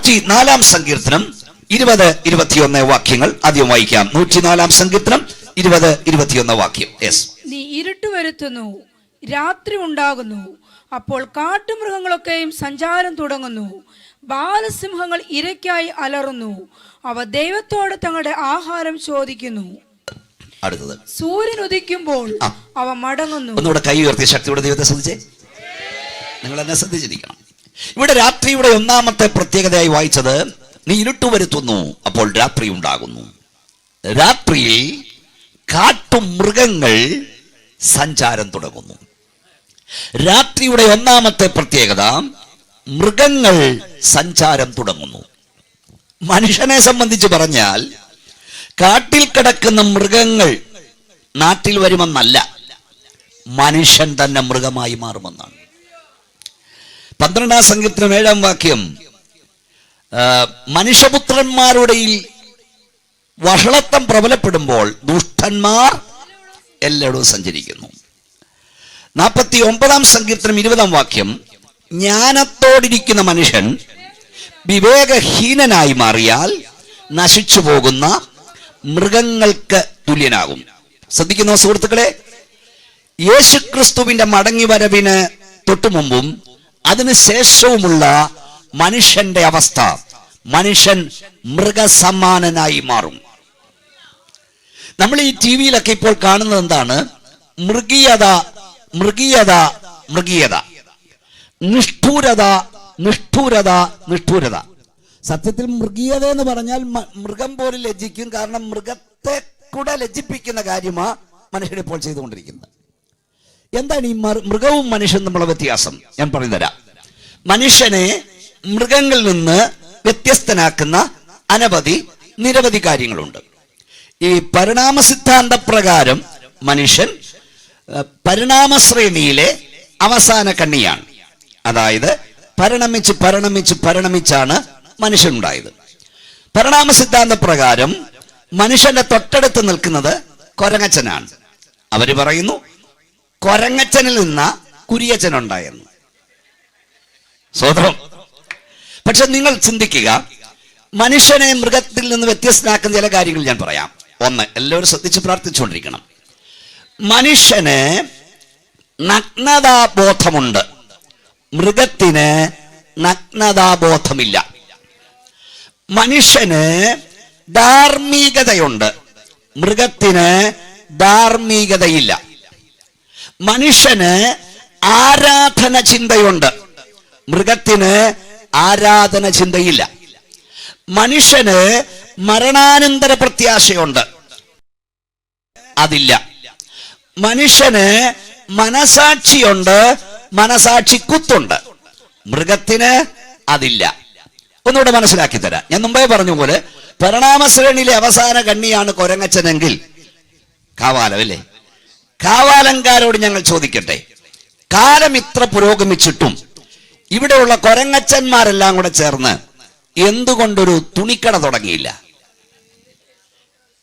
104 സങ്കീർത്തനം 20-21 വാക്യങ്ങൾ ആദ്യം വായിക്കാം. 104 സങ്കീർത്തനം 20-21 വാക്യം. നീ ഇരുട്ട് വരുത്തുന്നു, രാത്രി ഉണ്ടാകുന്നു, അപ്പോൾ കാട്ടുമൃഗങ്ങളൊക്കെയും സഞ്ചാരം തുടങ്ങുന്നു. ബാലസിംഹങ്ങൾ ഇരയ്ക്കായി അലറുന്നു, അവ ദൈവത്തോട് തങ്ങളുടെ ആഹാരം ചോദിക്കുന്നു. അടുത്തത്, സൂര്യൻ ഉദിക്കുമ്പോൾ അവ മടങ്ങുന്നു. ഒന്നുകൂടെ കൈ ഉയർത്തി ശക്തിയോടെ ദൈവത്തെ ശ്രദ്ധിച്ചേ. നിങ്ങൾ എന്നെ ശ്രദ്ധിച്ചിരിക്കണം. ഇവിടെ രാത്രിയുടെ ഒന്നാമത്തെ പ്രത്യേകതയായി വായിച്ചത്, നീ ഇരുട്ട് വരുത്തുന്നു, അപ്പോൾ രാത്രി ഉണ്ടാകുന്നു. രാത്രിയിൽ കാട്ടുമൃഗങ്ങൾ സഞ്ചാരം തുടങ്ങുന്നു. രാത്രിയുടെ ഒന്നാമത്തെ പ്രത്യേകത, മൃഗങ്ങൾ സഞ്ചാരം തുടങ്ങുന്നു. മനുഷ്യനെ സംബന്ധിച്ച് പറഞ്ഞാൽ കാട്ടിൽ കിടക്കുന്ന മൃഗങ്ങൾ നാട്ടിൽ വരുമെന്നല്ല, മനുഷ്യൻ തന്നെ മൃഗമായി മാറുമെന്നാണ്. 12 സങ്കീർത്തനം 7 വാക്യം, മനുഷ്യപുത്രന്മാരുടെ വഷളത്വം പ്രബലപ്പെടുമ്പോൾ ദുഷ്ടന്മാർ എല്ലായിടവും സഞ്ചരിക്കുന്നു. 49 സങ്കീർത്തനം 20 വാക്യം, ജ്ഞാനത്തോടിരിക്കുന്ന മനുഷ്യൻ വിവേകഹീനനായി മാറിയാൽ നശിച്ചു പോകുന്ന മൃഗങ്ങൾക്ക് തുല്യനാകും. ശ്രദ്ധിക്കുന്ന സുഹൃത്തുക്കളെ, യേശുക്രിസ്തുവിന്റെ മടങ്ങി വരവിന് തൊട്ടുമുമ്പും അതിനുശേഷവുമുള്ള മനുഷ്യന്റെ അവസ്ഥ, മനുഷ്യൻ മൃഗസമാനനായി മാറും. നമ്മൾ ഈ ടി വിയിലൊക്കെ ഇപ്പോൾ കാണുന്നത് എന്താണ്? മൃഗീയത, മൃഗീയത, മൃഗീയത, നിഷ്ഠൂരത, നിഷ്ഠൂരത, നിഷ്ഠൂരത. സത്യത്തിൽ മൃഗീയത എന്ന് പറഞ്ഞാൽ മൃഗം പോലും ലജ്ജിക്കും. കാരണം മൃഗത്തെ കൂടെ ലജ്ജിപ്പിക്കുന്ന കാര്യമാ മനുഷ്യൻ ഇപ്പോൾ ചെയ്തുകൊണ്ടിരിക്കുന്നത്. എന്താണ് ഈ മൃഗവും മനുഷ്യനും തമ്മിലുള്ള വ്യത്യാസം? ഞാൻ പറഞ്ഞു തരാം. മനുഷ്യനെ മൃഗങ്ങളിൽ നിന്ന് വ്യത്യസ്തനാക്കുന്ന നിരവധി കാര്യങ്ങളുണ്ട്. ഈ പരിണാമ സിദ്ധാന്ത പ്രകാരം മനുഷ്യൻ പരിണാമശ്രേണിയിലെ അവസാന കണ്ണിയാണ്. അതായത് പരിണമിച്ച് പരിണമിച്ച് പരിണമിച്ചാണ് മനുഷ്യനുണ്ടായത്. പരിണാമ സിദ്ധാന്ത പ്രകാരം മനുഷ്യന്റെ തൊട്ടടുത്ത് നിൽക്കുന്നത് കൊരങ്ങച്ചനാണ്. അവര് പറയുന്നു കൊരങ്ങച്ചനിൽ നിന്ന് കുരിയച്ചനുണ്ടായെന്ന്. സ്വതന്ത്രം. പക്ഷെ നിങ്ങൾ ചിന്തിക്കുക, മനുഷ്യനെ മൃഗത്തിൽ നിന്ന് വ്യത്യസ്തനാക്കുന്ന ചില കാര്യങ്ങൾ ഞാൻ പറയാം. ഒന്ന്, എല്ലാവരും ശ്രദ്ധിച്ച് പ്രാർത്ഥിച്ചുകൊണ്ടിരിക്കണം. മനുഷ്യന് നഗ്നതാബോധമുണ്ട്, മൃഗത്തിന് നഗ്നതാബോധമില്ല. മനുഷ്യന് ധാർമ്മികതയുണ്ട്, മൃഗത്തിന് ധാർമ്മികതയില്ല. മനുഷ്യന് ആരാധന ചിന്തയുണ്ട്, മൃഗത്തിന് ആരാധന ചിന്തയില്ല. മനുഷ്യന് മരണാനന്തര പ്രത്യാശയുണ്ട്, അതില്ല. മനുഷ്യന് മനസാക്ഷിയുണ്ട്, മനസാക്ഷി കുത്തുണ്ട്, മൃഗത്തിന് അതില്ല. ഒന്നുകൂടെ മനസ്സിലാക്കി തരാം. ഞാൻ മുമ്പേ പറഞ്ഞ പോലെ പരിണാമശ്രേണിയിലെ അവസാന കണ്ണിയാണ് കൊരങ്ങച്ചനെങ്കിൽ കാവാലം അല്ലേ? കാവാലങ്കാരോട് ഞങ്ങൾ ചോദിക്കട്ടെ, കാലം ഇത്ര പുരോഗമിച്ചിട്ടും ഇവിടെയുള്ള കൊരങ്ങച്ചന്മാരെല്ലാം കൂടെ ചേർന്ന് എന്തുകൊണ്ടൊരു തുണിക്കട തുടങ്ങിയില്ല?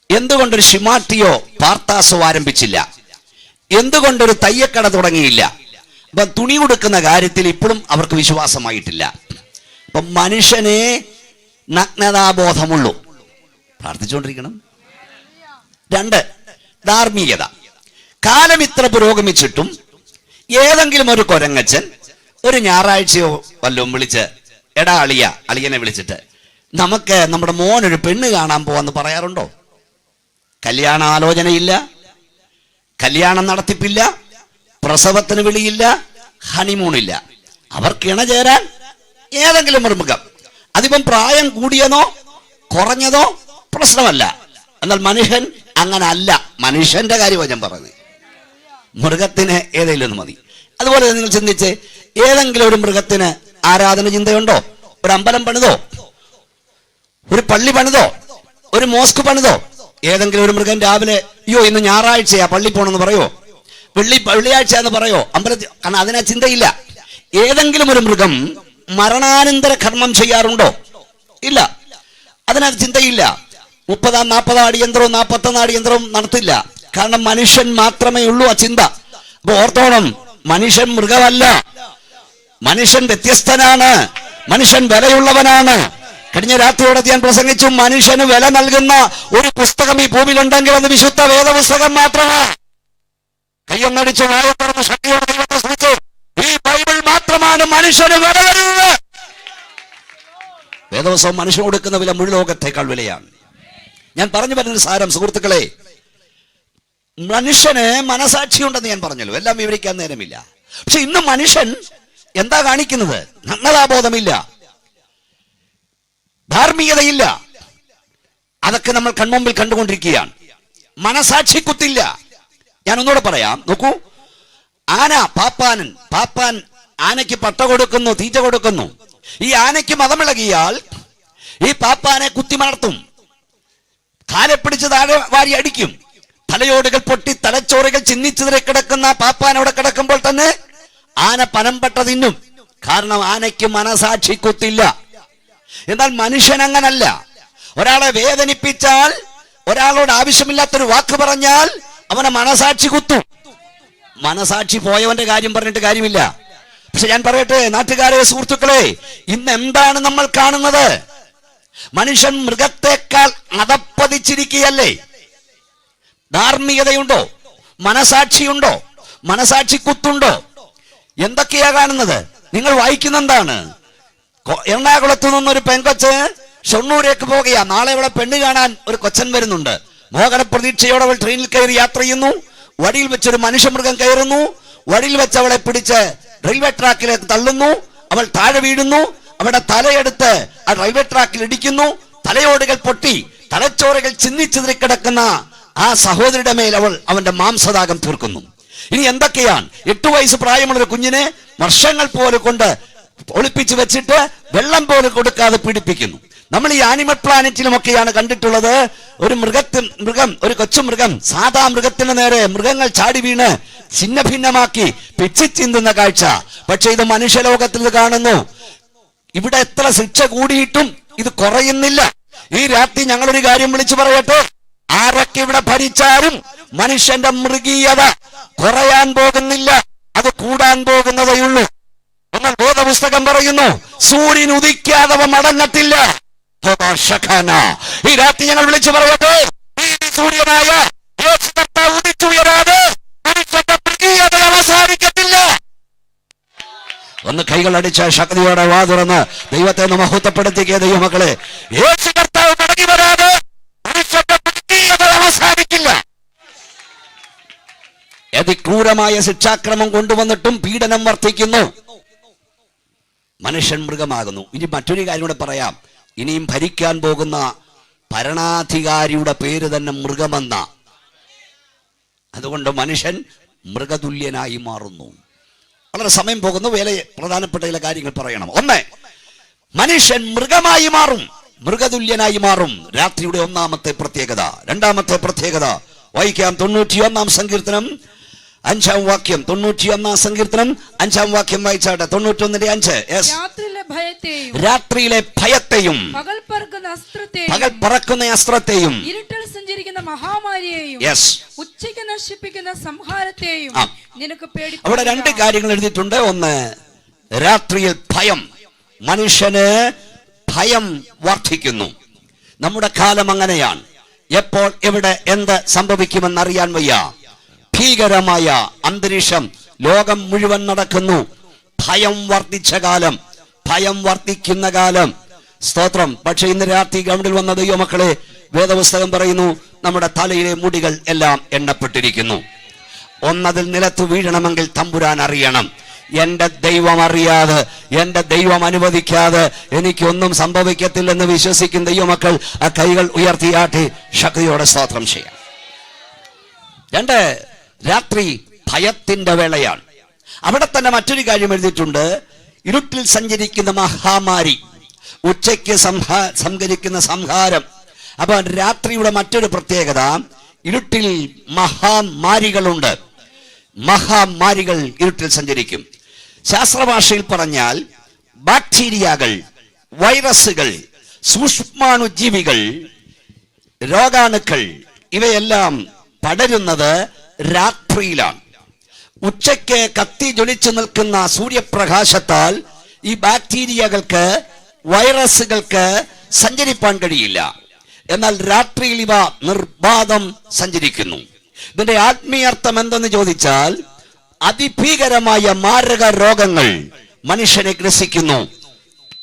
എന്തുകൊണ്ടൊരു ഷിമാട്ടിയോ പാർത്താസോ ആരംഭിച്ചില്ല? എന്തുകൊണ്ടൊരു തയ്യക്കട തുടങ്ങിയില്ല? അപ്പൊ തുണി കൊടുക്കുന്ന കാര്യത്തിൽ ഇപ്പോഴും അവർക്ക് വിശ്വാസമായിട്ടില്ല. അപ്പൊ മനുഷ്യനെ നഗ്നതാബോധമുള്ളൂ. പ്രാർത്ഥിച്ചുകൊണ്ടിരിക്കണം. 2, ധാർമ്മികത. കാലം ഇത്ര പുരോഗമിച്ചിട്ടും ഏതെങ്കിലും ഒരു കൊരങ്ങച്ചൻ ഒരു ഞായറാഴ്ചയോ വല്ലതും വിളിച്ച്, എടാ അളിയനെ വിളിച്ചിട്ട് നമുക്ക് നമ്മുടെ മോനൊരു പെണ്ണ് കാണാൻ പോവാന്ന് പറയാറുണ്ടോ? കല്യാണ ആലോചനയില്ല, കല്യാണം നടത്തിപ്പില്ല, പ്രസവത്തിന് വിളിയില്ല, ഹണിമൂണില്ല. അവർക്ക് ഇണചേരാൻ ഏതെങ്കിലും ഒരു മൃഗം, അതിപ്പം പ്രായം കൂടിയതോ കുറഞ്ഞതോ പ്രശ്നമല്ല. എന്നാൽ മനുഷ്യൻ അങ്ങനെ അല്ല. മനുഷ്യന്റെ കാര്യമാണ് ഞാൻ പറഞ്ഞത്. മൃഗത്തിന് ഏതെങ്കിലും ഒന്ന് മതി. അതുപോലെ നിങ്ങൾ ചിന്തിച്ച്, ഏതെങ്കിലും ഒരു മൃഗത്തിന് ആരാധന ചിന്തയുണ്ടോ? ഒരു അമ്പലം പണിതോ, ഒരു പള്ളി പണിതോ, ഒരു മോസ്ക് പണിതോ? ഏതെങ്കിലും ഒരു മൃഗം രാവിലെ അയ്യോ ഇന്ന് ഞായറാഴ്ചയാ പള്ളി പോണെന്ന് പറയോ? വെള്ളിയാഴ്ച എന്ന് പറയോ? അമ്പലത്തിൽ? കാരണം അതിനാ ചിന്തയില്ല. ഏതെങ്കിലും ഒരു മൃഗം മരണാനന്തര കർമ്മം ചെയ്യാറുണ്ടോ? ഇല്ല, അതിനകത്ത് ചിന്തയില്ല. 30, 40 അടിയന്തരവും 41 അടിയന്തരവും നടത്തില്ല. കാരണം മനുഷ്യൻ മാത്രമേ ഉള്ളൂ ആ ചിന്ത. അപ്പൊ ഓർത്തോണം, മനുഷ്യൻ മൃഗമല്ല, മനുഷ്യൻ വ്യത്യസ്തനാണ്, മനുഷ്യൻ വിലയുള്ളവനാണ്. കഴിഞ്ഞ രാത്രിയോടെ ഞാൻ പ്രസംഗിച്ചു, മനുഷ്യന് വില നൽകുന്ന ഒരു പുസ്തകം ഈ ഭൂമിയിലുണ്ടെങ്കിൽ അത് വിശുദ്ധ വേദപുസ്തകം മാത്രമാണ്. കയ്യൊന്നടിച്ച് വായത്തുറന്ന് ശക്തിയോടെ ദൈവത്തെ സ്തുതിച്ചു. ഈ ബൈബിൾ മാത്രമാണ് മനുഷ്യന് വില തരുന്നത്. വേദപുസ്തകം മനുഷ്യന് കൊടുക്കുന്ന വില മുഴു ലോകത്തേക്കാൾ വിലയാണ്. ഞാൻ പറഞ്ഞു പറഞ്ഞൊരു സാരം, സുഹൃത്തുക്കളെ, മനുഷ്യന് മനസാക്ഷിയുണ്ടെന്ന് ഞാൻ പറഞ്ഞല്ലോ, എല്ലാം വിവരിക്കാൻ നേരമില്ല. പക്ഷെ ഇന്ന് മനുഷ്യൻ എന്താ കാണിക്കുന്നത്? നഗ്നതാബോധമില്ല, ധാർമ്മികതയില്ല. അതൊക്കെ നമ്മൾ കൺമുമ്പിൽ കണ്ടുകൊണ്ടിരിക്കുകയാണ്. മനസാക്ഷി കുത്തില്ല. ഞാൻ ഒന്നുകൂടെ പറയാം, നോക്കൂ. പാപ്പാൻ ആനയ്ക്ക് പട്ട കൊടുക്കുന്നു, തീറ്റ കൊടുക്കുന്നു. ഈ ആനയ്ക്ക് മതമിളകിയാൽ ഈ പാപ്പാനെ കുത്തിമണർത്തും, കാലെ പിടിച്ച് താഴെ വാരി അടിക്കും. തലയോടുകൾ പൊട്ടി തലച്ചോറുകൾ ചിന്നിച്ചിതറി കിടക്കുന്ന പാപ്പാൻ അവിടെ കിടക്കുമ്പോൾ തന്നെ ആന പനംപട്ട തിന്നും. കാരണം ആനയ്ക്ക് മനസാക്ഷി കുത്തില്ല. എന്നാൽ മനുഷ്യൻ അങ്ങനല്ല. ഒരാളെ വേദനിപ്പിച്ചാൽ, ഒരാളോട് ആവശ്യമില്ലാത്തൊരു വാക്ക് പറഞ്ഞാൽ അവനെ മനസാക്ഷി കുത്തും. മനസാക്ഷി പോയവന്റെ കാര്യം പറഞ്ഞിട്ട് കാര്യമില്ല. പക്ഷെ ഞാൻ പറയട്ടെ നാട്ടുകാരെ, സുഹൃത്തുക്കളെ, ഇന്ന് എന്താണ് നമ്മൾ കാണുന്നത്? മനുഷ്യൻ മൃഗത്തെക്കാൾ അധപ്പതിച്ചിരിക്കുകയല്ലേ? ധാർമ്മികതയുണ്ടോ? മനസാക്ഷിയുണ്ടോ? മനസാക്ഷി കുത്തുണ്ടോ? എന്തൊക്കെയാ കാണുന്നത്? നിങ്ങൾ വായിക്കുന്ന എന്താണ്? എറണാകുളത്തു നിന്നൊരു പെൺകൊച്ച് ഷൊർണൂരേക്ക് പോകുകയാ. നാളെ അവളെ പെണ്ണ് കാണാൻ ഒരു കൊച്ചൻ വരുന്നുണ്ട്. മോഹന പ്രതീക്ഷയോടെ അവൾ ട്രെയിനിൽ കയറി യാത്ര ചെയ്യുന്നു. വടിയിൽ വെച്ചൊരു മനുഷ്യമൃഗം കയറുന്നു. വടിയിൽ വെച്ച് അവളെ പിടിച്ച് റെയിൽവേ ട്രാക്കിലേക്ക് തള്ളുന്നു. അവൾ താഴെ വീഴുന്നു. അവിടെ തലയെടുത്ത് ആ റെയിൽവേ ട്രാക്കിൽ ഇടിക്കുന്നു. തലയോടുകൾ പൊട്ടി തലച്ചോറുകൾ ചിന്നിച്ചിതറി കിടക്കുന്ന ആ സഹോദരിയുടെ മേൽ അവന്റെ മാംസദാഗം തീർക്കുന്നു. ഇനി എന്തൊക്കെയാണ്? 8 വയസ്സ് പ്രായമുള്ളൊരു കുഞ്ഞിനെ വർഷങ്ങൾ പോലെ കൊണ്ട് ഒളിപ്പിച്ച് വെച്ചിട്ട് വെള്ളം പോലും കൊടുക്കാതെ പീഡിപ്പിക്കുന്നു. നമ്മൾ ഈ ആനിമൽ പ്ലാനറ്റിലുമൊക്കെയാണ് കണ്ടിട്ടുള്ളത്. ഒരു മൃഗം, ഒരു കൊച്ചുമൃഗം സാധാ മൃഗത്തിന് നേരെ മൃഗങ്ങൾ ചാടി വീണ് ഛിന്ന ഭിന്നമാക്കി പിച്ചി ചിന്തുന്ന കാഴ്ച. പക്ഷെ ഇത് മനുഷ്യലോകത്തിൽ കാണുന്നു. ഇവിടെ എത്ര ശിക്ഷ കൂടിയിട്ടും ഇത് കുറയുന്നില്ല. ഈ രാത്രി ഞങ്ങളൊരു കാര്യം വിളിച്ചു പറയട്ടെ, ആരൊക്കെ ഇവിടെ ഭരിച്ചാലും മനുഷ്യന്റെ മൃഗീയത കുറയാൻ പോകുന്നില്ല, അത് കൂടാൻ പോകുന്നതേയുള്ളൂ. എന്നാൽ വേദപുസ്തകം പറയുന്നു, സൂര്യൻ ഉദിക്കാതെ മടങ്ങത്തില്ല. ഈ രാത്രി ഞങ്ങൾ വിളിച്ചു പറയട്ടെ, സൂര്യനായ ഉദിച്ചുയരാതെ മനുഷ്യന്റെ മൃഗീയത അവസാനിക്കത്തില്ല. ഒന്ന് കൈകൾ അടിച്ച ശക്തിയോടെ വാ തുറന്ന് ദൈവത്തെ ഒന്ന് മഹത്വപ്പെടുത്തിക്കുക. ദൈവമക്കളെ, യേശു കർത്താവ് മടങ്ങി വരാതെ മനുഷ്യന്റെ മൃഗീയത അവസാനിക്കില്ല. അതിക്രൂരമായ ശിക്ഷാക്രമം കൊണ്ടുവന്നിട്ടും പീഡനം വർദ്ധിക്കുന്നു. മനുഷ്യൻ മൃഗമാകുന്നു. ഇനി മറ്റൊരു കാര്യം കൂടെ പറയാം. ഇനിയും ഭരിക്കാൻ പോകുന്ന ഭരണാധികാരിയുടെ പേര് തന്നെ മൃഗമെന്ന. അതുകൊണ്ട് മനുഷ്യൻ മൃഗതുല്യനായി മാറുന്നു. വളരെ സമയം പോകുന്നു. പ്രധാനപ്പെട്ട ചില കാര്യങ്ങൾ പറയണം. ഒന്ന്, മനുഷ്യൻ മൃഗമായി മാറും, മൃഗതുല്യനായി മാറും. രാത്രിയുടെ ഒന്നാമത്തെ പ്രത്യേകത. രണ്ടാമത്തെ പ്രത്യേകത വായിക്കാം. 91-ാം സങ്കീർത്തനം 5-ാം വാക്യം. 91-ാം സങ്കീർത്തനം 5-ാം വാക്യം വായിച്ചാട്ടെ. 91-ന്റെ 5. രാത്രിയിലെ ഭയത്തെയും പകൽ പറക്കുന്ന അസ്ത്രത്തെയും ഇരുട്ടിൽ സഞ്ചരിക്കുന്ന മഹാമാരിയെയും ഉച്ചയ്ക്ക് നശിപ്പിക്കുന്ന സംഹാരത്തെയും നിനക്ക് പേടിപ്പിക്കുക. അവിടെ 2 കാര്യങ്ങൾ എഴുതിയിട്ടുണ്ട്. ഒന്ന്, രാത്രിയിൽ ഭയം. മനുഷ്യന് ഭയം വർദ്ധിക്കുന്നു. നമ്മുടെ കാലം അങ്ങനെയാണ്. എപ്പോൾ എവിടെ എന്ത് സംഭവിക്കുമെന്നറിയാൻ വയ്യ. ഭീകരമായ അന്തരീക്ഷം ലോകം മുഴുവൻ നടക്കുന്നു. ഭയം വർദ്ധിച്ച കാലം, ഭയം വർദ്ധിക്കുന്ന കാലം. സ്തോത്രം. പക്ഷെ ഇന്ന് രാത്രി ഗ്രൗണ്ടിൽ വന്ന ദൈവമക്കളെ, വേദപുസ്തകം പറയുന്നു, നമ്മുടെ തലയിലെ മുടികൾ എല്ലാം എണ്ണപ്പെട്ടിരിക്കുന്നു. ഒന്നതിൽ നിലത്ത് വീഴണമെങ്കിൽ തമ്പുരാൻ അറിയണം. എന്റെ ദൈവം അറിയാതെ, എന്റെ ദൈവം അനുവദിക്കാതെ എനിക്കൊന്നും സംഭവിക്കത്തില്ലെന്ന് വിശ്വസിക്കുന്ന ദൈവമക്കൾ ആ കൈകൾ ഉയർത്തിയാട്ടി ശക്തിയോടെ സ്തോത്രം ചെയ്യാം. 2, രാത്രി ഭയത്തിന്റെ വേളയാണ്. അവിടെ തന്നെ മറ്റൊരു കാര്യം എഴുതിയിട്ടുണ്ട്. ഇരുട്ടിൽ സഞ്ചരിക്കുന്ന മഹാമാരി, ഉച്ചയ്ക്ക് സംഹരിക്കുന്ന സംഹാരം. അപ്പൊ രാത്രിയുടെ മറ്റൊരു പ്രത്യേകത, ഇരുട്ടിൽ മഹാമാരികളുണ്ട്. മഹാമാരികൾ ഇരുട്ടിൽ സഞ്ചരിക്കും. ശാസ്ത്രഭാഷയിൽ പറഞ്ഞാൽ ബാക്ടീരിയകൾ, വൈറസുകൾ, സൂക്ഷ്മാണുജീവികൾ, രോഗാണുക്കൾ ഇവയെല്ലാം പടരുന്നത് രാത്രിയിലാണ്. ഉച്ചയ്ക്ക് കത്തി ജ്വലിച്ചു നിൽക്കുന്ന സൂര്യപ്രകാശത്താൽ ഈ ബാക്ടീരിയകൾക്ക്, വൈറസുകൾക്ക്, സഞ്ചരിപ്പാൻ കഴിയില്ല. എന്നാൽ രാത്രിയിൽ ഇവ നിർബാധം സഞ്ചരിക്കുന്നു. ഇതിന്റെ ആത്മീയർത്ഥം എന്തെന്ന് ചോദിച്ചാൽ, അതിഭീകരമായ മാരക രോഗങ്ങൾ മനുഷ്യനെ ഗ്രസിക്കുന്നു,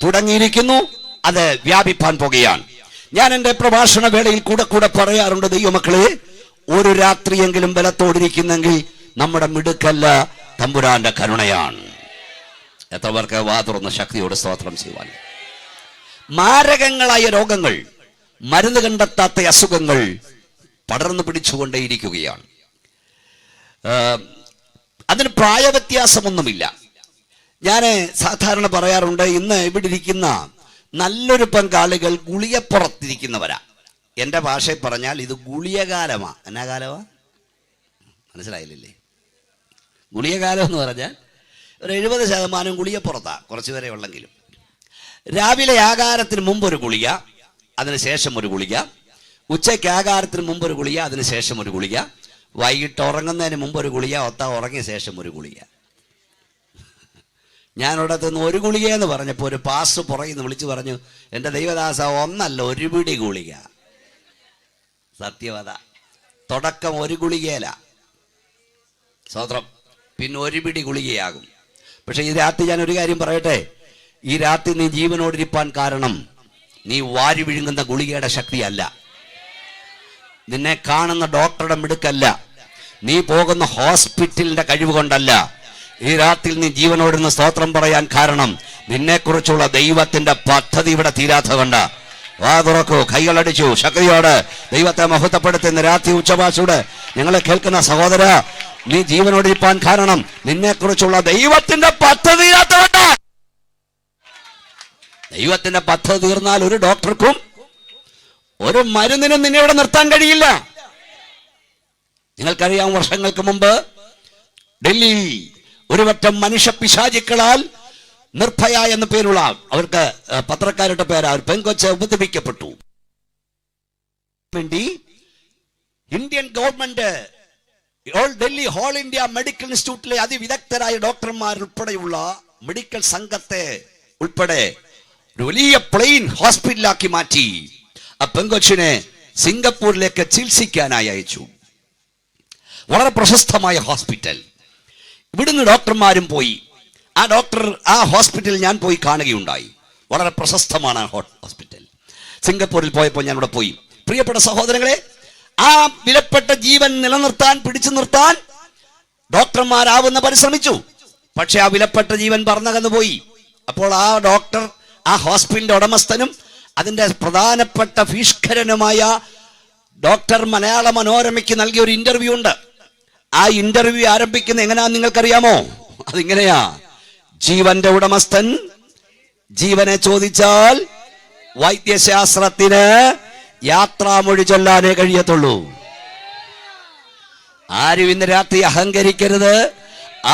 തുടങ്ങിയിരിക്കുന്നു, അത് വ്യാപിപ്പാൻ പോകുകയാണ്. ഞാൻ എൻ്റെ പ്രഭാഷണ വേളയിൽ കൂടെ പറയാറുണ്ട്, ദൈവമക്കളെ, ഒരു രാത്രിയെങ്കിലും ബലത്തോടിരിക്കുന്നെങ്കിൽ നമ്മുടെ മിടുക്കല്ല, തമ്പുരാന്റെ കരുണയാണ്. എത്ര പേർക്ക് വാ തുറന്ന് ശക്തിയോട് സ്തോത്രം ചെയ്യുവാൻ. മാരകങ്ങളായ രോഗങ്ങൾ, മരുന്ന് കണ്ടെത്താത്ത അസുഖങ്ങൾ പടർന്നു പിടിച്ചുകൊണ്ടേയിരിക്കുകയാണ്. അതിന് പ്രായവ്യത്യാസമൊന്നുമില്ല. ഞാൻ സാധാരണ പറയാറുണ്ട്, ഇന്ന് ഇവിടെ ഇരിക്കുന്ന നല്ലൊരു പങ്കാളികൾ ഗുളികപ്പുറത്തിരിക്കുന്നവരാ. എൻ്റെ ഭാഷയിൽ പറഞ്ഞാൽ ഇത് ഗുളികകാലമാ. എന്നാ കാലമാ? മനസ്സിലായില്ലേ? ഗുളികകാലം എന്ന് പറഞ്ഞാൽ ഒരു 70% ഗുളികപ്പുറത്താ, കുറച്ച് വരെ ഉള്ളെങ്കിലും. രാവിലെ ആഹാരത്തിന് മുമ്പ് ഒരു ഗുളിക, അതിനുശേഷം ഒരു ഗുളിക. ഉച്ചയ്ക്ക് ആഹാരത്തിന് മുമ്പ് ഒരു ഗുളിക, അതിനുശേഷം ഒരു ഗുളിക. വൈകിട്ട് ഉറങ്ങുന്നതിന് മുമ്പ് ഒരു ഗുളിക, ഉറങ്ങിയ ശേഷം ഒരു ഗുളിക. ഞാനിവിടെ നിന്ന് ഒരു ഗുളിക എന്ന് പറഞ്ഞപ്പോൾ ഒരു പാസ് പുറകിൽ നിന്ന് വിളിച്ചു പറഞ്ഞു, എൻ്റെ ദൈവദാസ, ഒന്നല്ല, ഒരു പിടി ഗുളിക. സത്യവത. തുടക്കം ഒരു ഗുളികയില, സ്വത്രം, പിന്നെ ഒരു പിടി ഗുളികയാകും. പക്ഷെ ഈ രാത്രി ഞാൻ ഒരു കാര്യം പറയട്ടെ, ഈ രാത്രി നീ ജീവനോടിരിപ്പാൻ കാരണം നീ വാരി വിഴുങ്ങുന്ന ഗുളികയുടെ ശക്തിയല്ല, നിന്നെ കാണുന്ന ഡോക്ടറുടെ മിടുക്കല്ല, നീ പോകുന്ന ഹോസ്പിറ്റലിന്റെ കഴിവ് കൊണ്ടല്ല. ഈ രാത്രിയിൽ നീ ജീവനോടുന്ന സ്തോത്രം പറയാൻ കാരണം നിന്നെക്കുറിച്ചുള്ള ദൈവത്തിന്റെ പദ്ധതി ഇവിടെ തീരാത്ത കൊണ്ട്. വാ തുറക്കൂ, കൈകളടിച്ചു, ശക്തിയോട് ദൈവത്തെ മഹത്വപ്പെടുത്തുന്ന രാത്രി ഉച്ചഭാഷയോട് ഞങ്ങളെ കേൾക്കുന്ന സഹോദര, നീ ജീവനോടിരിപ്പാൻ കാരണം നിന്നെക്കുറിച്ചുള്ള ദൈവത്തിന്റെ പദ്ധതി തീരാത്തതുകൊണ്ട്. ദൈവത്തിന്റെ പദ്ധതി തീർന്നാൽ ഒരു ഡോക്ടർക്കും ഒരു മരുന്നിനും നിന്നെ ഇവിടെ നിർത്താൻ കഴിയില്ല. നിങ്ങൾക്കറിയാം, വർഷങ്ങൾക്ക് മുമ്പ് ഡൽഹി ഒരു വട്ടം മനുഷ്യ പിശാചുക്കളാൽ നിർഭയ എന്ന പേരുള്ള, അവർക്ക് പത്രക്കാരുടെ പേരാ, ഒരു പെൺകൊച്ച് ഉപദ്രവിക്കപ്പെട്ടു. വേണ്ടി Indian government Delhi all India medical ഇൻസ്റ്റിറ്റ്യൂട്ടിലെ അതിവിദഗ്ധരായ ഡോക്ടർമാരുൾപ്പെടെയുള്ള മെഡിക്കൽ സംഘത്തെ ഉൾപ്പെടെ ഒരു വലിയ പ്ലെയിൻ ഹോസ്പിറ്റലാക്കി മാറ്റി ആ പെൺകൊച്ചിനെ സിംഗപ്പൂരിലേക്ക് ചികിത്സിക്കാനായി അയച്ചു. വളരെ പ്രശസ്തമായ ഹോസ്പിറ്റൽ. ഇവിടുന്ന് ഡോക്ടർമാരും പോയി. ആ ഹോസ്പിറ്റൽ ഞാൻ പോയി കാണുകയുണ്ടായി. വളരെ പ്രശസ്തമാണ് ആ ഹോസ്പിറ്റൽ. സിംഗപ്പൂരിൽ പോയപ്പോൾ ഞാൻ ഇവിടെ പോയി. പ്രിയപ്പെട്ട സഹോദരങ്ങളെ, ആ വിലപ്പെട്ട ജീവൻ നിലനിർത്താൻ, പിടിച്ചു നിർത്താൻ ഡോക്ടർമാരാവുന്ന പരിശ്രമിച്ചു. പക്ഷെ ആ വിലപ്പെട്ട ജീവൻ പറന്നകന്നു പോയി. അപ്പോൾ ആ ഡോക്ടർ, ആ ഹോസ്പിറ്റലിന്റെ ഉടമസ്ഥനും അതിന്റെ പ്രധാനപ്പെട്ട ഫീഷ്കരനുമായ ഡോക്ടർ മലയാള മനോരമയ്ക്ക് നൽകിയ ഒരു ഇന്റർവ്യൂ ഉണ്ട്. ആ ഇന്റർവ്യൂ ആരംഭിക്കുന്ന എങ്ങനെയാന്ന് നിങ്ങൾക്കറിയാമോ? അതിങ്ങനെയാ: ജീവന്റെ ഉടമസ്ഥൻ ജീവനെ ചോദിച്ചാൽ വൈദ്യശാസ്ത്രത്തിന് യാത്രാമൊഴി ചൊല്ലാനേ കഴിയത്തുള്ളൂ. ആരും ഇന്ന് രാത്രി അഹങ്കരിക്കരുത്,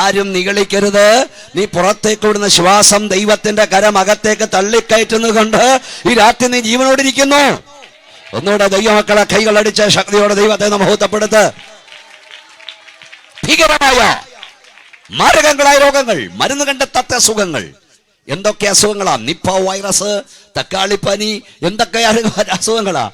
ആരും നിഗളിക്കരുത്. നീ പുറത്തേക്ക് വിടുന്ന ശ്വാസം ദൈവത്തിന്റെ കരം അകത്തേക്ക് തള്ളിക്കയറ്റുന്നത് കൊണ്ട് ഈ രാത്രി നീ ജീവനോടിരിക്കുന്നു. ഒന്നുകൂടെ ദൈവമക്കളെ കൈകളടിച്ച ശക്തിയോടെ ദൈവത്തെ മഹത്വപ്പെടുത്ത്. ഭീകരമായ മാരകങ്ങളായ രോഗങ്ങൾ, മരുന്ന് കണ്ടെത്താത്ത അസുഖങ്ങൾ. എന്തൊക്കെ അസുഖങ്ങളാ? നിപ്പ വൈറസ്, തക്കാളിപ്പനി, എന്തൊക്കെ അസുഖങ്ങളാ?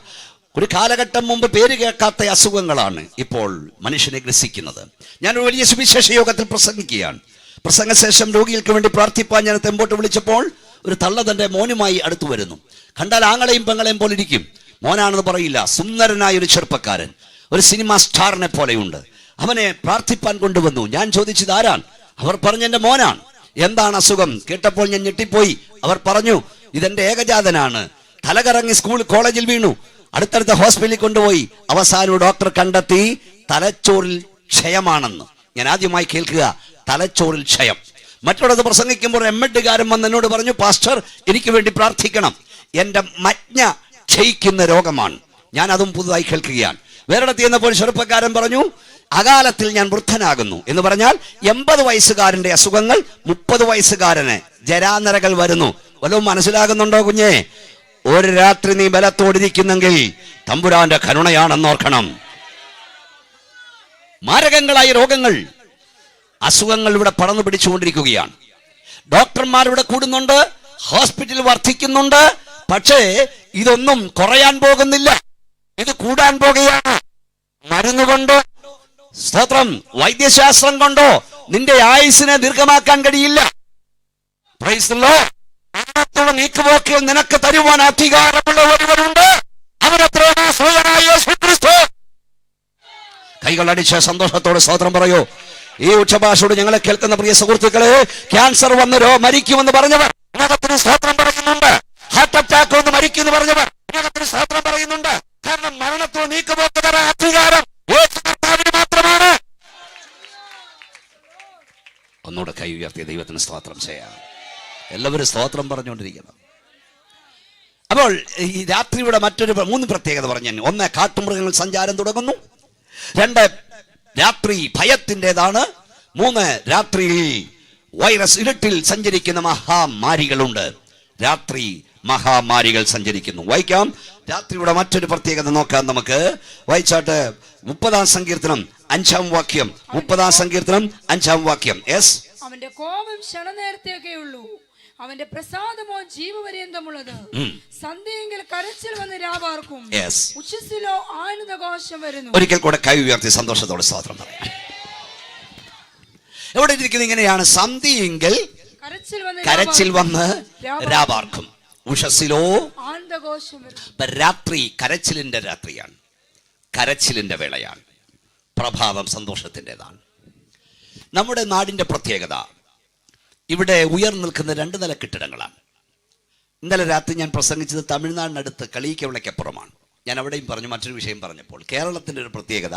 ഒരു കാലഘട്ടം മുമ്പ് പേര് കേൾക്കാത്ത അസുഖങ്ങളാണ് ഇപ്പോൾ മനുഷ്യനെ ഗ്രസിക്കുന്നത്. ഞാനൊരു വലിയ സുവിശേഷ യോഗത്തിൽ പ്രസംഗിക്കുകയാണ്. പ്രസംഗശേഷം രോഗികൾക്ക് വേണ്ടി പ്രാർത്ഥിപ്പാൻ ഞാൻ തെമ്പോട്ട് വിളിച്ചപ്പോൾ ഒരു തള്ള തന്റെ മോനുമായി അടുത്തു വരുന്നു. കണ്ടാൽ ആങ്ങളെയും പെങ്ങളെയും പോലെ ഇരിക്കും. മോനാണെന്ന് പറയില്ല. സുന്ദരനായ ഒരു ചെറുപ്പക്കാരൻ, ഒരു സിനിമ സ്റ്റാറിനെ പോലെയുണ്ട്. അവനെ പ്രാർത്ഥിപ്പാൻ കൊണ്ടുവന്നു. ഞാൻ ചോദിച്ചത് ആരാണ്? അവർ പറഞ്ഞു എന്റെ മോനാണ്. എന്താണ് അസുഖം? കേട്ടപ്പോൾ ഞാൻ ഞെട്ടിപ്പോയി. അവർ പറഞ്ഞു, ഇതെന്റെ ഏകജാതനാണ്, തലകറങ്ങി കോളേജിൽ വീണു, അടുത്തടുത്ത ഹോസ്പിറ്റലിൽ കൊണ്ടുപോയി, അവസാനം ഡോക്ടർ കണ്ടെത്തി തലച്ചോറിൽ ക്ഷയമാണെന്ന്. ഞാൻ ആദ്യമായി കേൾക്കുക, തലച്ചോറിൽ ക്ഷയം. മറ്റുള്ളത് പ്രസംഗിക്കുമ്പോൾ എംഎഡ്കാരൻ വന്ന് എന്നോട് പറഞ്ഞു, പാസ്റ്റർ എനിക്ക് വേണ്ടി പ്രാർത്ഥിക്കണം, എന്റെ മജ്ഞ ക്ഷയിക്കുന്ന രോഗമാണ്. ഞാൻ അതും പുതുതായി കേൾക്കുകയാണ്. വേറെടുത്ത് ചെന്നപ്പോൾ ചെറുപ്പക്കാരൻ പറഞ്ഞു, അകാലത്തിൽ ഞാൻ വൃദ്ധനാകുന്നു എന്ന് പറഞ്ഞാൽ 80 വയസ്സുകാരന്റെ അസുഖങ്ങൾ 30 വയസ്സുകാരന് ജരാനരകൾ വരുന്നു. വല്ലതും മനസ്സിലാകുന്നുണ്ടോ കുഞ്ഞേ? ഒരു രാത്രി നീ ബലത്തോടിരിക്കുന്നെങ്കിൽ തമ്പുരാന്റെ കരുണയാണെന്ന് ഓർക്കണം. മാരകങ്ങളായ രോഗങ്ങൾ, അസുഖങ്ങൾ ഇവിടെ പടർന്നു പിടിച്ചുകൊണ്ടിരിക്കുകയാണ്. ഡോക്ടർമാർ ഇവിടെ കൂടുന്നുണ്ട്, ഹോസ്പിറ്റൽ വർദ്ധിക്കുന്നുണ്ട്. പക്ഷേ ഇതൊന്നും കുറയാൻ പോകുന്നില്ല, ഇത് കൂടാൻ പോകുകയാണ്. മരുന്ന് കൊണ്ടോ, സ്തോത്രം, വൈദ്യശാസ്ത്രം കൊണ്ടോ നിന്റെ ആയുസിനെ ദീർഘമാക്കാൻ കഴിയില്ല. Price the Lord. മരണത്തോട് നീക്കുപോക്കിൽ നിനക്ക് തരുവാൻ അധികാരമുള്ള ഒരുവനുണ്ട്. അവനത്രയാണ് സ്വയനായ യേശുക്രിസ്തു. കൈകളടിച്ച് സന്തോഷത്തോടെ സ്തോത്രം പറയൂ. ഈ ഉച്ചഭാഷയോട് ഞങ്ങളെ കേൾക്കുന്ന പ്രിയ സുഹൃത്തുക്കളെ, ക്യാൻസർ വന്ന് മരിക്കുമെന്ന് പറഞ്ഞവർ ഇതിനകത്തിന് സ്തോത്രം പറയുന്നുണ്ട്. ഹാർട്ട് അറ്റാക്ക് വന്ന് മരിക്കുമെന്ന് പറഞ്ഞവർ ഇതിനകത്തിന് സ്തോത്രം പറയുന്നുണ്ട്. കാരണം മരണത്തോട് നീക്കുപോക്ക് തരാൻ അധികാരം യേശു കർത്താവിന് മാത്രമാണ്. ഒന്നുകൂടെ കൈ ഉയർത്തിയ ദൈവത്തിന് സ്തോത്രം ചെയ്യാം. എല്ലാവരും സ്തോത്രം പറഞ്ഞുകൊണ്ടിരിക്കണം. അപ്പോൾ ഈ രാത്രിയുടെ മറ്റൊരു 3 പ്രത്യേകത പറഞ്ഞു. 1, കാട്ടുമൃഗങ്ങൾ സഞ്ചാരം തുടങ്ങുന്നു. 2, രാത്രി ഭയത്തിൻ്റെതാണ്. 3, രാത്രിയിൽ വൈറസ്, ഇരുട്ടിൽ സഞ്ചരിക്കുന്ന മഹാമാരികളുണ്ട്. രാത്രി മഹാമാരികൾ സഞ്ചരിക്കുന്നു. വായിക്കാം, രാത്രിയുടെ മറ്റൊരു പ്രത്യേകത നോക്കാം നമുക്ക്. വായിച്ചാട്ട് 30-ാം സങ്കീർത്തനം 5-ാം വാക്യം. 30-ാം സങ്കീർത്തനം 5-ാം വാക്യം. യെസ്. അവന്റെ കോപം ക്ഷണനേരത്തേക്കേ അവന്റെ പ്രസാദമോ ജീവപര്യന്തമുള്ളത്. സന്ധ്യയെങ്കിൽ കരച്ചിൽ വന്ന് രാപാർക്കും, ഉച്ചസിലോ ആനന്ദഘോഷം വരുന്നു. ഒരിക്കൽ കൂടെ കൈ ഉയർത്തി സന്തോഷത്തോടെ സ്തോത്രം പറയാം. എവിടെ ഇരിക്കുന്നത്? ഇങ്ങനെയാണ്, സന്ധ്യയെങ്കിൽ കരച്ചിൽ വന്ന് രാപാർക്കും, ഉഷസ്സിലോ ആനന്ദഘോഷം വരുന്നു. രാത്രി കരച്ചിലിന്റെ രാത്രിയാണ്, കരച്ചിലിന്റെ വേളയാണ്. പ്രഭാതം സന്തോഷത്തിൻ്റെതാണ്. നമ്മുടെ നാടിന്റെ പ്രത്യേകത, ഇവിടെ ഉയർന്നു നിൽക്കുന്ന 2 നില കെട്ടിടങ്ങളാണ്. ഇന്നലെ രാത്രി ഞാൻ പ്രസംഗിച്ചത് തമിഴ്നാടിനടുത്ത് കളിയിക്കവിളയ്ക്കപ്പുറമാണ്. ഞാൻ അവിടെയും പറഞ്ഞു, മറ്റൊരു വിഷയം പറഞ്ഞപ്പോൾ. കേരളത്തിൻ്റെ ഒരു പ്രത്യേകത,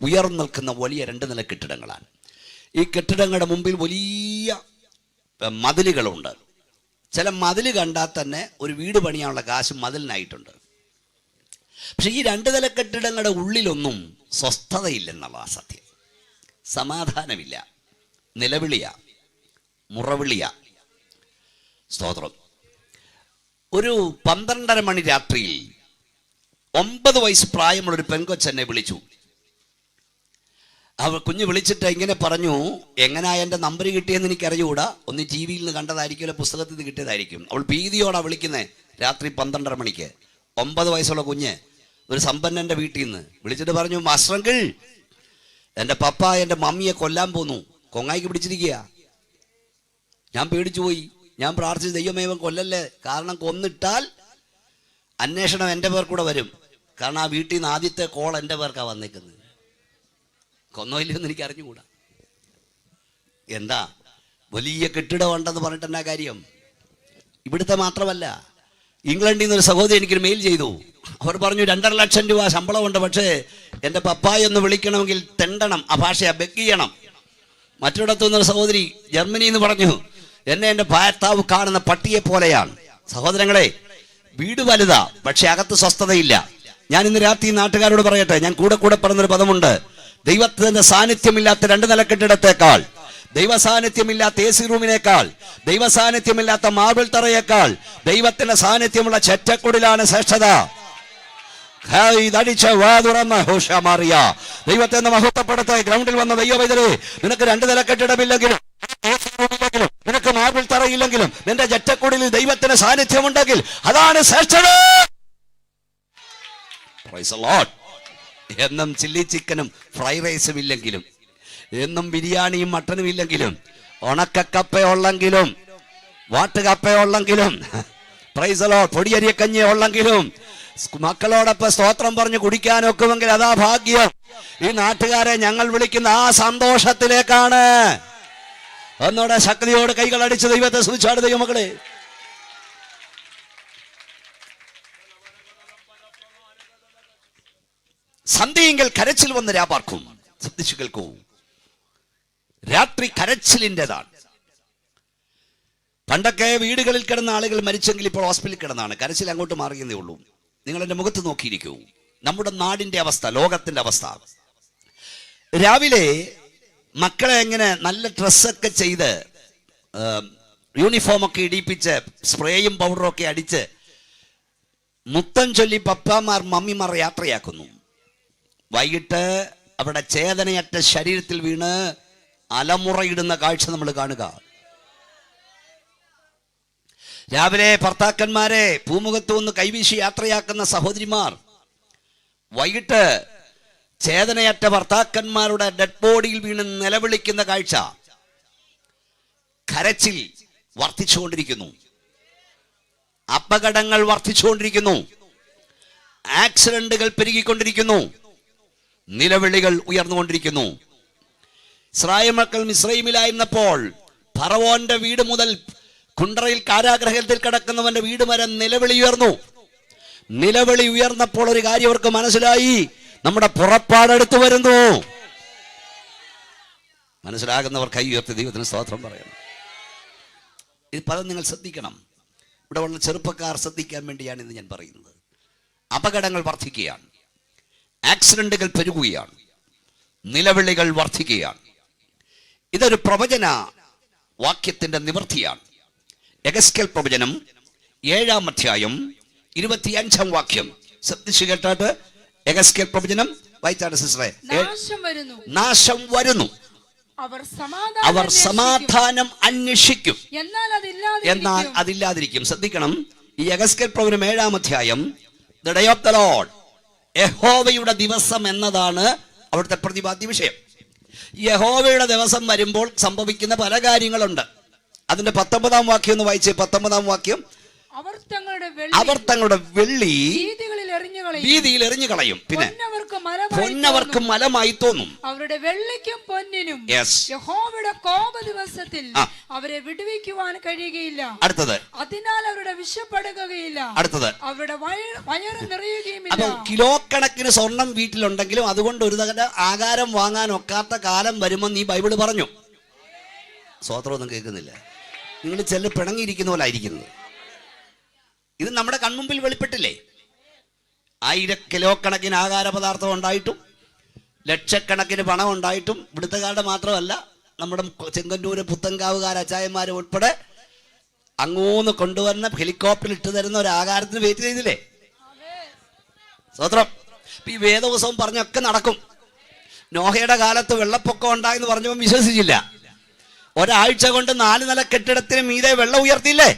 ഉയർന്നു നിൽക്കുന്ന വലിയ 2 നില കെട്ടിടങ്ങളാണ്. ഈ കെട്ടിടങ്ങളുടെ മുമ്പിൽ വലിയ മതിലുകളുണ്ട്. ചില മതിൽ കണ്ടാൽ തന്നെ ഒരു വീട് പണിയാനുള്ള കാശ് മതിലിനായിട്ടുണ്ട്. പക്ഷെ ഈ 2 നില കെട്ടിടങ്ങളുടെ ഉള്ളിലൊന്നും സ്വസ്ഥതയില്ലെന്നുള്ള സത്യം. സമാധാനമില്ല, നിലവിളിയ, മുറവിളിയ. സ്തോത്രം. ഒരു 12:30 മണി രാത്രിയിൽ 9 വയസ്സ് പ്രായമുള്ളൊരു പെൺകൊച്ചെന്നെ വിളിച്ചു. കുഞ്ഞ് വിളിച്ചിട്ട് ഇങ്ങനെ പറഞ്ഞു, എങ്ങനെയാ എൻ്റെ നമ്പർ കിട്ടിയെന്ന് എനിക്ക് അറിഞ്ഞുകൂടാ, ഒന്ന് ടി വിയിൽ നിന്ന് കണ്ടതായിരിക്കും, പുസ്തകത്തിൽ നിന്ന് കിട്ടിയതായിരിക്കും. അവൾ ഭീതിയോടാ വിളിക്കുന്നത്. രാത്രി 12:30 മണിക്ക് 9 വയസ്സുള്ള കുഞ്ഞ് ഒരു സമ്പന്നൻ്റെ വീട്ടിൽ നിന്ന് വിളിച്ചിട്ട് പറഞ്ഞു, മാസ്റ്റർ അങ്കിൾ, എൻ്റെ പപ്പ എൻ്റെ മമ്മിയെ കൊല്ലാൻ പോന്നു, കൊങ്ങായിക്ക് പിടിച്ചിരിക്കുക. ഞാൻ പേടിച്ചു പോയി. ഞാൻ പ്രാർത്ഥിച്ചു, ദൈവമേവൻ കൊല്ലല്ലേ, കാരണം കൊന്നിട്ടാൽ അന്വേഷണം എൻ്റെ പേർ കൂടെ വരും. കാരണം ആ വീട്ടിൽ നിന്ന് ആദ്യത്തെ കോൾ എൻ്റെ പേർക്കാണ് വന്നേക്കുന്നത്. കൊന്നോയില്ലെന്ന് എനിക്ക് അറിഞ്ഞുകൂടാ. എന്താ, വലിയ കെട്ടിടം ഉണ്ടെന്ന് പറഞ്ഞിട്ട് എന്നാ കാര്യം? ഇവിടുത്തെ മാത്രമല്ല, ഇംഗ്ലണ്ടിൽ നിന്നൊരു സഹോദരി എനിക്കൊരു മെയിൽ ചെയ്തു. അവർ പറഞ്ഞു, 2.5 ലക്ഷം രൂപ ശമ്പളമുണ്ട്, പക്ഷേ എൻ്റെ പപ്പായ ഒന്ന് വിളിക്കണമെങ്കിൽ തെണ്ടണം, ആ ഭാഷയാ, ബെഗ് ചെയ്യണം. മറ്റൊരിടത്തു നിന്നൊരു സഹോദരി ജർമ്മനിയിൽ നിന്ന് പറഞ്ഞു, എന്നെ എൻ്റെ ഭർത്താവ് കാണുന്ന പട്ടിയെ പോലെയാണ്. സഹോദരങ്ങളെ, വീട് വലുതാ, പക്ഷെ അകത്ത് സ്വസ്ഥതയില്ല. ഞാൻ ഇന്ന് രാത്രി നാട്ടുകാരോട് പറയട്ടെ, ഞാൻ കൂടെ പറഞ്ഞൊരു പദമുണ്ട്. ദൈവത്തിന്റെ സാന്നിധ്യമില്ലാത്ത 2 നില കെട്ടിടത്തേക്കാൾ, ദൈവ സാന്നിധ്യമില്ലാത്ത AC റൂമിനേക്കാൾ, ദൈവ സാന്നിധ്യമില്ലാത്ത മാർബിൾ തറയേക്കാൾ ദൈവത്തിന്റെ സാന്നിധ്യമുള്ള ചെറ്റക്കുടിലാണ് ശ്രേഷ്ഠത. ദൈവത്തെ മഹത്വപ്പെടുത്ത ഗ്രൗണ്ടിൽ വന്ന ദൈവവൈദ്യരെ, നിനക്ക് 2 നില കെട്ടിടമില്ലെങ്കിലും, നിനക്ക് മാർബിൾ തറയില്ലെങ്കിലും, നിന്റെ ചെറ്റക്കുടിലിൽ ദൈവത്തിന്റെ സാന്നിധ്യമുണ്ടെങ്കിൽ അതാണ് ശ്രേഷ്ഠത. Price the Lord. എന്നും ചില്ലി ചിക്കനും ഫ്രൈ റൈസും ഇല്ലെങ്കിലും, എന്നും ബിരിയാണിയും മട്ടനും ഇല്ലെങ്കിലും, ഉണക്കക്കപ്പയുള്ളെങ്കിലും, വാട്ടുകപ്പയുള്ളെങ്കിലും, പ്രൈസ് ദി ലോർഡ്, പൊടിയരിയക്കഞ്ഞി ഉള്ളെങ്കിലും, മക്കളോടൊപ്പം സ്തോത്രം പറഞ്ഞ് കുടിക്കാനൊക്കുമെങ്കിൽ അതാ ഭാഗ്യം. ഈ നാട്ടുകാരെ ഞങ്ങൾ വിളിക്കുന്ന ആ സന്തോഷത്തിലേക്കാണ്. ഒന്നോടെ ശക്തിയോട് കൈകൾ അടിച്ച് ദൈവത്തെ സ്തുതിച്ചാട് ദൈവമക്കളെ. സന്ധ്യയെങ്കിൽ കരച്ചിൽ വന്ന് രാപാർക്കും. ശ്രദ്ധിച്ചു കേൾക്കൂ, രാത്രി കരച്ചിലിൻ്റെതാണ്. പണ്ടൊക്കെ വീടുകളിൽ കിടന്ന ആളുകൾ മരിച്ചെങ്കിൽ ഇപ്പോൾ ഹോസ്പിറ്റലിൽ കിടന്നാണ്. കരച്ചിൽ അങ്ങോട്ട് മാറിയെന്നേ ഉള്ളൂ. നിങ്ങൾ എൻ്റെ മുഖത്ത് നോക്കിയിരിക്കൂ. നമ്മുടെ നാടിൻ്റെ അവസ്ഥ, ലോകത്തിൻ്റെ അവസ്ഥ. രാവിലെ മക്കളെ എങ്ങനെ നല്ല ഡ്രസ്സൊക്കെ ചെയ്ത്, യൂണിഫോമൊക്കെ ഇടിപ്പിച്ച്, സ്പ്രേയും പൗഡറും ഒക്കെ അടിച്ച് മുത്തം ചൊല്ലി പപ്പാമാർ മമ്മിമാർ യാത്രയാക്കുന്നു. വൈകിട്ട് അവിടെ ചേതനയറ്റ ശരീരത്തിൽ വീണ് അലമുറയിടുന്ന കാഴ്ച നമ്മൾ കാണുക. രാവിലെ ഭർത്താക്കന്മാരെ പൂമുഖത്തു നിന്ന് കൈവീശി യാത്രയാക്കുന്ന സഹോദരിമാർ, വൈകിട്ട് ചേതനയറ്റ ഭർത്താക്കന്മാരുടെ ഡെഡ് ബോഡിയിൽ വീണ് നിലവിളിക്കുന്ന കാഴ്ച, കരച്ചിൽ വർദ്ധിച്ചുകൊണ്ടിരിക്കുന്നു, അപകടങ്ങൾ വർദ്ധിച്ചുകൊണ്ടിരിക്കുന്നു, ആക്സിഡന്റുകൾ പെരുകിക്കൊണ്ടിരിക്കുന്നു, നിലവിളികൾ ഉയർന്നുകൊണ്ടിരിക്കുന്നു. ഇസ്രായേൽ മക്കൾ മിസ്രൈമിലായിരുന്നപ്പോൾ ഫറവോന്റെ വീട് മുതൽ കുണ്ടറയിൽ കാരാഗ്രഹത്തിൽ കിടക്കുന്നവന്റെ വീട് വരെ നിലവിളി ഉയർന്നു. നിലവിളി ഉയർന്നപ്പോൾ ഒരു കാര്യം അവർക്ക് മനസ്സിലായി, നമ്മുടെ പുറപ്പാടെടുത്തു വരുന്നു. മനസ്സിലാകുന്നവർ കൈ ഉയർത്തി ദൈവത്തിന് സ്തോത്രം പറയണം. ഇത് പലതും നിങ്ങൾ ശ്രദ്ധിക്കണം. ഇവിടെ ഉള്ള ചെറുപ്പക്കാർ ശ്രദ്ധിക്കാൻ വേണ്ടിയാണ് ഇന്ന് ഞാൻ പറയുന്നത്. അപകടങ്ങൾ വർദ്ധിക്കുകയാണ്, ആക്സിഡന്റുകൾ പെരുകുകയാണ്, നിലവിളികൾ വർദ്ധിക്കുകയാണ്. ഇതൊരു പ്രവചന വാക്യത്തിന്റെ നിവൃത്തിയാണ്. യെഹെസ്കേൽ പ്രവചനം 7-ാം അധ്യായം 25-ാം വാക്യം ശ്രദ്ധിച്ചു കേട്ടാട്ട്. യെഹെസ്കേൽ പ്രവചനം വായിച്ചാണ് സിസ്റ്ററെ. നാശം വരുന്നു, അവർ സമാധാനം അന്വേഷിക്കും, എന്നാൽ അതില്ലാതിരിക്കും. ശ്രദ്ധിക്കണം, ഈ യെഹെസ്കേൽ പ്രവചനം 7-ാം അധ്യായം the day of the Lord, യഹോവയുടെ ദിവസം എന്നതാണ് അവിടുത്തെ പ്രതിപാദ്യ വിഷയം. യഹോവയുടെ ദിവസം വരുമ്പോൾ സംഭവിക്കുന്ന പല കാര്യങ്ങളുണ്ട്. അതിന്റെ 19-ാം വാക്യം ഒന്ന് വായിച്ചേ. 19-ാം വാക്യം, അവർ തങ്ങളുടെ വെള്ളി വീതിയിൽ എറിഞ്ഞു കളയും, പിന്നെ പൊന്നവർക്ക് മലമായി തോന്നും. അവരുടെ വെള്ളിക്കും പൊന്നിനും യഹോവയുടെ കോപ ദിവസത്തിൽ അവരെ വിടുവിക്കുവാൻ കഴിയുകയില്ല. അടുത്തത്, അതിനാൽ അവരുടെ വിശപ്പടക്കുകയില്ല. അടുത്തത്, അവരുടെ വയറ് നിറയുകയും. അപ്പൊ കിലോ കണക്കിന് സ്വർണം വീട്ടിലുണ്ടെങ്കിലും അതുകൊണ്ട് ഒരു തരം ആഹാരം വാങ്ങാൻ ഒക്കാത്ത കാലം വരുമെന്ന് ഈ ബൈബിള് പറഞ്ഞു. സ്വോത്രമൊന്നും കേൾക്കുന്നില്ല. നിങ്ങൾ ചെല്ല് പിണങ്ങിയിരിക്കുന്ന പോലെ ആയിരിക്കുന്നത്. ഇത് നമ്മുടെ കൺമുമ്പിൽ വെളിപ്പെട്ടില്ലേ? 1000 കിലോ കണക്കിന് ആഹാര പദാർത്ഥം ഉണ്ടായിട്ടും ലക്ഷക്കണക്കിന് പണം ഉണ്ടായിട്ടും ഇവിടുത്തുകാരുടെ മാത്രമല്ല, നമ്മുടെ ചെങ്കന്നൂര് പുത്തൻകാവുകാർ അച്ചായന്മാർ ഉൾപ്പെടെ അങ്ങോന്ന് കൊണ്ടുവരുന്ന ഹെലികോപ്റ്ററിൽ ഇട്ട് തരുന്ന ഒരു ആഹാരത്തിന് വെയിറ്റ് ചെയ്തില്ലേ? സ്വത്രം. ഈ വേദോത്സവം പറഞ്ഞൊക്കെ നടക്കും. നോഹയുടെ കാലത്ത് വെള്ളപ്പൊക്കം ഉണ്ടായെന്ന് പറഞ്ഞപ്പോൾ വിശ്വസിച്ചില്ല. ഒരാഴ്ച കൊണ്ട് 4 നില കെട്ടിടത്തിന് മീതെ വെള്ളം ഉയർത്തിയില്ലേ?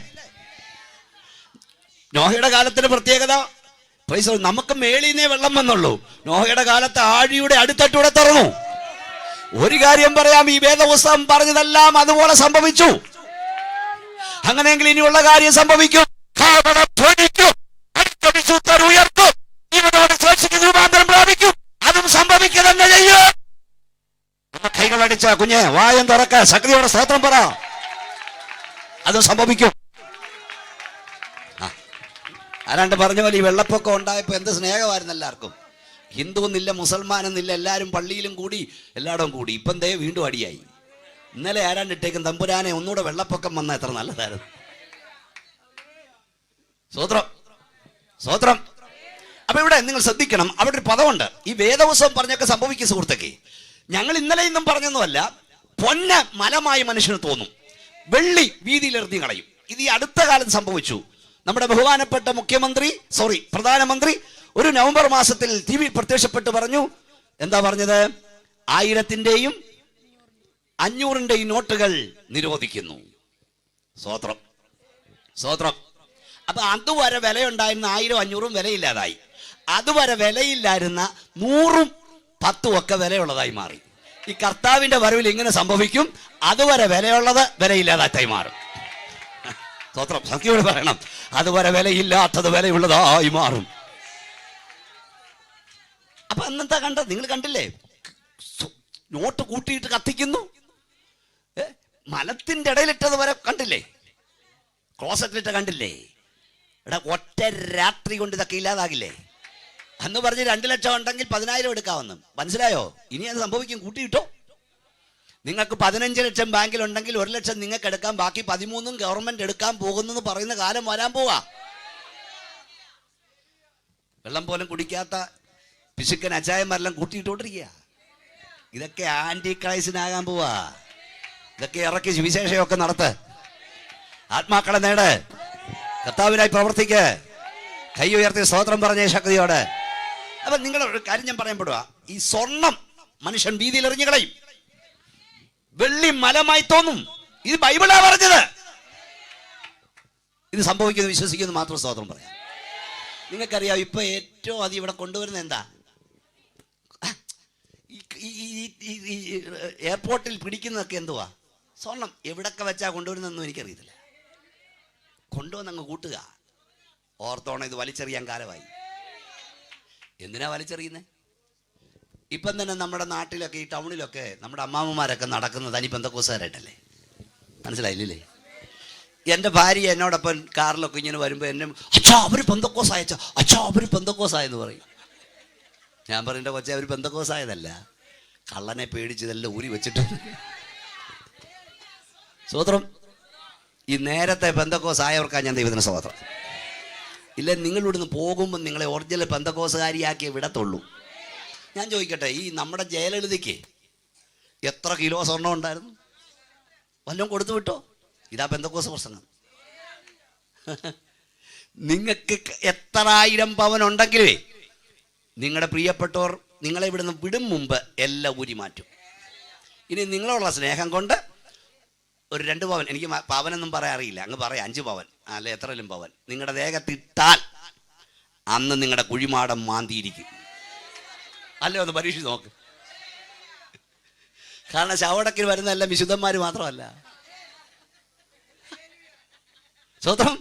നോഹയുടെ കാലത്തിന്റെ പ്രത്യേകത, നമുക്ക് മേളിന്നേ വെള്ളം വന്നുള്ളൂ. നോഹയുടെ കാലത്ത് ആഴിയുടെ അടുത്തട്ടൂടെ തുറന്നു. ഒരു കാര്യം പറയാം, ഈ വേദപുസ്തകം പറഞ്ഞതെല്ലാം അതുപോലെ സംഭവിച്ചു. അങ്ങനെയെങ്കിൽ ഇനിയുള്ള കാര്യം സംഭവിക്കും. രൂപാന്തരം പ്രാപിക്കും. അതും സംഭവിക്കുക തന്നെ ചെയ്യും. കൈകളടിച്ച കുഞ്ഞെ വായം തുറക്ക, ശക്തിയോടെ സ്തോത്രം പറ. അതും സംഭവിക്കും. ആരാണ്ട് പറഞ്ഞ പോലെ ഈ വെള്ളപ്പൊക്കം ഉണ്ടായപ്പോൾ എന്ത് സ്നേഹമായിരുന്നു എല്ലാവർക്കും. ഹിന്ദു എന്നില്ല, മുസൽമാൻ എന്നില്ല, എല്ലാവരും പള്ളിയിലും കൂടി എല്ലായിടവും കൂടി. ഇപ്പം ദേ വീണ്ടും അടിയായി. ഇന്നലെ ആരാണ്ട് ഇട്ടേക്കും, തമ്പുരാനെ ഒന്നുകൂടെ വെള്ളപ്പൊക്കം വന്നാൽ എത്ര നല്ലതായിരുന്നു. സ്വോത്രം, സ്വോത്രം. അപ്പൊ ഇവിടെ നിങ്ങൾ ശ്രദ്ധിക്കണം, അവിടെ ഒരു പദമുണ്ട്. ഈ വേദപുസ്തകം പറഞ്ഞൊക്കെ സംഭവിക്കും സുഹൃത്തൊക്കെ. ഞങ്ങൾ ഇന്നലെ ഇന്നും പറഞ്ഞൊന്നുമല്ല. പൊന്ന് മലമായി മനുഷ്യന് തോന്നും, വെള്ളി വീതിയിൽ എറിഞ്ഞു കളയും. ഇത് ഈ അടുത്ത കാലത്ത് സംഭവിച്ചു. നമ്മുടെ ബഹുമാനപ്പെട്ട പ്രധാനമന്ത്രി ഒരു നവംബർ മാസത്തിൽ ടി വി പ്രത്യക്ഷപ്പെട്ട് പറഞ്ഞു. എന്താ പറഞ്ഞത്? 1000-ന്റെയും 500-ന്റെയും നോട്ടുകൾ നിരോധിക്കുന്നു. സ്വോത്രം, സ്വോത്രം. അപ്പൊ അതുവരെ വിലയുണ്ടായിരുന്ന 1000, 500 വിലയില്ലാതായി. അതുവരെ വിലയില്ലായിരുന്ന 100, 10 ഒക്കെ വിലയുള്ളതായി മാറി. ഈ കർത്താവിന്റെ വരവിൽ ഇങ്ങനെ സംഭവിക്കും. അതുവരെ വിലയുള്ളത് വിലയില്ലാതായി മാറും. സ്വോത്രം, സത്യോട് പറയണം, അതുവരെ വിലയില്ലാത്തത് വിലയുള്ളതായി മാറും. അപ്പൊ അന്നെന്താ കണ്ടത്? നിങ്ങൾ കണ്ടില്ലേ? നോട്ട് കൂട്ടിയിട്ട് കത്തിക്കുന്നു. മലത്തിന്റെ ഇടയിലിട്ടത് വരെ കണ്ടില്ലേ? ക്ലോസറ്റിലിട്ട് കണ്ടില്ലേ? ഇവിടെ ഒറ്റ രാത്രി കൊണ്ട് ഇതൊക്കെ ഇല്ലാതാകില്ലേ? അന്ന് പറഞ്ഞ് 2 ലക്ഷം ഉണ്ടെങ്കിൽ 10,000 എടുക്കാമെന്ന്. മനസ്സിലായോ? ഇനി അത് സംഭവിക്കും. കൂട്ടിയിട്ടോ. നിങ്ങൾക്ക് 15 ലക്ഷം ബാങ്കിലുണ്ടെങ്കിൽ 1 ലക്ഷം നിങ്ങൾക്ക് എടുക്കാം, ബാക്കി 13 ഗവൺമെന്റ് എടുക്കാൻ പോകുന്നു പറയുന്ന കാലം വരാൻ പോവാ. വെള്ളം പോലും കുടിക്കാത്ത പിശുക്കൻ അച്ചായന്മാരെല്ലാം കൂട്ടിയിട്ടോണ്ടിരിക്കുക. ഇതൊക്കെ ആന്റി ക്രൈസ്റ്റിനാകാൻ പോവാ. ഇതൊക്കെ ഇറക്കി സുവിശേഷമൊക്കെ നടത്ത്, ആത്മാക്കളെ നേട്, കർത്താവിനായി പ്രവർത്തിക്ക്, കൈ ഉയർത്തി സ്തോത്രം പറഞ്ഞേ ശക്തിയോടെ. അപ്പൊ നിങ്ങളൊരു കാര്യം ഞാൻ പറയാൻ പെടുക. ഈ സ്വർണം മനുഷ്യൻ വീതിയിൽ എറിഞ്ഞു കളയും, വെള്ളി മലമായി തോന്നും. ഇത് ബൈബിളാ പറഞ്ഞത്. ഇത് സംഭവിക്കുന്നത് വിശ്വസിക്കുന്നത് മാത്രം സ്തോത്രം പറയാം. നിങ്ങൾക്കറിയാം ഇപ്പൊ ഏറ്റവും അധികം ഇവിടെ കൊണ്ടുവരുന്നത് എന്താ? ഈ എയർപോർട്ടിൽ പിടിക്കുന്നതൊക്കെ എന്തുവാ? സ്വർണം. എവിടൊക്കെ വെച്ചാ കൊണ്ടുവരുന്നതെന്നും എനിക്കറിയത്തില്ല. കൊണ്ടുവന്നങ്ങ് കൂട്ടുക. ഓർത്തോണം, ഇത് വലിച്ചെറിയാൻ കാലമായി. എന്തിനാ വലിച്ചെറിയുന്നത്? ഇപ്പം തന്നെ നമ്മുടെ നാട്ടിലൊക്കെ ഈ ടൗണിലൊക്കെ നമ്മുടെ അമ്മാമ്മമാരൊക്കെ നടക്കുന്നത് തനി പെന്തക്കോസുകാരായിട്ടല്ലേ? മനസ്സിലായില്ലേ? എൻ്റെ ഭാര്യ എന്നോടൊപ്പം കാറിലൊക്കെ ഇങ്ങനെ വരുമ്പോൾ എന്നെ അച്ഛാ അവർ പെന്തക്കോസായ അച്ഛാ അവർ പെന്തക്കോസായെന്ന് പറയും. ഞാൻ പറയേണ്ട കൊച്ചെ അവർ പെന്തക്കോസായതല്ല, കള്ളനെ പേടിച്ചതെല്ലാം ഊരി വെച്ചിട്ട്. സ്തോത്രം. ഈ നേരത്തെ പെന്തക്കോസായവർക്കാ ഞാൻ ദൈവത്തിന് സ്തോത്രം. ഇല്ല, നിങ്ങളിവിടുന്ന് പോകുമ്പോൾ നിങ്ങളെ ഒറിജിനൽ പെന്തക്കോസുകാരിയാക്കിയേ വിടത്തുള്ളൂ. ഞാൻ ചോദിക്കട്ടെ, ഈ നമ്മുടെ ജയലളിതയ്ക്ക് എത്ര കിലോ സ്വർണ്ണം ഉണ്ടായിരുന്നു? വല്ലതും കൊടുത്തു വിട്ടോ? ഇതാ പെന്തക്കോസ് പ്രസംഗം. നിങ്ങൾക്ക് എത്ര ആയിരം പവൻ ഉണ്ടെങ്കിലേ നിങ്ങളുടെ പ്രിയപ്പെട്ടവർ നിങ്ങളെ ഇവിടുന്ന് വിടും മുമ്പ് എല്ലാം ഊരി മാറ്റും. ഇനി നിങ്ങളുള്ള സ്നേഹം കൊണ്ട് ഒരു 2 പവൻ, എനിക്ക് പവനൊന്നും പറയാൻ അറിയില്ല, അങ്ങ് പറയാം 5 പവൻ അല്ലെ എത്രയും പവൻ നിങ്ങളുടെ ദേഹത്തിട്ടാൽ അന്ന് നിങ്ങളുടെ കുഴിമാടം മാന്തിയിരിക്കും. അല്ലേ? ഒന്ന് പരീക്ഷിച്ച് നോക്ക്. കാരണം ശവടക്കിൽ വരുന്ന എല്ലാം വിശുദ്ധന്മാർ മാത്രമല്ല. സ്വതം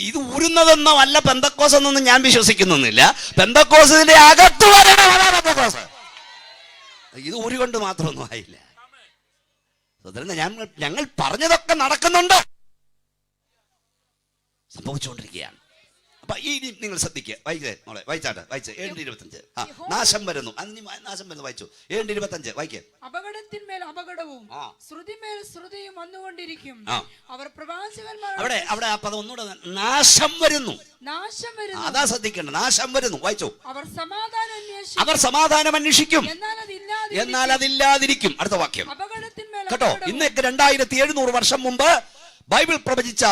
ഇത് ഊരുന്നതൊന്നും അല്ല പെന്തക്കോസ് എന്നൊന്നും ഞാൻ വിശ്വസിക്കുന്നൊന്നുമില്ല. പെന്തക്കോസിന്റെ അകത്ത് വരണം പെന്തക്കോസ്. ഇത് ഊരുകൊണ്ട് മാത്രമൊന്നും ആയില്ല. ഞങ്ങൾ പറഞ്ഞതൊക്കെ നടക്കുന്നുണ്ട്, സംഭവിച്ചുകൊണ്ടിരിക്കുകയാണ്. അപ്പൊ ഈ നിങ്ങൾ ശ്രദ്ധിക്കുക. മോളെ വായിച്ചാട്ടെ, വായിച്ച് 7:25. നാശം വരുന്നു. നാശം വരുന്നു. വായിച്ചു 7:25 വായിക്കേ. അപകടത്തിന്മേൽ അപകടവും ശ്രുതിമേൽ ശ്രുതിയും വന്നുകൊണ്ടിരിക്കും. അവർ പ്രവാചകന്മാർ. അവിടെ ആ പദം ഒന്നുകൂടെ, നാശം വരുന്നു. നാശം വരുന്നു. അതാ ശ്രദ്ധിക്കേണ്ടത്. നാശം വരുന്നു. വായിച്ചു. അവർ സമാധാനം അന്വേഷിക്കും, എന്നാൽ അതില്ലാതിരിക്കും. അടുത്ത വാക്യം കേട്ടോ. ഇന്നേക്ക് 2700 വർഷം മുമ്പ് ബൈബിൾ പ്രവചിച്ച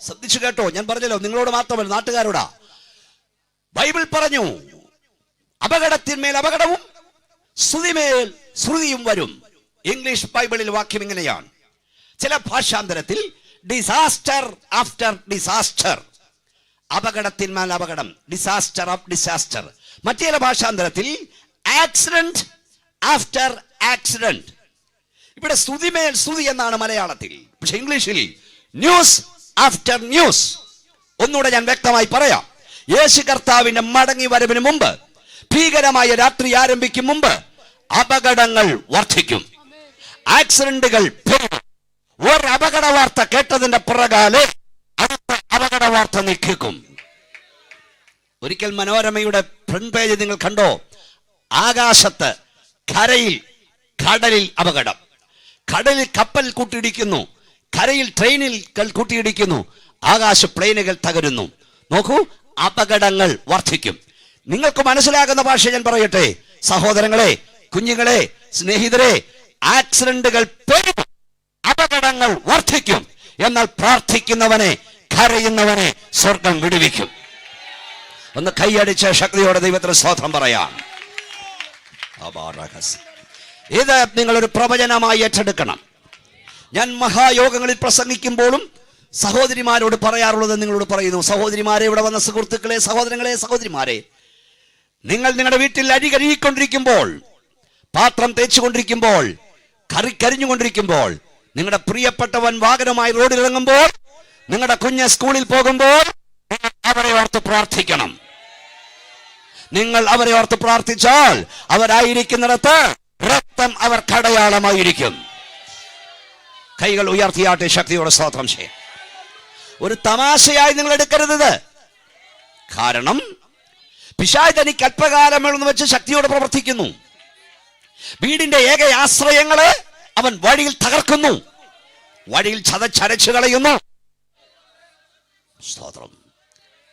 ശ്രദ്ധിച്ചു കേട്ടോ. ഞാൻ പറഞ്ഞല്ലോ, നിങ്ങളോട് മാത്രമല്ല നാട്ടുകാരോടാ. ബൈബിൾ പറഞ്ഞു അപകടത്തിന്മേൽ അപകടവും ശ്രുതിമേൽ ശ്രുതിയും വരും. ഇംഗ്ലീഷ് ബൈബിളിൽ വാക്യം ഇങ്ങനെയാണ്. ചില ഭാഷാന്തരത്തിൽ ഡിസാസ്റ്റർ ആഫ്റ്റർ ഡിസാസ്റ്റർ, അപകടത്തിന്മേൽ അപകടം, ഡിസാസ്റ്റർ ഓഫ് ഡിസാസ്റ്റർ. മറ്റു ചില ഭാഷാന്തരത്തിൽ ആക്സിഡന്റ് ആഫ്റ്റർ ആക്സിഡന്റ്. ഇവിടെ ശ്രുതിമേൽ ശ്രുതി എന്നാണ് മലയാളത്തിൽ, പക്ഷെ ഇംഗ്ലീഷിൽ ന്യൂസ് ആഫ്റ്റർ ന്യൂസ്. ഒന്നുകൂടെ ഞാൻ വ്യക്തമായി പറയാം. യേശു കർത്താവിന്റെ മടങ്ങി വരവിന് മുമ്പ്, ഭീകരമായ രാത്രി ആരംഭിക്കും മുമ്പ് അപകടങ്ങൾ വർദ്ധിക്കും, ആക്സിഡന്റുകൾ പെരുകും. ഒരു അപകട വാർത്ത കേട്ടതിന്റെ പുറകാലെ അടുത്ത അപകട വാർത്ത നിൽക്കും. ഒരിക്കൽ മനോരമയുടെ ഫ്രണ്ട് പേജ് നിങ്ങൾ കണ്ടോ? ആകാശത്ത്, കരയിൽ, കടലിൽ അപകടം. കടലിൽ കപ്പൽ കൂട്ടിയിടിക്കുന്നു, കരയിൽ ട്രെയിനിൽ കൂട്ടിയിടിക്കുന്നു, ആകാശ പ്ലെയിനുകൾ തകരുന്നു. നോക്കൂ, അപകടങ്ങൾ വർദ്ധിക്കും. നിങ്ങൾക്ക് മനസ്സിലാകുന്ന ഭാഷ ഞാൻ പറയട്ടെ. സഹോദരങ്ങളെ, കുഞ്ഞുങ്ങളെ, സ്നേഹിതരെ, ആക്സിഡന്റുകൾ പെരുകും, അപകടങ്ങൾ വർദ്ധിക്കും. എന്നാൽ പ്രാർത്ഥിക്കുന്നവനെ, കരയുന്നവനെ സ്വർഗം വിടുവിക്കും. ഒന്ന് കൈയടിച്ച ശക്തിയോടെ ദൈവത്തിന് സ്തോത്രം പറയാം. ഇത് നിങ്ങളൊരു പ്രവചനമായി ഏറ്റെടുക്കണം. ഞാൻ മഹായോഗങ്ങളിൽ പ്രസംഗിക്കുമ്പോഴും സഹോദരിമാരോട് പറയാറുള്ളത് നിങ്ങളോട് പറയുന്നു. സഹോദരിമാരെ, ഇവിടെ വന്ന സുഹൃത്തുക്കളെ, സഹോദരങ്ങളെ, സഹോദരിമാരെ, നിങ്ങൾ നിങ്ങളുടെ വീട്ടിൽ അരി കഴുകിക്കൊണ്ടിരിക്കുമ്പോൾ, പാത്രം തേച്ചുകൊണ്ടിരിക്കുമ്പോൾ, കറി കരിഞ്ഞുകൊണ്ടിരിക്കുമ്പോൾ, നിങ്ങളുടെ പ്രിയപ്പെട്ടവൻ വാഹനമായി റോഡിലിറങ്ങുമ്പോൾ, നിങ്ങളുടെ കുഞ്ഞ് സ്കൂളിൽ പോകുമ്പോൾ അവരെ ഓർത്ത് പ്രാർത്ഥിക്കണം. നിങ്ങൾ അവരെ ഓർത്ത് പ്രാർത്ഥിച്ചാൽ അവരായിരിക്കുന്നിടത്ത് രക്തം അവർക്ക് അടയാളമായിരിക്കും. കൈകൾ ഉയർത്തിയാട്ടെ, ശക്തിയോടെ സ്തോത്രം ചെയ്യാം. ഒരു തമാശയായി നിങ്ങൾ എടുക്കരുത്. കാരണം പിശാച് തനിക്ക് അല്പകാലമെന്ന് വെച്ച് ശക്തിയോടെ പ്രവർത്തിക്കുന്നു. വീടിന്റെ ഏക ആശ്രയങ്ങളെ അവൻ വഴിയിൽ തകർക്കുന്നു, വഴിയിൽ ചതച്ചരച്ചു കളയുന്നു. സ്തോത്രം.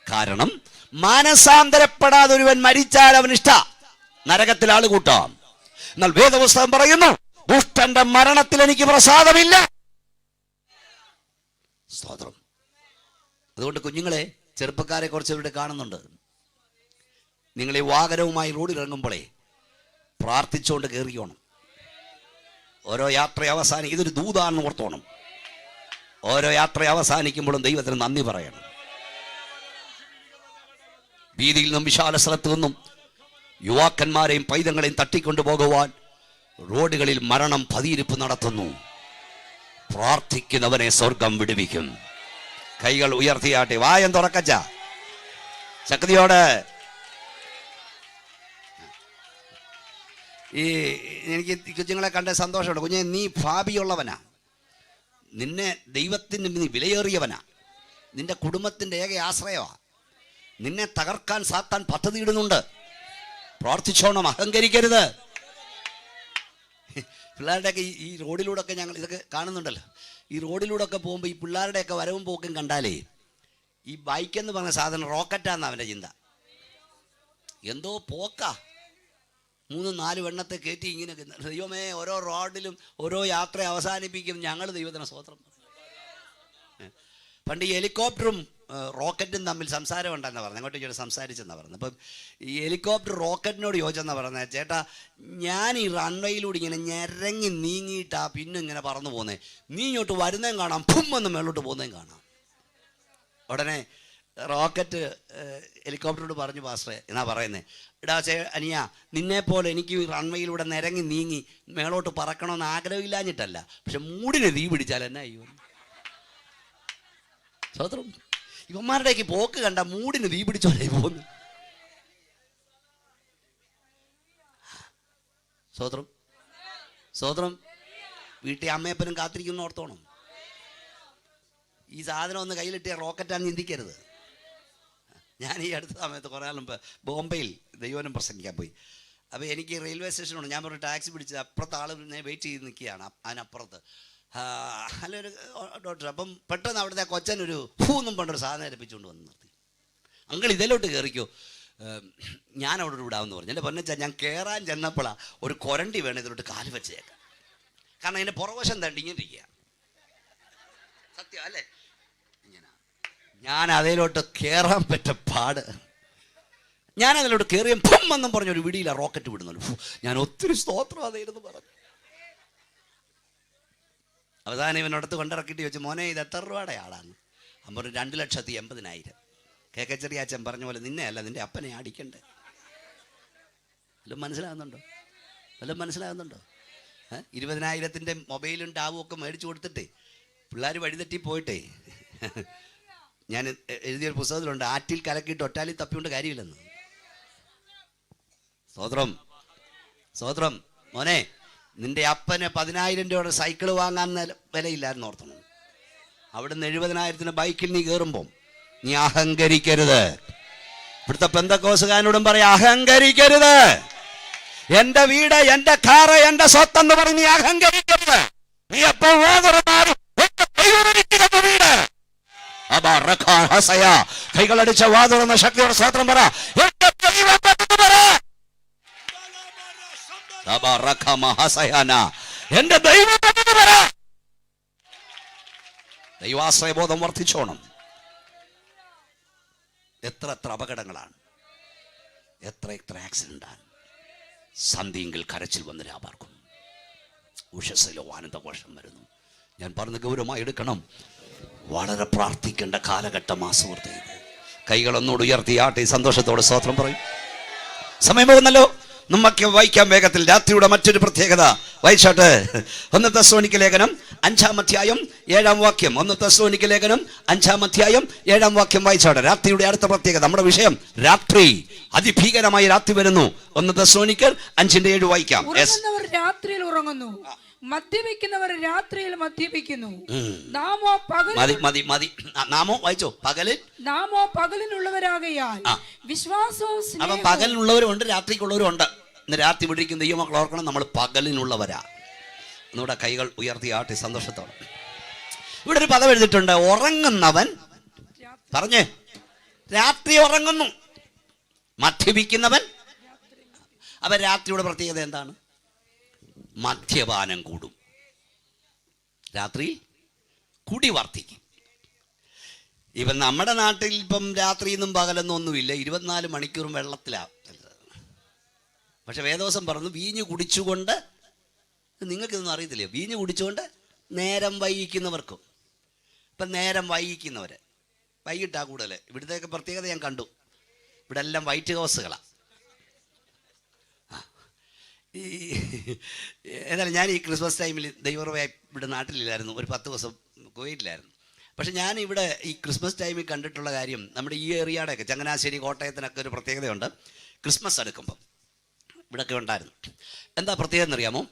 കാരണം മാനസാന്തരപ്പെടാതെ ഒരുവൻ മരിച്ചാൽ അവൻ ഇഷ്ട നരകത്തിൽ ആള് കൂട്ടാം. എന്നാൽ വേദപുസ്തകം പറയുന്നു, ദുഷ്ടന്റെ മരണത്തിൽ എനിക്ക് പ്രസാദമില്ല. സ്തോത്രം. അതുകൊണ്ട് കുഞ്ഞുങ്ങളെ, ചെറുപ്പക്കാരെ കുറച്ചവരുടെ കാണുന്നുണ്ട്. നിങ്ങൾ ഈ വാഹനവുമായി റോഡിൽ ഇറങ്ങുമ്പോഴേ പ്രാർത്ഥിച്ചുകൊണ്ട് കയറിയോണം. ഓരോ യാത്ര അവസാനം ഇതൊരു ദൂതാണെന്ന് ഓർത്തോണം. ഓരോ യാത്ര അവസാനിക്കുമ്പോഴും ദൈവത്തിന് നന്ദി പറയണം. വീതിയിൽ നിന്നും വിശാല സ്ഥലത്തു നിന്നും യുവാക്കന്മാരെയും പൈതങ്ങളെയും തട്ടിക്കൊണ്ടു പോകുവാൻ റോഡുകളിൽ മരണം പതിയിരിപ്പ് നടത്തുന്നു. പ്രാർത്ഥിക്കുന്നവനെ സ്വർഗം വിടുവിക്കും. കൈകൾ ഉയർത്തിയാട്ടെ, വായം തുറക്കച്ച ശക്തിയോടെ. എനിക്ക് കുഞ്ഞുങ്ങളെ കണ്ട സന്തോഷമുണ്ട്. കുഞ്ഞെ, നീ ഭാവിയുള്ളവനാ, നിന്നെ ദൈവത്തിന് നീ വിലയേറിയവനാ, നിന്റെ കുടുംബത്തിൻ്റെ ഏക ആശ്രയമാണ്. നിന്നെ തകർക്കാൻ സാത്താൻ പദ്ധതി ഇടുന്നുണ്ട്. പ്രാർത്ഥിച്ചോണം, അഹങ്കരിക്കരുത്. പിള്ളേരുടെയൊക്കെ ഈ റോഡിലൂടെയൊക്കെ ഞങ്ങൾ ഇതൊക്കെ കാണുന്നുണ്ടല്ലോ. ഈ റോഡിലൂടെയൊക്കെ പോകുമ്പോൾ ഈ പിള്ളേരുടെയൊക്കെ വരവും പോക്കും കണ്ടാലേ ഈ ബൈക്കെന്ന് പറഞ്ഞ സാധനം റോക്കറ്റാന്ന് അവൻ്റെ ചിന്ത. എന്തോ പോക്കാ, 3-4 വെണ്ണത്തെ കയറ്റി ഇങ്ങനെ. ദൈവമേ, ഓരോ റോഡിലും ഓരോ യാത്ര അവസാനിപ്പിക്കും. ഞങ്ങൾ ദൈവത്തിന് സ്തോത്രം. പണ്ട് ഈ ഹെലികോപ്റ്ററും റോക്കറ്റും തമ്മിൽ സംസാരം ഉണ്ടെന്നാണ് പറഞ്ഞത്. അങ്ങോട്ട് ചേട്ടാ സംസാരിച്ചെന്നാണ് പറഞ്ഞത്. അപ്പം ഈ ഹെലികോപ്റ്റർ റോക്കറ്റിനോട് ചോദിച്ചെന്നാണ് പറഞ്ഞത്, ചേട്ടാ ഞാൻ ഈ റൺവേയിലൂടെ ഇങ്ങനെ ഞെരങ്ങി നീങ്ങിയിട്ടാ പിന്നെ ഇങ്ങനെ പറന്നു പോകുന്നത്, നീ ഇങ്ങോട്ട് വരുന്നതും കാണാം, പുമ്മെന്ന് മേളോട്ട് പോകുന്നതും കാണാം. ഉടനെ റോക്കറ്റ് ഹെലികോപ്റ്ററോട് പറഞ്ഞു, പാസ്റ്ററെ എന്നാ പറയുന്നത്, എടാ അനിയ, നിന്നെപ്പോലെ എനിക്ക് റൺവേയിലൂടെ നിരങ്ങി നീങ്ങി മേളോട്ട് പറക്കണമെന്ന് ആഗ്രഹമില്ലാഞ്ഞിട്ടല്ല, പക്ഷെ മൂടിന് തീ പിടിച്ചാൽ എന്നാ അയ്യോ. സ്വതന്ത്രം ഇവന്മാരുടെയൊക്കെ പോക്ക് കണ്ട മൂടിന് തീ പിടിച്ചോലേ പോകുന്നു. സ്വതന്ത്രം സ്വതന്ത്രം വീട്ടിൽ അമ്മയപ്പനും കാത്തിരിക്കുന്ന ഓർത്തോണം. ഈ സാധനം ഒന്ന് കയ്യിലിട്ടിയ റോക്കറ്റാന്ന് ചിന്തിക്കരുത്. ഞാൻ ഈ അടുത്ത സമയത്ത് കുറേ നാൾ മുമ്പ് ബോംബെയിൽ ദൈവനം പ്രസംഗിക്കാൻ പോയി. അപ്പോൾ എനിക്ക് റെയിൽവേ സ്റ്റേഷനുണ്ട്. ഞാൻ ഒരു ടാക്സി പിടിച്ചത് അപ്പുറത്ത് ആൾ വെയിറ്റ് ചെയ്ത് നിൽക്കുകയാണ്. അതിനപ്പുറത്ത് നല്ലൊരു ഡോക്ടർ. അപ്പം പെട്ടെന്ന് അവിടുത്തെ കൊച്ചനൊരു പൂന്നും പണ്ടൊരു സാധനം ഏൽപ്പിച്ചുകൊണ്ട് വന്ന് നിർത്തി. അങ്കിൾ ഇതിലോട്ട് കയറിക്കോ, ഞാൻ അവിടെ വിടാമെന്ന് പറഞ്ഞു. എൻ്റെ പൊന്നച്ചാൽ, ഞാൻ കയറാൻ ചെന്നപ്പോഴാണ് ഒരു കൊരണ്ടി വേണം ഇതിലോട്ട് കാല് വെച്ചേക്കാം. കാരണം അതിൻ്റെ പുറവശം തണ്ടിങ്ങിരിക്കുക. സത്യം അല്ലേ? ഇങ്ങനെ ഞാൻ അതിലോട്ട് കയറാൻ പറ്റ പാട്. ഞാൻ അതിലോട്ട് കയറിയ എന്നും പറഞ്ഞൊരു വിടിയില്ല റോക്കറ്റ് വിടുന്നുള്ളൂ. ഞാൻ ഒത്തിരി സ്തോത്രം അതായിരുന്നു പറഞ്ഞു. അവസാനം ഇവനടുത്ത് കൊണ്ടിറക്കിയിട്ട് ചോദിച്ചു, മോനെ ഇത് എത്ര രൂപയുടെ ആളാണ്? അപ്പോൾ 2,80,000. കേക്കെ ചെറിയാച്ചൻ പറഞ്ഞ പോലെ നിന്നെ അല്ല, നിന്റെ അപ്പനെ അടിക്കണ്ടേ. വല്ലതും മനസ്സിലാകുന്നുണ്ടോ? വല്ലതും മനസ്സിലാകുന്നുണ്ടോ? 20,000 മൊബൈലും ടാബും ഒക്കെ മേടിച്ചു കൊടുത്തിട്ടേ പിള്ളേർ വഴിതെറ്റി പോയിട്ടേ. ഞാൻ എഴുതിയൊരു പുസ്തകത്തിലുണ്ട്, ആറ്റിൽ കലക്കിയിട്ട് ഒറ്റാലിൽ തപ്പിക്കൊണ്ട് കാര്യമില്ലെന്ന്. സ്തോത്രം സ്തോത്രം. മോനെ, നിന്റെ അപ്പന് 10,000 രൂപയുടെ സൈക്കിള് വാങ്ങാൻ വിലയില്ലായിരുന്നു ഓർത്തണം. അവിടുന്ന് 70,000 ബൈക്കിൽ നീ കയറുമ്പം നീ അഹങ്കരിക്കരുത്. ഇവിടുത്തെ പെന്തക്കോസുകാരനോടും പറയാം, അഹങ്കരിക്കരുത്. എന്റെ വീട്, എന്റെ കാറ്, എന്റെ സ്വത്തെന്ന് പറഞ്ഞ് നീ അഹങ്കരിക്കരുത്. നീ എപ്പോ കൈകളടിച്ച വാതുറന്ന ശക്തിയോടെ സ്തോത്രം പറ. എന്റെ ദൈവാശ്രയബോധം വർദ്ധിച്ചോണം. എത്ര അപകടങ്ങളാണ്, എത്ര ആക്സിഡന്റാണ്. സന്ധിയെങ്കിൽ കരച്ചിൽ വന്ന് രാപാർക്കും, ഉഷസ്സിലോ ആനന്ദഘോഷം വരുന്നു. ഞാൻ പറഞ്ഞ ഗൗരവമായി എടുക്കണം. വളരെ പ്രാർത്ഥിക്കേണ്ട കാലഘട്ടം ആ സുഹൃത്തെ. കൈകളൊന്നുകൂടി ഉയർത്തിയാട്ടെ സന്തോഷത്തോടെ സ്തോത്രം പറയും. സമയം പോകുന്നല്ലോ, നമുക്ക് വായിക്കാം വേഗത്തിൽ. രാത്രിയുടെ മറ്റൊരു പ്രത്യേകത വായിച്ചാട്ട്. 1 തെസ്സലോനിക്ക ലേഖനം 5-ാം അധ്യായം 7-ാം വാക്യം. 1 തെസ്സലോനിക്ക ലേഖനം 5-ാം അധ്യായം 7-ാം വാക്യം വായിച്ചാട്ട്. രാത്രിയുടെ അടുത്ത പ്രത്യേകത. നമ്മുടെ വിഷയം രാത്രി. അതിഭീകരമായി രാത്രി വരുന്നു. 1 തെസ്സലോനിക്കർ 5:7 വായിക്കാം. രാത്രിയിൽ ഉറങ്ങുന്നു, മദ്യപിക്കുന്നവർ രാത്രിയിൽ മദ്യപിക്കുന്നു. നാമോ വായിച്ചോ, നാമോ പകലിനുള്ളവരാകയാൽ വിശ്വാസവും അപ്പം പകലിനുള്ളവരുണ്ട്, രാത്രിക്കുള്ളവരും ഉണ്ട്. ഇന്ന് രാത്രി വിളിക്കുന്ന ദൈവമക്കൾ ഓർക്കണം, നമ്മൾ പകലിനുള്ളവരാ. നമ്മുടെ കൈകൾ ഉയർത്തിയാട്ടെ സന്തോഷത്തോടെ. ഇവിടെ ഒരു പദം എഴുതിയിട്ടുണ്ട്, ഉറങ്ങുന്നവൻ. പറഞ്ഞേ, രാത്രി ഉറങ്ങുന്നു, മദ്യപിക്കുന്നവൻ. അവൻ രാത്രിയുടെ പ്രത്യേകത എന്താണ്? മദ്യപാനം കൂടും. രാത്രി കുടി വർദ്ധിക്കും. ഇപ്പം നമ്മുടെ നാട്ടിൽ ഇപ്പം രാത്രിയൊന്നും പകലൊന്നും ഒന്നുമില്ല, 24 മണിക്കൂറും വെള്ളത്തിലാണ്. പക്ഷെ വേദവസം പറഞ്ഞു, വീഞ്ഞ് കുടിച്ചുകൊണ്ട്, നിങ്ങൾക്കിതൊന്നും അറിയത്തില്ലേ, വീഞ്ഞ് കുടിച്ചുകൊണ്ട് നേരം വൈകിക്കുന്നവർക്കും ഇപ്പം നേരം വൈകിക്കുന്നവർ വൈകിട്ടാണ് കൂടുതൽ. ഇവിടുത്തെയൊക്കെ പ്രത്യേകത ഞാൻ കണ്ടു, ഇവിടെ എല്ലാം വൈറ്റ് ഹൗസുകളാണ്. ഈ ഏതായാലും ഞാൻ ഈ ക്രിസ്മസ് ടൈമിൽ ദൈവകൃപയായി ഇവിടെ നാട്ടിലില്ലായിരുന്നു, ഒരു 10 ദിവസം കുവൈറ്റിലായിരുന്നു. പക്ഷെ ഞാൻ ഇവിടെ ഈ ക്രിസ്മസ് ടൈമിൽ കണ്ടിട്ടുള്ള കാര്യം, നമ്മുടെ ഈ ഏരിയയുടെയൊക്കെ ചങ്ങനാശ്ശേരി കോട്ടയത്തിനൊക്കെ ഒരു പ്രത്യേകതയുണ്ട്. ക്രിസ്മസ് അടുക്കുമ്പം ഇവിടെയൊക്കെ ഉണ്ടായിരുന്നു. എന്താ പ്രത്യേകത എന്നറിയാമോ?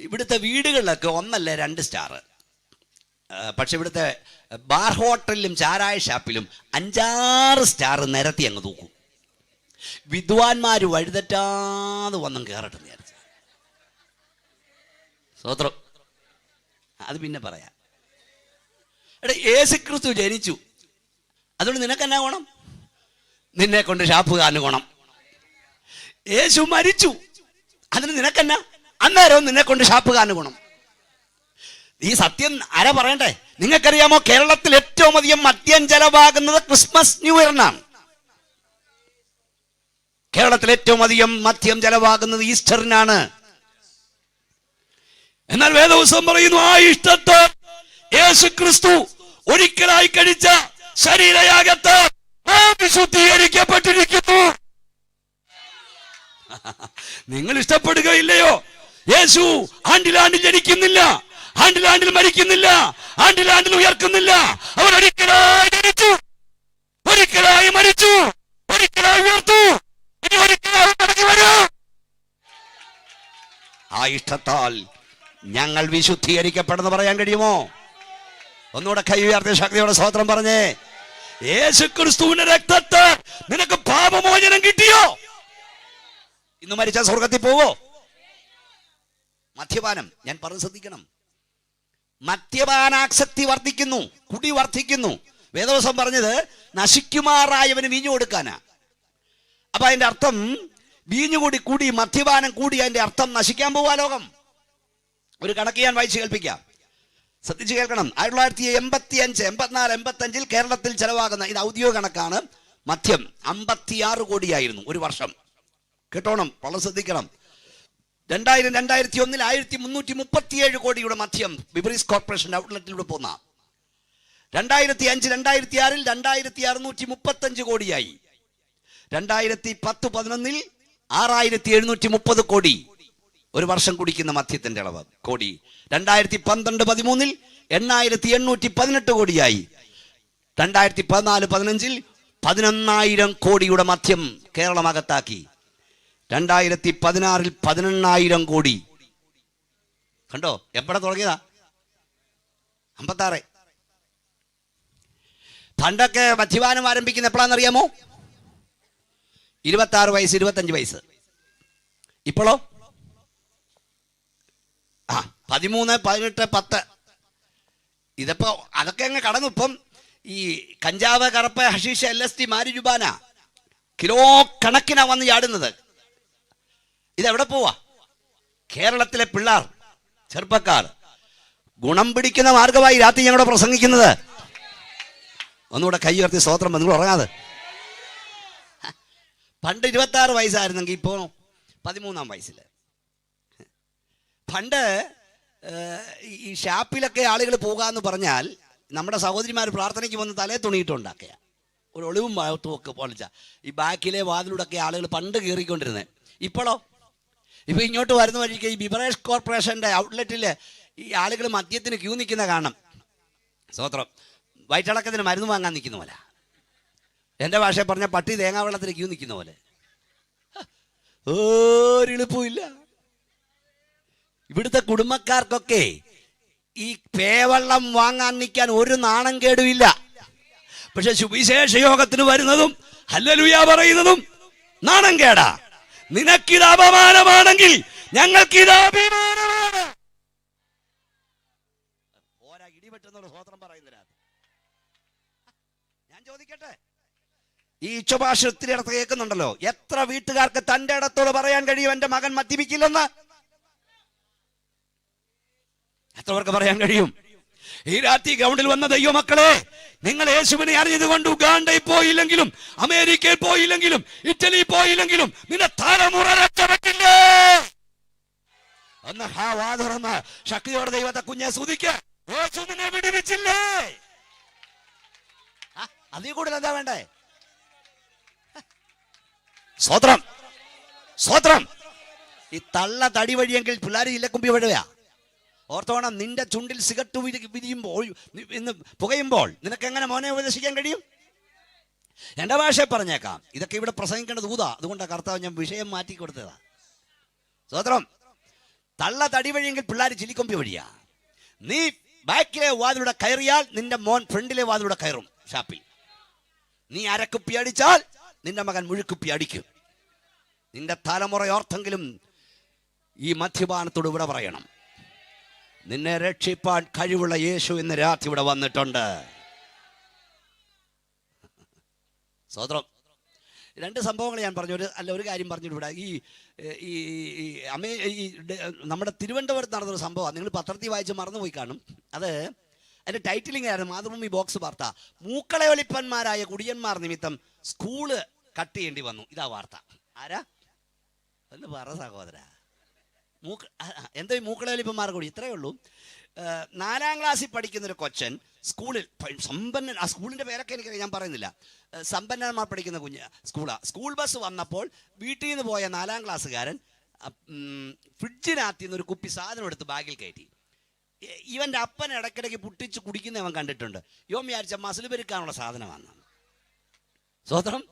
ഇവിടുത്തെ വീടുകളിലൊക്കെ 1 അല്ല 2 സ്റ്റാർ, പക്ഷെ ഇവിടുത്തെ ബാർ ഹോട്ടലിലും ചാരായ ഷാപ്പിലും 5-6 സ്റ്റാർ നിരത്തി അങ്ങ് തൂക്കും. വിദ്വാൻമാർ വഴിതെറ്റാതെ വന്നും കയറട്ടെ വിചാരിച്ചു. സ്തോത്രം. അത് പിന്നെ പറയാം. എടാ, യേശുക്രിസ്തു ജനിച്ചു, അതുകൊണ്ട് നിനക്കെന്നാ ഗുണം? നിന്നെ കൊണ്ട് ഷാപ്പുകാരന് ഗുണം. യേശു മരിച്ചു, അതിന് നിനക്കെന്നാ? അന്നേരവും നിന്നെ കൊണ്ട് ഷാപ്പുകാരന് ഗുണം. ഈ സത്യം ആരാ പറയണ്ടേ? നിങ്ങൾക്കറിയാമോ, കേരളത്തിൽ ഏറ്റവും അധികം മദ്യം ചെലവാകുന്നത് ക്രിസ്മസ് ന്യൂ ഇയറിനാണ്. കേരളത്തിൽ ഏറ്റവും അധികം മദ്യം ചെലവാകുന്നത് ഈസ്റ്ററിനാണ്. എന്നാൽ വേദപുസ്തകം പറയുന്നു, ആ ഇഷ്ടത്തെ യേശുക്രിസ്തു ഒരിക്കലായി കഴിച്ച ശരീരയാഗത്തെ വിശുദ്ധീകരിക്കപ്പെട്ടിരിക്കുന്നു. നിങ്ങൾ ഇഷ്ടപ്പെടുകയില്ലയോ? യേശു ആണ്ടിലാണ്ടിൽ ജനിക്കുന്നില്ല, ആണ്ടിലാണ്ടിൽ മരിക്കുന്നില്ല, ആണ്ടിലാണ്ടിൽ ഉയർക്കുന്നില്ല. അവർ ഒരിക്കലായി ജനിച്ചു, ഒരിക്കലായി മരിച്ചു, ഒരിക്കലായി ഉയർത്തു, ഇനി ഒരിക്കലായി മടങ്ങി വരൂ. ആ ഇഷ്ടത്താൽ ഞങ്ങൾ വിശുദ്ധീകരിക്കപ്പെടുന്നു പറയാൻ കഴിയുമോ? ഒന്നുകൂടെ കൈ ഉയർത്തിയ ശക്തിയോടെ സ്തോത്രം പറഞ്ഞേ. യേശുക്രിസ്തുവിന്റെ രക്തത്തെ നിനക്ക് പാപമോചനം കിട്ടിയോ? ഇന്ന് മരിച്ച സ്വർഗത്തിൽ പോവോ? മദ്യപാനം, ഞാൻ പറഞ്ഞു ശ്രദ്ധിക്കണം, മദ്യപാനാസക്തി വർദ്ധിക്കുന്നു, കുടി വർദ്ധിക്കുന്നു. വേദവസം പറഞ്ഞത് നശിക്കുമാറായവന് വീഞ്ഞു കൊടുക്കാനാ. അപ്പൊ അതിന്റെ അർത്ഥം വീഞ്ഞുകൂടി കൂടി മദ്യപാനം കൂടി അതിന്റെ അർത്ഥം നശിക്കാൻ പോവാ ലോകം. ഒരു കണക്ക് ഞാൻ വായിച്ചു കേൾപ്പിക്കാം, ശ്രദ്ധിച്ചു കേൾക്കണം. 1985, 84, 85 കേരളത്തിൽ ചെലവാകുന്ന, ഇത് ഔദ്യോഗിക കണക്കാണ്, മദ്യം 56 കോടിയായിരുന്നു ഒരു വർഷം. കേട്ടോണം, വളരെ ശ്രദ്ധിക്കണം. 2000, 2001 1337 കോടിയുടെ മദ്യം ബിവറേജ് കോർപ്പറേഷൻ ഔട്ട്ലെറ്റിലൂടെ പോന്ന. 2005, 2006 2635 കോടിയായി. 2010-11 6730 കോടി ഒരു വർഷം കുടിക്കുന്ന മദ്യത്തിന്റെ അളവ് കോടി. 2012-13 8818 കോടിയായി. 2014-15 11,000 കോടിയുടെ മദ്യം കേരളമകത്താക്കി. 2016 18,000 കോടി. കണ്ടോ എവിടെ തുടങ്ങിയതാ? 56. പണ്ടൊക്കെ മദ്യപാനം ആരംഭിക്കുന്ന എപ്പോഴാണെന്നറിയാമോ? 26 വയസ്സ്, 25 വയസ്സ്. ഇപ്പോഴോ 13, 18, 10. ഇതിപ്പോ അതൊക്കെ അങ്ങ് കടന്നു. ഇപ്പം ഈ കഞ്ചാവ്, കറുപ്പ്, ഹഷീഷ, LSD, മാരിജുബാന കിലോ കണക്കിനാ വന്ന് ചാടുന്നത്. ഇതെവിടെ പോവാ? കേരളത്തിലെ പിള്ളേർ, ചെറുപ്പക്കാർ ഗുണം പിടിക്കുന്ന മാർഗമായി രാത്രി ഞങ്ങളുടെ പ്രസംഗിക്കുന്നത്. ഒന്നുകൂടെ കൈ ഉയർത്തി സ്തോത്രം. നിങ്ങൾ ഉറങ്ങാതെ. പണ്ട് 26 വയസ്സായിരുന്നെങ്കിൽ ഇപ്പോൾ 13-ാം വയസ്സിൽ. പണ്ട് ഈ ഷാപ്പിലൊക്കെ ആളുകൾ പോകാന്ന് പറഞ്ഞാൽ നമ്മുടെ സഹോദരിമാർ പ്രാർത്ഥനയ്ക്ക് വന്ന് തലേ തുണിയിട്ടുണ്ടാക്കുക, ഒരു ഒളിവും ഭാഗത്തും ഒക്കെ പൊളിച്ച ഈ ബാക്കിലെ വാതിലൂടെയൊക്കെ ആളുകൾ പണ്ട് കയറിക്കൊണ്ടിരുന്നത്. ഇപ്പോഴോ? ഇപ്പോൾ ഇങ്ങോട്ട് വരുന്ന വഴിക്ക് ഈ ബിവറേജ് കോർപ്പറേഷൻ്റെ ഔട്ട്ലെറ്റിൽ ഈ ആളുകൾ മദ്യത്തിന് ക്യൂ നിൽക്കുന്ന കാണണം. സ്തോത്രം. വയറ്റിളക്കത്തിന് മരുന്ന് വാങ്ങാൻ നിൽക്കുന്ന പോലെ, എൻ്റെ ഭാഷയിൽ പറഞ്ഞ പട്ടി തേങ്ങാവെള്ളത്തിന് ക്യൂ നിൽക്കുന്ന പോലെ. ഒരെളുപ്പമില്ല. ഇവിടുത്തെ കുടുംബക്കാർക്കൊക്കെ ഈ പേവെള്ളം വാങ്ങാൻ നിൽക്കാൻ ഒരു നാണം കേടുമില്ല. പക്ഷെ സുവിശേഷ യോഗത്തിന് വരുന്നതും ഹല്ലേലൂയ പറയുന്നതും നാണം കേടാ. നിനക്കിത് അപമാനമാണെങ്കിൽ ഞങ്ങൾക്കിത് അഭിമാനമാണ്. ഓരാ ഇടിവെട്ടുന്നവർ സ്വോത്രം പറയുന്നില്ല. ഞാൻ ചോദിക്കട്ടെ, ഈ ഉച്ചഭാഷ ഒത്തിരി ഇടത്ത് കേൾക്കുന്നുണ്ടല്ലോ. എത്ര വീട്ടുകാർക്ക് തന്റെ ഇടത്തോട് പറയാൻ കഴിയും എന്റെ മകൻ മദ്യപിക്കില്ലെന്ന്? എത്ര പേർക്ക് പറയാൻ കഴിയും? ഈ രാത്രി ഗ്രൗണ്ടിൽ വന്ന ദൈവമക്കളെ, നിങ്ങൾ യേശുവിനെ അറിഞ്ഞതുകൊണ്ട് ഉഗാണ്ടയിൽ പോയില്ലെങ്കിലും, അമേരിക്കയിൽ പോയില്ലെങ്കിലും, ഇറ്റലി പോയില്ലെങ്കിലും നിന്റെ തലമുറ രക്ഷപ്പെട്ടില്ലേ? ഒന്ന് വാ തുറന്ന് ശക്തിയോടെ ദൈവത്തെ കുഞ്ഞെ സ്തുതിക്ക്. യേശു നിന്നെ വിടുവിച്ചില്ലേ? അതിൽ കൂടുതൽ എന്താ വേണ്ടേ? സ്വത്രം സ്വത്രം. ഈ തള്ള തടി വഴിയെങ്കിൽ പിള്ളേർ ഇല്ലക്കുമ്പി വിടുകയാ. ഓർത്തോണം, നിന്റെ ചുണ്ടിൽ സിഗരറ്റ് വിരിയുമ്പോൾ, ഇന്ന് പുകയുമ്പോൾ നിനക്ക് എങ്ങനെ മോനെ ഉപദേശിക്കാൻ കഴിയും? എൻ്റെ ഭാഷയെ പറഞ്ഞേക്കാം, ഇതൊക്കെ ഇവിടെ പ്രസംഗിക്കേണ്ടത് ഊതാ. അതുകൊണ്ടാണ് കർത്താവ് ഞാൻ വിഷയം മാറ്റി കൊടുത്തതാ. സ്വത്രം. തള്ള തടി വഴിയെങ്കിൽ പിള്ളേർ ചില്ലിക്കൊമ്പി വഴിയാ. നീ ബാക്കിലെ വാതിലൂടെ കയറിയാൽ നിന്റെ മോൻ ഫ്രണ്ടിലെ വാതിലൂടെ കയറും ഷാപ്പിൽ. നീ അരക്കുപ്പി അടിച്ചാൽ നിന്റെ മകൻ മുഴുക്കുപ്പി അടിക്കും. നിന്റെ തലമുറയോർത്തെങ്കിലും ഈ മദ്യപാനത്തോട് ഇവിടെ പറയണം. നിന്നെ രക്ഷിപ്പാൻ കഴിവുള്ള യേശു ഇന്ന് രാത്രി ഇവിടെ വന്നിട്ടുണ്ട്. സ്വതന്ത്രം. രണ്ട് സംഭവങ്ങൾ ഞാൻ പറഞ്ഞു. ഒരു കാര്യം പറഞ്ഞിട്ട് ഇവിടെ നമ്മുടെ തിരുവനന്തപുരത്ത് നടന്നൊരു സംഭവമാണ്. നിങ്ങൾ പത്രത്തിൽ വായിച്ച് മറന്നുപോയി കാണും. അതിൻ്റെ ടൈറ്റിലിംഗ് ആയിരുന്നു മാതൃഭൂമി ബോക്സ് വാർത്ത. മൂക്കളെ ഒലിപ്പന്മാരായ കുടിയന്മാർ നിമിത്തം സ്കൂള് കട്ട് ചെയ്യേണ്ടി വന്നു. ഇതാ വാർത്ത. ആരാ എന്ന് പറ സഹോദര. എന്തോ ഈ മൂക്കളെ ഒലിപ്പന്മാർ കൂടി ഇത്രയേ ഉള്ളൂ. 4ാം ക്ലാസ്സിൽ പഠിക്കുന്നൊരു കൊച്ചൻ സ്കൂളിൽ സമ്പന്നൻ, ആ സ്കൂളിൻ്റെ പേരൊക്കെ എനിക്ക് ഞാൻ പറയുന്നില്ല, സമ്പന്നന്മാർ പഠിക്കുന്ന സ്കൂളാണ്. സ്കൂൾ ബസ് വന്നപ്പോൾ വീട്ടിൽ നിന്ന് പോയ 4ാം ക്ലാസ്സുകാരൻ ഫ്രിഡ്ജിനകത്ത് നിന്ന് ഒരു കുപ്പി സാധനം എടുത്ത് ബാഗിൽ കയറ്റി. ഇവൻ്റെ അപ്പൻ ഇടയ്ക്കിടയ്ക്ക് പൊട്ടിച്ച് കുടിക്കുന്ന അവൻ കണ്ടിട്ടുണ്ട്. യോം വിചാരിച്ച മസിൽ പെരുക്കാനുള്ള സാധനമാണ്. സ്വതന്ത്രം.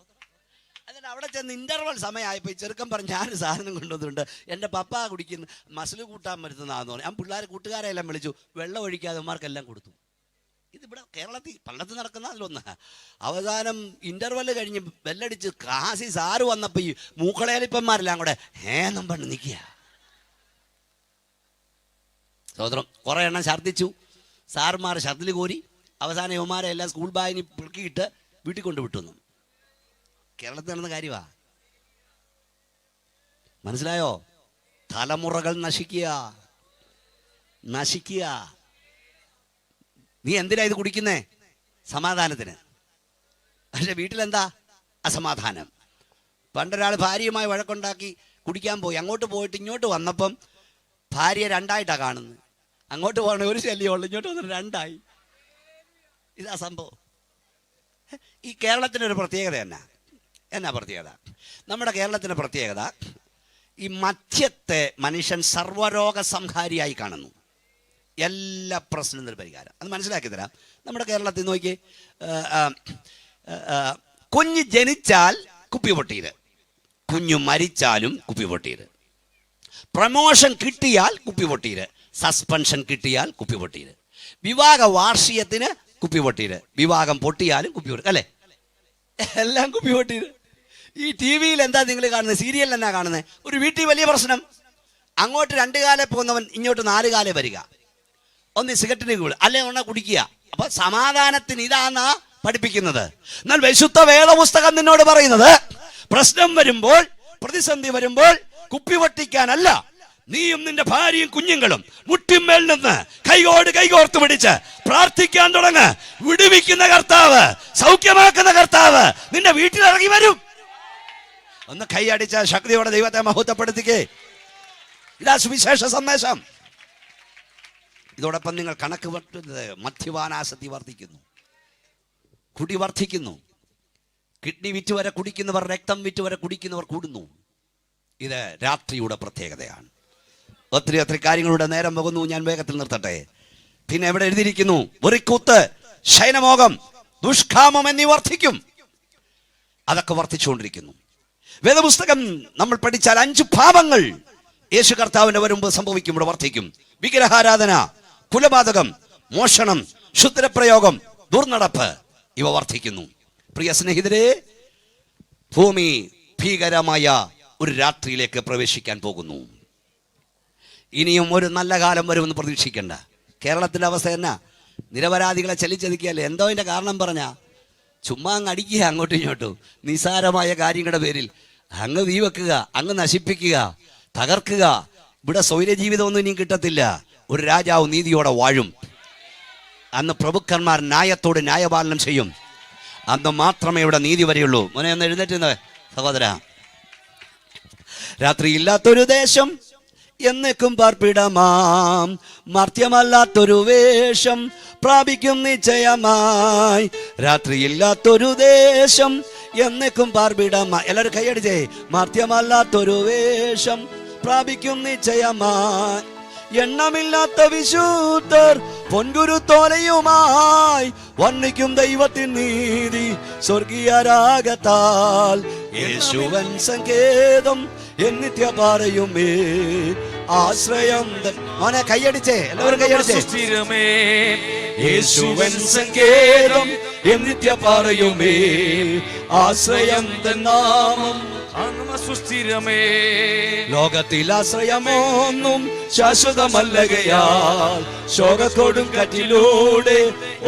എന്നിട്ട് അവിടെ ചെന്ന് ഇൻ്റർവൽ സമയമായപ്പോൾ ഈ ചെറുക്കൻ പറഞ്ഞ് ഞാനൊരു സാധനം കൊണ്ടുവന്നിട്ടുണ്ട്, എൻ്റെ പപ്പ കുടിക്കുന്ന മസിൽ കൂട്ടാൻ പറ്റുന്നതാണെന്ന് പറഞ്ഞു. ഞാൻ പിള്ളേർ കൂട്ടുകാരെല്ലാം വിളിച്ചു, വെള്ളം ഒഴിക്കാതെ അവന്മാർക്കെല്ലാം കൊടുത്തു. ഇതിവിടെ കേരളത്തിൽ പള്ളത്തിൽ നടക്കുന്നതിലൊന്ന്. അവസാനം ഇൻ്റർവെല് കഴിഞ്ഞ് ബെല്ലടിച്ച് കാസി സാറ് വന്നപ്പോൾ ഈ മൂക്കളേലിപ്പന്മാരെല്ലാം കൂടെ എന്നും പറഞ്ഞ് നിൽക്കുക. സഹോദരം, കുറേ എണ്ണം ഛർദ്ദിച്ചു. സാറുമാർ ഛർദിൽ കോരി. അവസാനം യുവമാരെ എല്ലാം സ്കൂൾ ബാഗിന് പിറക്കിയിട്ട് വീട്ടിൽ കൊണ്ട് വിട്ടുന്നു. കേരളത്തിൽ നടന്ന കാര്യമാ. മനസ്സിലായോ? തലമുറകൾ നശിക്കുക. നീ എന്തിനാ ഇത് കുടിക്കുന്നേ? സമാധാനത്തിന്. പക്ഷെ വീട്ടിലെന്താ? അസമാധാനം. പണ്ടൊരാൾ ഭാര്യയുമായി വഴക്കുണ്ടാക്കി കുടിക്കാൻ പോയി. അങ്ങോട്ട് പോയിട്ട് ഇങ്ങോട്ട് വന്നപ്പം ഭാര്യയെ 2ആയിട്ടാണ് കാണുന്നത്. അങ്ങോട്ട് പോകണേ ഒരു ശല്യമുള്ളൂ, ഇങ്ങോട്ട് വന്നിട്ട് 2ആയി. ഇതാ സംഭവം. ഈ കേരളത്തിനൊരു പ്രത്യേകത എന്നാ പ്രത്യേകത? നമ്മുടെ കേരളത്തിൻ്റെ പ്രത്യേകത, ഈ മദ്യത്തെ മനുഷ്യൻ സർവ്വരോഗ സംഹാരിയായി കാണുന്നു. എല്ലാ പ്രശ്നത്തിനും പരിഹാരം. അത് മനസ്സിലാക്കി തരാം. നമ്മുടെ കേരളത്തിൽ നോക്കി, കുഞ്ഞ് ജനിച്ചാൽ കുപ്പി പൊട്ടിയത്, കുഞ്ഞു മരിച്ചാലും കുപ്പി പൊട്ടിയത്, പ്രമോഷൻ കിട്ടിയാൽ കുപ്പി പൊട്ടിയത്, സസ്പെൻഷൻ കിട്ടിയാൽ കുപ്പി പൊട്ടിയത്, വിവാഹ വാർഷികത്തിന് കുപ്പി പൊട്ടിയത്, വിവാഹം പൊട്ടിയാലും കുപ്പി പൊട്ടി, അല്ലേ? എല്ലാം കുപ്പി പൊട്ടിയത്. ഈ ടി വിയിൽ എന്താ നിങ്ങൾ കാണുന്നത്? സീരിയലിൽ എന്നാ കാണുന്നത്? ഒരു വീട്ടിൽ വലിയ പ്രശ്നം, അങ്ങോട്ട് 2 കാലേ പോകുന്നവൻ ഇങ്ങോട്ട് 4 കാലേ വരിക. ഒന്ന് സിഗരറ്റിന് കൂടുക, അല്ലെ ഒന്ന കുടിക്കുക. അപ്പൊ സമാധാനത്തിന് ഇതാന്നാ പഠിപ്പിക്കുന്നത്. എന്നാൽ വിശുദ്ധ വേദപുസ്തകം നിന്നോട് പറയുന്നത്, പ്രശ്നം വരുമ്പോൾ, പ്രതിസന്ധി വരുമ്പോൾ കുപ്പി പൊട്ടിക്കാനല്ല, നീയും നിന്റെ ഭാര്യയും കുഞ്ഞുങ്ങളും മുട്ടിന്മേൽ നിന്ന് കൈകോർത്ത് പിടിച്ച് പ്രാർത്ഥിക്കാൻ തുടങ്ങ്. വിടുവിക്കുന്ന കർത്താവ്, സൗഖ്യമാക്കുന്ന കർത്താവ് നിന്റെ വീട്ടിലിറങ്ങി വരും. ഒന്ന് കൈയടിച്ച ശക്തിയോടെ ദൈവത്തെ മഹത്വപ്പെടുത്തിക്കേ. ഇതാ സുവിശേഷ സന്ദേശം. ഇതോടൊപ്പം നിങ്ങൾ കണക്ക് പറ്റുന്നത്, മദ്യപാനാസക്തി വർദ്ധിക്കുന്നു, കുടി വർദ്ധിക്കുന്നു. കിഡ്നി വിറ്റ് വരെ കുടിക്കുന്നവർ, രക്തം വിറ്റ് വരെ കുടിക്കുന്നവർ കൂടുന്നു. ഇത് രാത്രിയുടെ പ്രത്യേകതയാണ്. ഒത്തിരി കാര്യങ്ങളുടെ നേരം പോകുന്നു. ഞാൻ വേഗത്തിൽ നിർത്തട്ടെ. പിന്നെ എവിടെ എഴുതിയിരിക്കുന്നു? വെറിക്കൂത്ത്, ശയനമോഹം, ദുഷ്കാമം എന്നീ വർദ്ധിക്കും. അതൊക്കെ വർദ്ധിച്ചുകൊണ്ടിരിക്കുന്നു. വേദപുസ്തകം നമ്മൾ പഠിച്ചാൽ 5 പാപങ്ങൾ യേശു കർത്താവിന്റെ വരുമ്പോൾ സംഭവിക്കും, ഇവിടെ വർദ്ധിക്കും. വിഗ്രഹാരാധന, കുലപാതകം, മോഷണം, ക്ഷുദ്രപ്രയോഗം, ദുർനടപ്പ്, ഇവ വർദ്ധിക്കുന്നു. പ്രിയ സ്നേഹിതരെ, ഭൂമി ഭീകരമായ ഒരു രാത്രിയിലേക്ക് പ്രവേശിക്കാൻ പോകുന്നു. ഇനിയും ഒരു നല്ല കാലം വരുമെന്ന് പ്രതീക്ഷിക്കേണ്ട. കേരളത്തിൻ്റെ അവസ്ഥ എന്നാ? നിരപരാധികളെ ചലിച്ചതിക്കുകയല്ലേ. എന്തോ അതിൻ്റെ കാരണം പറഞ്ഞാൽ ചുമ്മാ അങ്ങ് അടിക്കുക, അങ്ങോട്ടും ഇങ്ങോട്ടും നിസാരമായ കാര്യങ്ങളുടെ പേരിൽ അങ്ങ് തീ വെക്കുക, അങ്ങ് നശിപ്പിക്കുക, തകർക്കുക. ഇവിടെ സ്വൈരജീവിതമൊന്നും ഇനിയും കിട്ടത്തില്ല. ഒരു രാജാവ് നീതിയോടെ വാഴും. അന്ന് പ്രഭുക്കന്മാർ ന്യായത്തോട് ന്യായപാലനം ചെയ്യും. അന്ന് മാത്രമേ ഇവിടെ നീതി വരെയുള്ളൂ. മോനെ ഒന്ന് എഴുന്നേറ്റുന്നത് സഹോദര. രാത്രി ഇല്ലാത്തൊരു ദേശം എന്നേക്കും പാർപ്പിടമാം മർത്യമല്ലാത്തൊരു വേഷം പ്രാപിക്കും നിശ്ചയമായി. രാത്രിയില്ലാത്തൊരു ദേശം എന്നേക്കും പാർപ്പിടമായി. എല്ലാവരും കൈയടിച്ചേ. മർത്യമല്ലാത്തൊരു വേഷം പ്രാപിക്കും നിശ്ചയമായി. എണ്ണമില്ലാത്ത വിശുദ്ധർ പൊൻകുരുത്തോലയുമായി വർണ്ണിക്കും ദൈവത്തിൻ നീതി സ്വർഗീയ രാഗത്താൽ. യേശുവൻ സങ്കേതം എന്നിത്യ പറയുമേ ആശ്രയം. മോനെ കൈയടിച്ചേ, എല്ലാവരും കൈയടിച്ചേ. സുസ്ഥിരമേ യേശുവൻ സങ്കേതം എന്നിത്യ പറയുമേ ആശ്രയം തൻ നാമം സുസ്ഥിരമേ. ലോകത്തിൽ ആശ്രയമൊന്നും ശാശ്വതമല്ലകയാൽ ശോകത്തോടും കറ്റിലൂടെ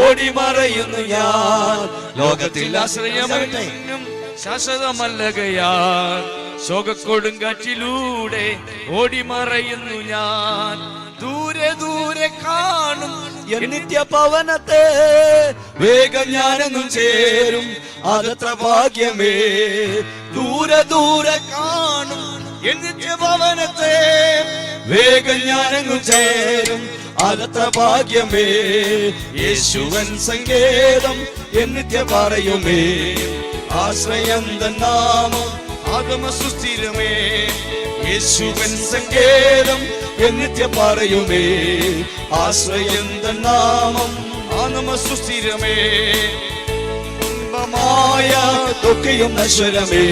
ഓടിമറയുന്നു ഞാൻ. ലോകത്തിൽ ആശ്രയമൊന്നും ശാശ്വതമല്ലകയാൽ ശോകക്കൊടുങ്കാറ്റിലൂടെ ഓടിമറയുന്നു ഞാൻ. ദൂരെ ദൂരെ കാണും നിത്യ പവനത്തെ വേഗം ഞാനെന്നും ചേരും അതത്ര ഭാഗ്യമേ. ദൂരെ ദൂരെ കാണും നിത്യ ഭവനത്തെ വേഗം ഞാനെങ്ങും ചേരും അതത്ര ഭാഗ്യമേ. യേശുവൻ സങ്കേതം എന്നിത്യ പറയുമേ ആശ്രയം തൻ നാമം ആഗമ സുസ്ഥിരമേ. യേശുവൻ സങ്കേതം എന്നിത്യ പറയുമേ ആശ്രയം തൻ നാമം ആഗമ സുസ്ഥിരമേ. മായ തൊക്കെയും നശ്വരമേ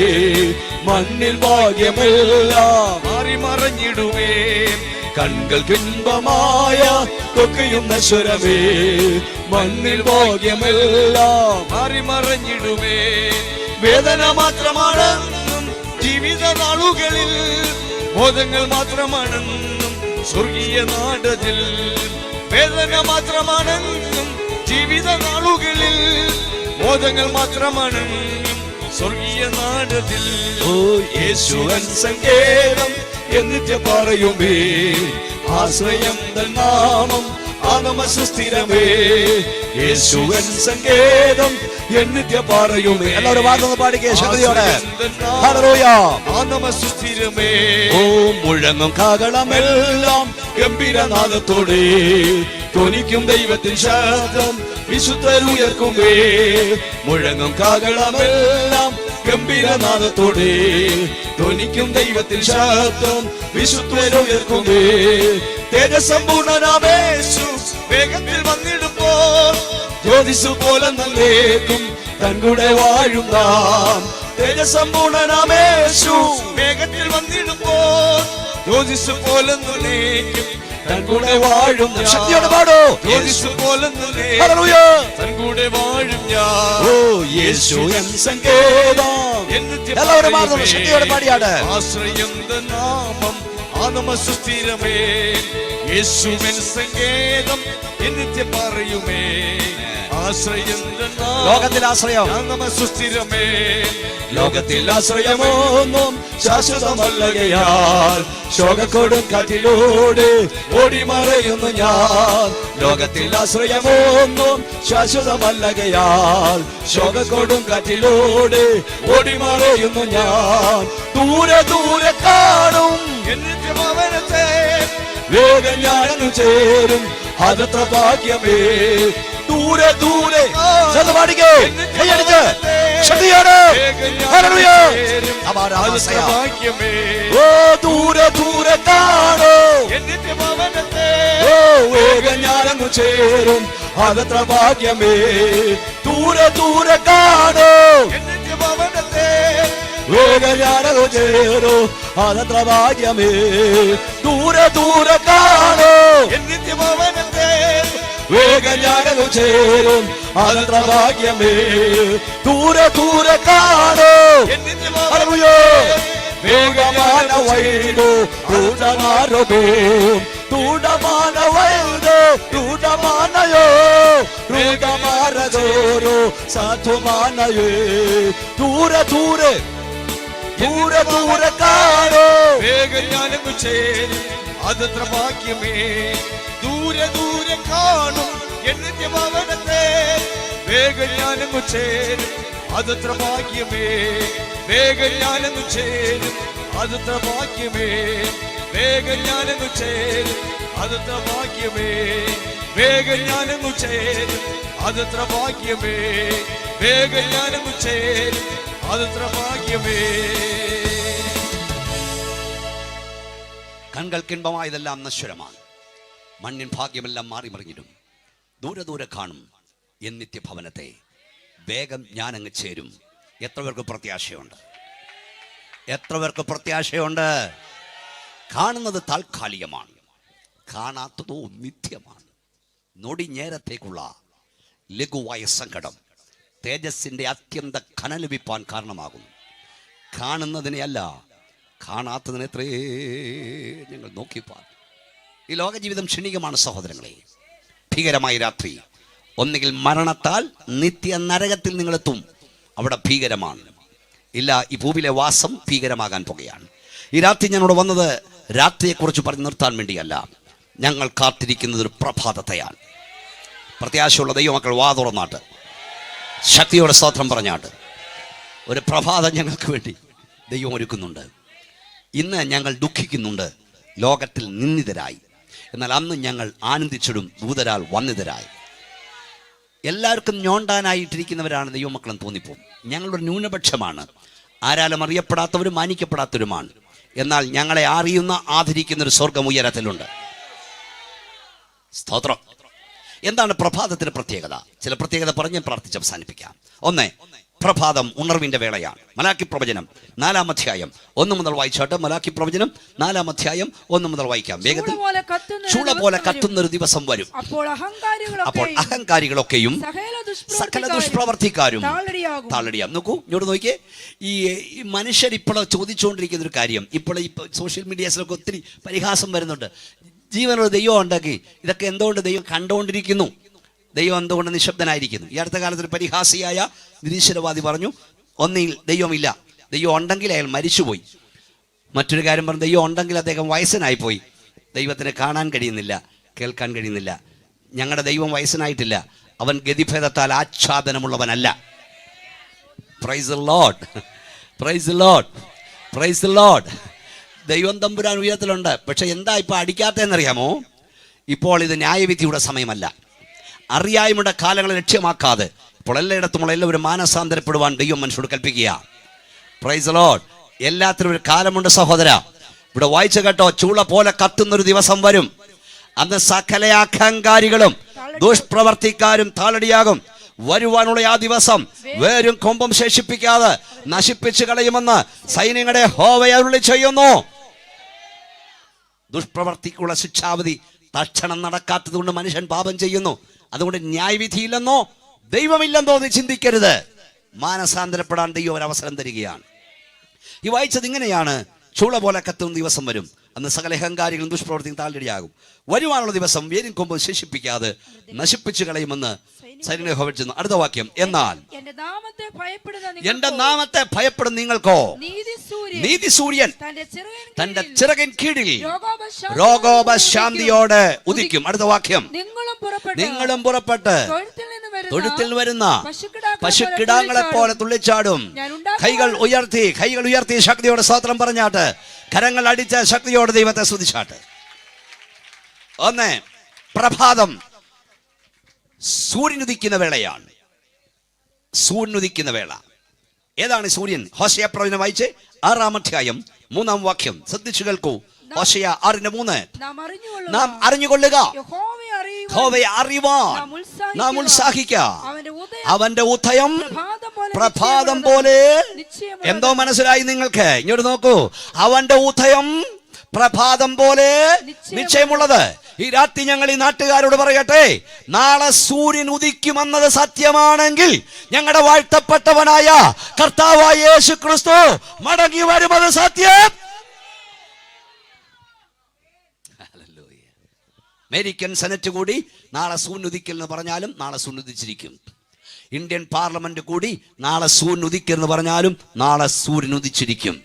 മണ്ണിൽ ഭാഗ്യമെല്ലാം മാറി മറഞ്ഞിടുമേ. കൺകൾക്കിൻപമായ തൊക്കെയും നശ്വരമേ മണ്ണിൽ ഭാഗ്യമെല്ലാം മാറി മറഞ്ഞിടുമേ. വേദന മാത്രമാണെന്നും ജീവിത നാളുകളിൽ ബോധങ്ങൾ മാത്രമാണെന്നും സ്വർഗീയ നാടതിൽ. വേദന മാത്രമാണെന്നും ജീവിത നാളുകളിൽ ബോധങ്ങൾ മാത്രമാണെന്നും സ്വർഗീയ നാടതിൽ. ഓ യേശുവൻ സങ്കേതം എന്നിത്യ പറയുമേ ആശ്രയം തൻ നാമം ആഗമ സുസ്ഥിരമേ. യേശുവൻ സങ്കേതം എന്നിത്യ പറയുമേ. എല്ലാവരും വാക്കൊന്ന് പാടിക്കേ ശക്തിയോടെ. ഹല്ലേലൂയ. ആഗമ സുസ്ഥിരമേ. ഓ മുഴങ്ങും കാഹളമെല്ലാം ഗംഭീരനാദത്തോടെ ധ്വനിക്കും ദൈവത്തിൻ ശബ്ദം വിശുദ്ധരുയർക്കുമേ. മുഴങ്ങും കാഹളമെല്ലാം ഗംഭീരനാദത്തോടെ ധ്വനിക്കും ദൈവത്തിൻ ശബ്ദം വിശുദ്ധരുയർക്കുമേ. തേജസമ്പൂർണനാമേശു വേഗത്തിൽ വന്നിടുമ്പോൾ ജ്യോതിസ് പോലെ നല്ലേക്കും തൻകൂടെ വാഴും നാം. തേജസമ്പൂർണനാമേശു വേഗത്തിൽ വന്നിടുമ്പോൾ ജ്യോതിസ് പോലെ നല്ലേക്കും തൻകൂടെ വാഴും. ശക്തിയോടെ പാടോ. ജ്യോതിസ് പോലെ ഹല്ലേലൂയ. തൻകൂടെ വാഴും ഞാൻ. ഓ യേശു എൻ സങ്കേതം. എല്ലാവരും മാത്രം ശക്തിയോടെ പാടിയാട്. ആശ്രയം തൻ നാമം ആഗമ സുസ്ഥിരമേ. യേശുവൻ സങ്കേതം എന്നിത്യ പറയുമേ ആശ്രയം തൻ നാമം. ലോകത്തിൽ ആശ്രയം ആഗമ സുസ്ഥിരമേ. ലോകത്തിൽ ആശ്രയമൊന്നും ശാശ്വതമല്ലകയാൽ ശോകക്കൊടും കാറ്റിലൂടെ ഓടിമറയുന്നു ഞാൻ. ലോകത്തിൽ ആശ്രയമൊന്നും ശാശ്വതമല്ലകയാൽ ശോകക്കൊടും കാറ്റിലൂടെ ഓടിമറയുന്നു ഞാൻ. ദൂരെ ദൂരെ കാണും എന്നിത്യ ഭവനത്തെ വേഗം ഞാനെന്നു ചേരും അതത്ര ഭാഗ്യമേ. ദൂരെ ദൂരെ പാടിക്കേ കൈയടിച്ച് ശക്തിയോടെ. ഹല്ലേലൂയ. ഭാഗ്യമേ. ഓ ദൂരെ ദൂരെ കാണോ എന്നിത്യ ഭവനത്തെ ഓ വേഗം ഞാനെന്നു ചേരും അതത്ര ഭാഗ്യമേ. ദൂരെ ദൂരെ കാണോ എന്നിത്യ ഭവനത്തെ വേഗം ഞാനെന്നു ചേരും അതത്ര ഭാഗ്യമേ. ദൂരെ ദൂരെ കാണോ എന്നിത്യ ഭവനത്തെ വേഗം ഞാനെന്നു ചേരും അതത്ര ഭാഗ്യമേ. ദൂരെ ദൂരെ കാണോ എന്നിത്യ ഹല്ലേലൂയ. വേഗമാന വൈദോ ൂടമാരോ തൂടമാന വൈദോ തൂടമാനയോ ൂടമാരോ സാധുമാനയേ. ദൂരെ ദൂരെ ദൂരെ ദൂരെ കാണോ വേഗം ഞാനങ്ങു ചേരും അതത്ര ഭാഗ്യമേ. ദൂരെ ദൂരെ കാണും എന്നിത്യ ഭവനത്തെ വേഗം ഞാനങ്ങു ചേരും അതത്ര ഭാഗ്യമേ. വേഗം ഞാനങ്ങു ചേരും അതത്ര ഭാഗ്യമേ. വേഗം ഞാനങ്ങു ചേരും അതത്ര ഭാഗ്യമേ. വേഗം ഞാനങ്ങു ചേരും അതത്ര ഭാഗ്യമേ. വേഗം ഞാനങ്ങു ചേരും അതത്ര ഭാഗ്യമേ. കൺകൾക്കിൻപമായതെല്ലാം നശ്വരമാണ്, മണ്ണിൻ ഭാഗ്യമെല്ലാം മാറി മറിഞ്ഞിടും. ദൂരെ ദൂരെ കാണും എൻ നിത്യഭവനത്തെ, വേഗം ഞാനങ്ങ് ചേരും. എത്ര പേർക്ക് പ്രത്യാശയുണ്ട്? എത്ര പേർക്ക് പ്രത്യാശയുണ്ട്? കാണുന്നത് താൽക്കാലികമാണ്, കാണാത്തതോ നിത്യമാണ്. നൊടി നേരത്തേക്കുള്ള ലഘുവായ സങ്കടം തേജസ്സിന്റെ അത്യന്ത ഖനലഭിപ്പാൻ കാരണമാകുന്നു. കാണുന്നതിനെയല്ല, കാണാത്തതിനെ എത്രയേ ഞങ്ങൾ നോക്കിപ്പാൻ. ഈ ലോകജീവിതം ക്ഷണികമാണ് സഹോദരങ്ങളെ. ഭീകരമായ രാത്രി, ഒന്നുകിൽ മരണത്താൽ നിത്യ നരകത്തിൽ നിങ്ങളെത്തും, അവിടെ ഭീകരമാണ്. ഇല്ല, ഈ ഭൂമിയിലെ വാസം ഭീകരമാകാൻ പോകുകയാണ്. ഈ രാത്രി ഞാനിവിടെ വന്നത് രാത്രിയെക്കുറിച്ച് പറഞ്ഞു നിർത്താൻ വേണ്ടിയല്ല. ഞങ്ങൾ കാത്തിരിക്കുന്നത് ഒരു പ്രഭാതത്തെയാണ്. പ്രത്യാശയുള്ള ദൈവമക്കൾ വാ തുറന്നാട്ട് ശക്തിയോടെ സ്തോത്രം പറഞ്ഞാട്ട് ഒരു പ്രഭാതം ഞങ്ങൾക്ക് വേണ്ടി ദൈവം ഒരുക്കുന്നുണ്ട്. ഇന്ന് ഞങ്ങൾ ദുഃഖിക്കുന്നുണ്ട്, ലോകത്തിൽ നിന്ദിതരായി. എന്നാൽ അന്ന് ഞങ്ങൾ ആനന്ദിച്ചിടും, ദൂതരാൽ വന്നിതരായി. എല്ലാവർക്കും ഞോണ്ടാനായിട്ടിരിക്കുന്നവരാണ് ദൈവമക്കളെന്ന് തോന്നിപ്പോകും. ഞങ്ങളൊരു ന്യൂനപക്ഷമാണ്, ആരാലും അറിയപ്പെടാത്തവരും മാനിക്കപ്പെടാത്തവരുമാണ്. എന്നാൽ ഞങ്ങളെ അറിയുന്ന ആദരിക്കുന്ന ഒരു സ്വർഗം ഉയരത്തിലുണ്ട്. സ്തോത്രം. എന്താണ് പ്രഭാതത്തിന്റെ പ്രത്യേകത? ചില പ്രത്യേകത പറഞ്ഞ് പ്രാർത്ഥിച്ച് അവസാനിപ്പിക്കാം. ഒന്ന്, പ്രഭാതം ഉണർവിന്റെ വേളയാണ്. മലാക്കി പ്രവചനം 4-ാം അധ്യായം 1 മുതൽ വായിച്ചാട്ട്. മലാക്കി പ്രവചനം 4-ാം അധ്യായം 1 മുതൽ വായിക്കാം. വേഗത്തിൽ. ചൂള പോലെ കത്തുന്നൊരു ദിവസം വരും. അപ്പോൾ അഹങ്കാരികളൊക്കെയും സകല ദുഷ്പ്രവർത്തിക്കാരും താളടിയാം. നോക്കൂ, ഇങ്ങോട്ട് നോക്കിയേ. ഈ മനുഷ്യർ ഇപ്പോൾ ചോദിച്ചുകൊണ്ടിരിക്കുന്ന ഒരു കാര്യം, ഇപ്പോൾ സോഷ്യൽ മീഡിയാസിലൊക്കെ ഒത്തിരി പരിഹാസം വരുന്നുണ്ട്. ജീവനോട് ദൈവം ഉണ്ടാക്കി, ഇതൊക്കെ എന്തുകൊണ്ട് ദൈവം കണ്ടുകൊണ്ടിരിക്കുന്നു? ദൈവം എന്തുകൊണ്ട് നിശബ്ദനായിരിക്കുന്നു? ഈ അടുത്ത കാലത്ത് ഒരു പരിഹാസിയായ നിരീശ്വരവാദി പറഞ്ഞു, ഒന്നിൽ ദൈവമില്ല, ദൈവം ഉണ്ടെങ്കിൽ അയാൾ മരിച്ചുപോയി. മറ്റൊരു കാര്യം പറഞ്ഞു, ദൈവം ഉണ്ടെങ്കിൽ അദ്ദേഹം വയസ്സനായിപ്പോയി. ദൈവത്തിന് കാണാൻ കഴിയുന്നില്ല, കേൾക്കാൻ കഴിയുന്നില്ല. ഞങ്ങളുടെ ദൈവം വയസ്സനായിട്ടില്ല, അവൻ ഗതിഭേദത്താൽ ആച്ഛാദനമുള്ളവനല്ല. Praise the Lord, praise the Lord, praise the Lord. ദൈവം തമ്പുരാൻ ഉയരത്തിലുണ്ട്. പക്ഷെ എന്താ ഇപ്പൊ അടിക്കാത്തതെന്നറിയാമോ? ഇപ്പോൾ ഇത് ന്യായവിധിയുടെ സമയമല്ല. അറിയായ്മയുടെ കാലങ്ങളെ ലക്ഷ്യമാക്കാതെ ഇപ്പോൾ എല്ലായിടത്തുമുള്ള എല്ലാവരും മാനസാന്തരപ്പെടുവാൻ ദൈവം മനുഷ്യരോട് കൽപ്പിക്കുക. Price the Lord. എല്ലാത്തിനും ഒരു കാലമുണ്ട് സഹോദര. ഇവിടെ വായിച്ച കേട്ടോ, ചൂള പോലെ കത്തുന്നൊരു ദിവസം വരും. അന്ന് സകല അഹങ്കാരികളും ദുഷ്പ്രവർത്തിക്കാരും താളടിയാകും. വരുവാനുള്ള ആ ദിവസം വേരും കൊമ്പും ശേഷിപ്പിക്കാതെ നശിപ്പിച്ചു കളയുമെന്ന് സൈന്യങ്ങളുടെ യഹോവ അരുളി ചെയ്യുന്നു. ദുഷ്പ്രവർത്തിക്കുള്ള ശിക്ഷാവിധി തക്ഷണം നടക്കാത്തത് കൊണ്ട് മനുഷ്യൻ പാപം ചെയ്യുന്നു. അതുകൊണ്ട് ന്യായവിധിയില്ലെന്നോ ദൈവമില്ലെന്നോ എന്ന് ചിന്തിക്കരുത്. മാനസാന്തരപ്പെടാൻ ദൈവം ഒരു അവസരം തരികയാണ്. ഈ വായിച്ചത് ഇങ്ങനെയാണ്, ചൂള പോലെ കത്തുന്ന ദിവസം വരും. അന്ന് സകല അഹങ്കാരികളും ദുഷ്പ്രവർത്തിയും താഴ്ചയാകും. വരുവാനുള്ള ദിവസം വേരും കൊമ്പ് ശേഷിപ്പിക്കാതെ നശിപ്പിച്ചു കളയുമെന്ന് സൈന്യങ്ങളുടെ യഹോവ ചെയ്യുന്നു. അടുത്ത വാക്യം, എന്നാൽ എന്റെ നാമത്തെ ഭയപ്പെടുന്ന നിങ്ങൾക്കോ നീതി സൂര്യൻ തന്റെ ചിറകിൻ കീഴിൽ രോഗോപശാന്തിയോടെ ഉദിക്കും. അടുത്ത വാക്യം, നിങ്ങളും പുറപ്പെട്ട് തൊഴുത്തിൽ വരുന്ന പശുക്കിടാങ്ങളെ പോലെ തുള്ളിച്ചാടും. കൈകൾ ഉയർത്തി ശക്തിയോടെ സ്തോത്രം പറഞ്ഞാട്ട്, കരങ്ങൾ അടിച്ച ശക്തിയോടെ ദൈവത്തെ സ്തുതിച്ചാട്ട്. ഒന്ന്, പ്രഭാതം സൂര്യൻ ഉദിക്കുന്ന വേളയാണ്. സൂര്യൻ ഉദിക്കുന്ന വേള ഏതാണ്? സൂര്യൻ. ഹോശയ പ്രവചനം വായിച്ച് 6-ാം അധ്യായം 3-ാം വാക്യം ശ്രദ്ധിച്ചു കേൾക്കൂ. ഹോശയ 6:3. നാം അറിഞ്ഞുകൊള്ളുക, യഹോവയെ അറിയുവാൻ നാം ഉത്സാഹിക്ക. അവന്റെ ഉദയം പ്രഭാതം പോലെ. എന്തോ മനസ്സിലായി നിങ്ങൾക്ക്? ഇങ്ങോട്ട് നോക്കൂ. അവന്റെ ഉദയം പ്രഭാതം പോലെ നിശ്ചയമുള്ളത്. ഈ രാത്രി ഞങ്ങൾ ഈ നാട്ടുകാരോട് പറയട്ടെ, നാളെ സൂര്യൻ ഉദിക്കുമെന്നത് സത്യമാണെങ്കിൽ ഞങ്ങളുടെ വാഴ്ത്തപ്പെട്ടവനായ കർത്താവായ യേശു ക്രിസ്തു മടങ്ങി വരുന്നത് സത്യം. അമേരിക്കൻ സെനറ്റ് കൂടി നാളെ സൂര്യൻ ഉദിക്കൽ എന്ന് പറഞ്ഞാലും നാളെ സൂര്യൻ ഉദിച്ചിരിക്കും. ഇന്ത്യൻ പാർലമെന്റ് കൂടി നാളെ സൂര്യൻ ഉദിക്കൽ എന്ന് പറഞ്ഞാലും നാളെ സൂര്യൻ ഉദിച്ചിരിക്കും.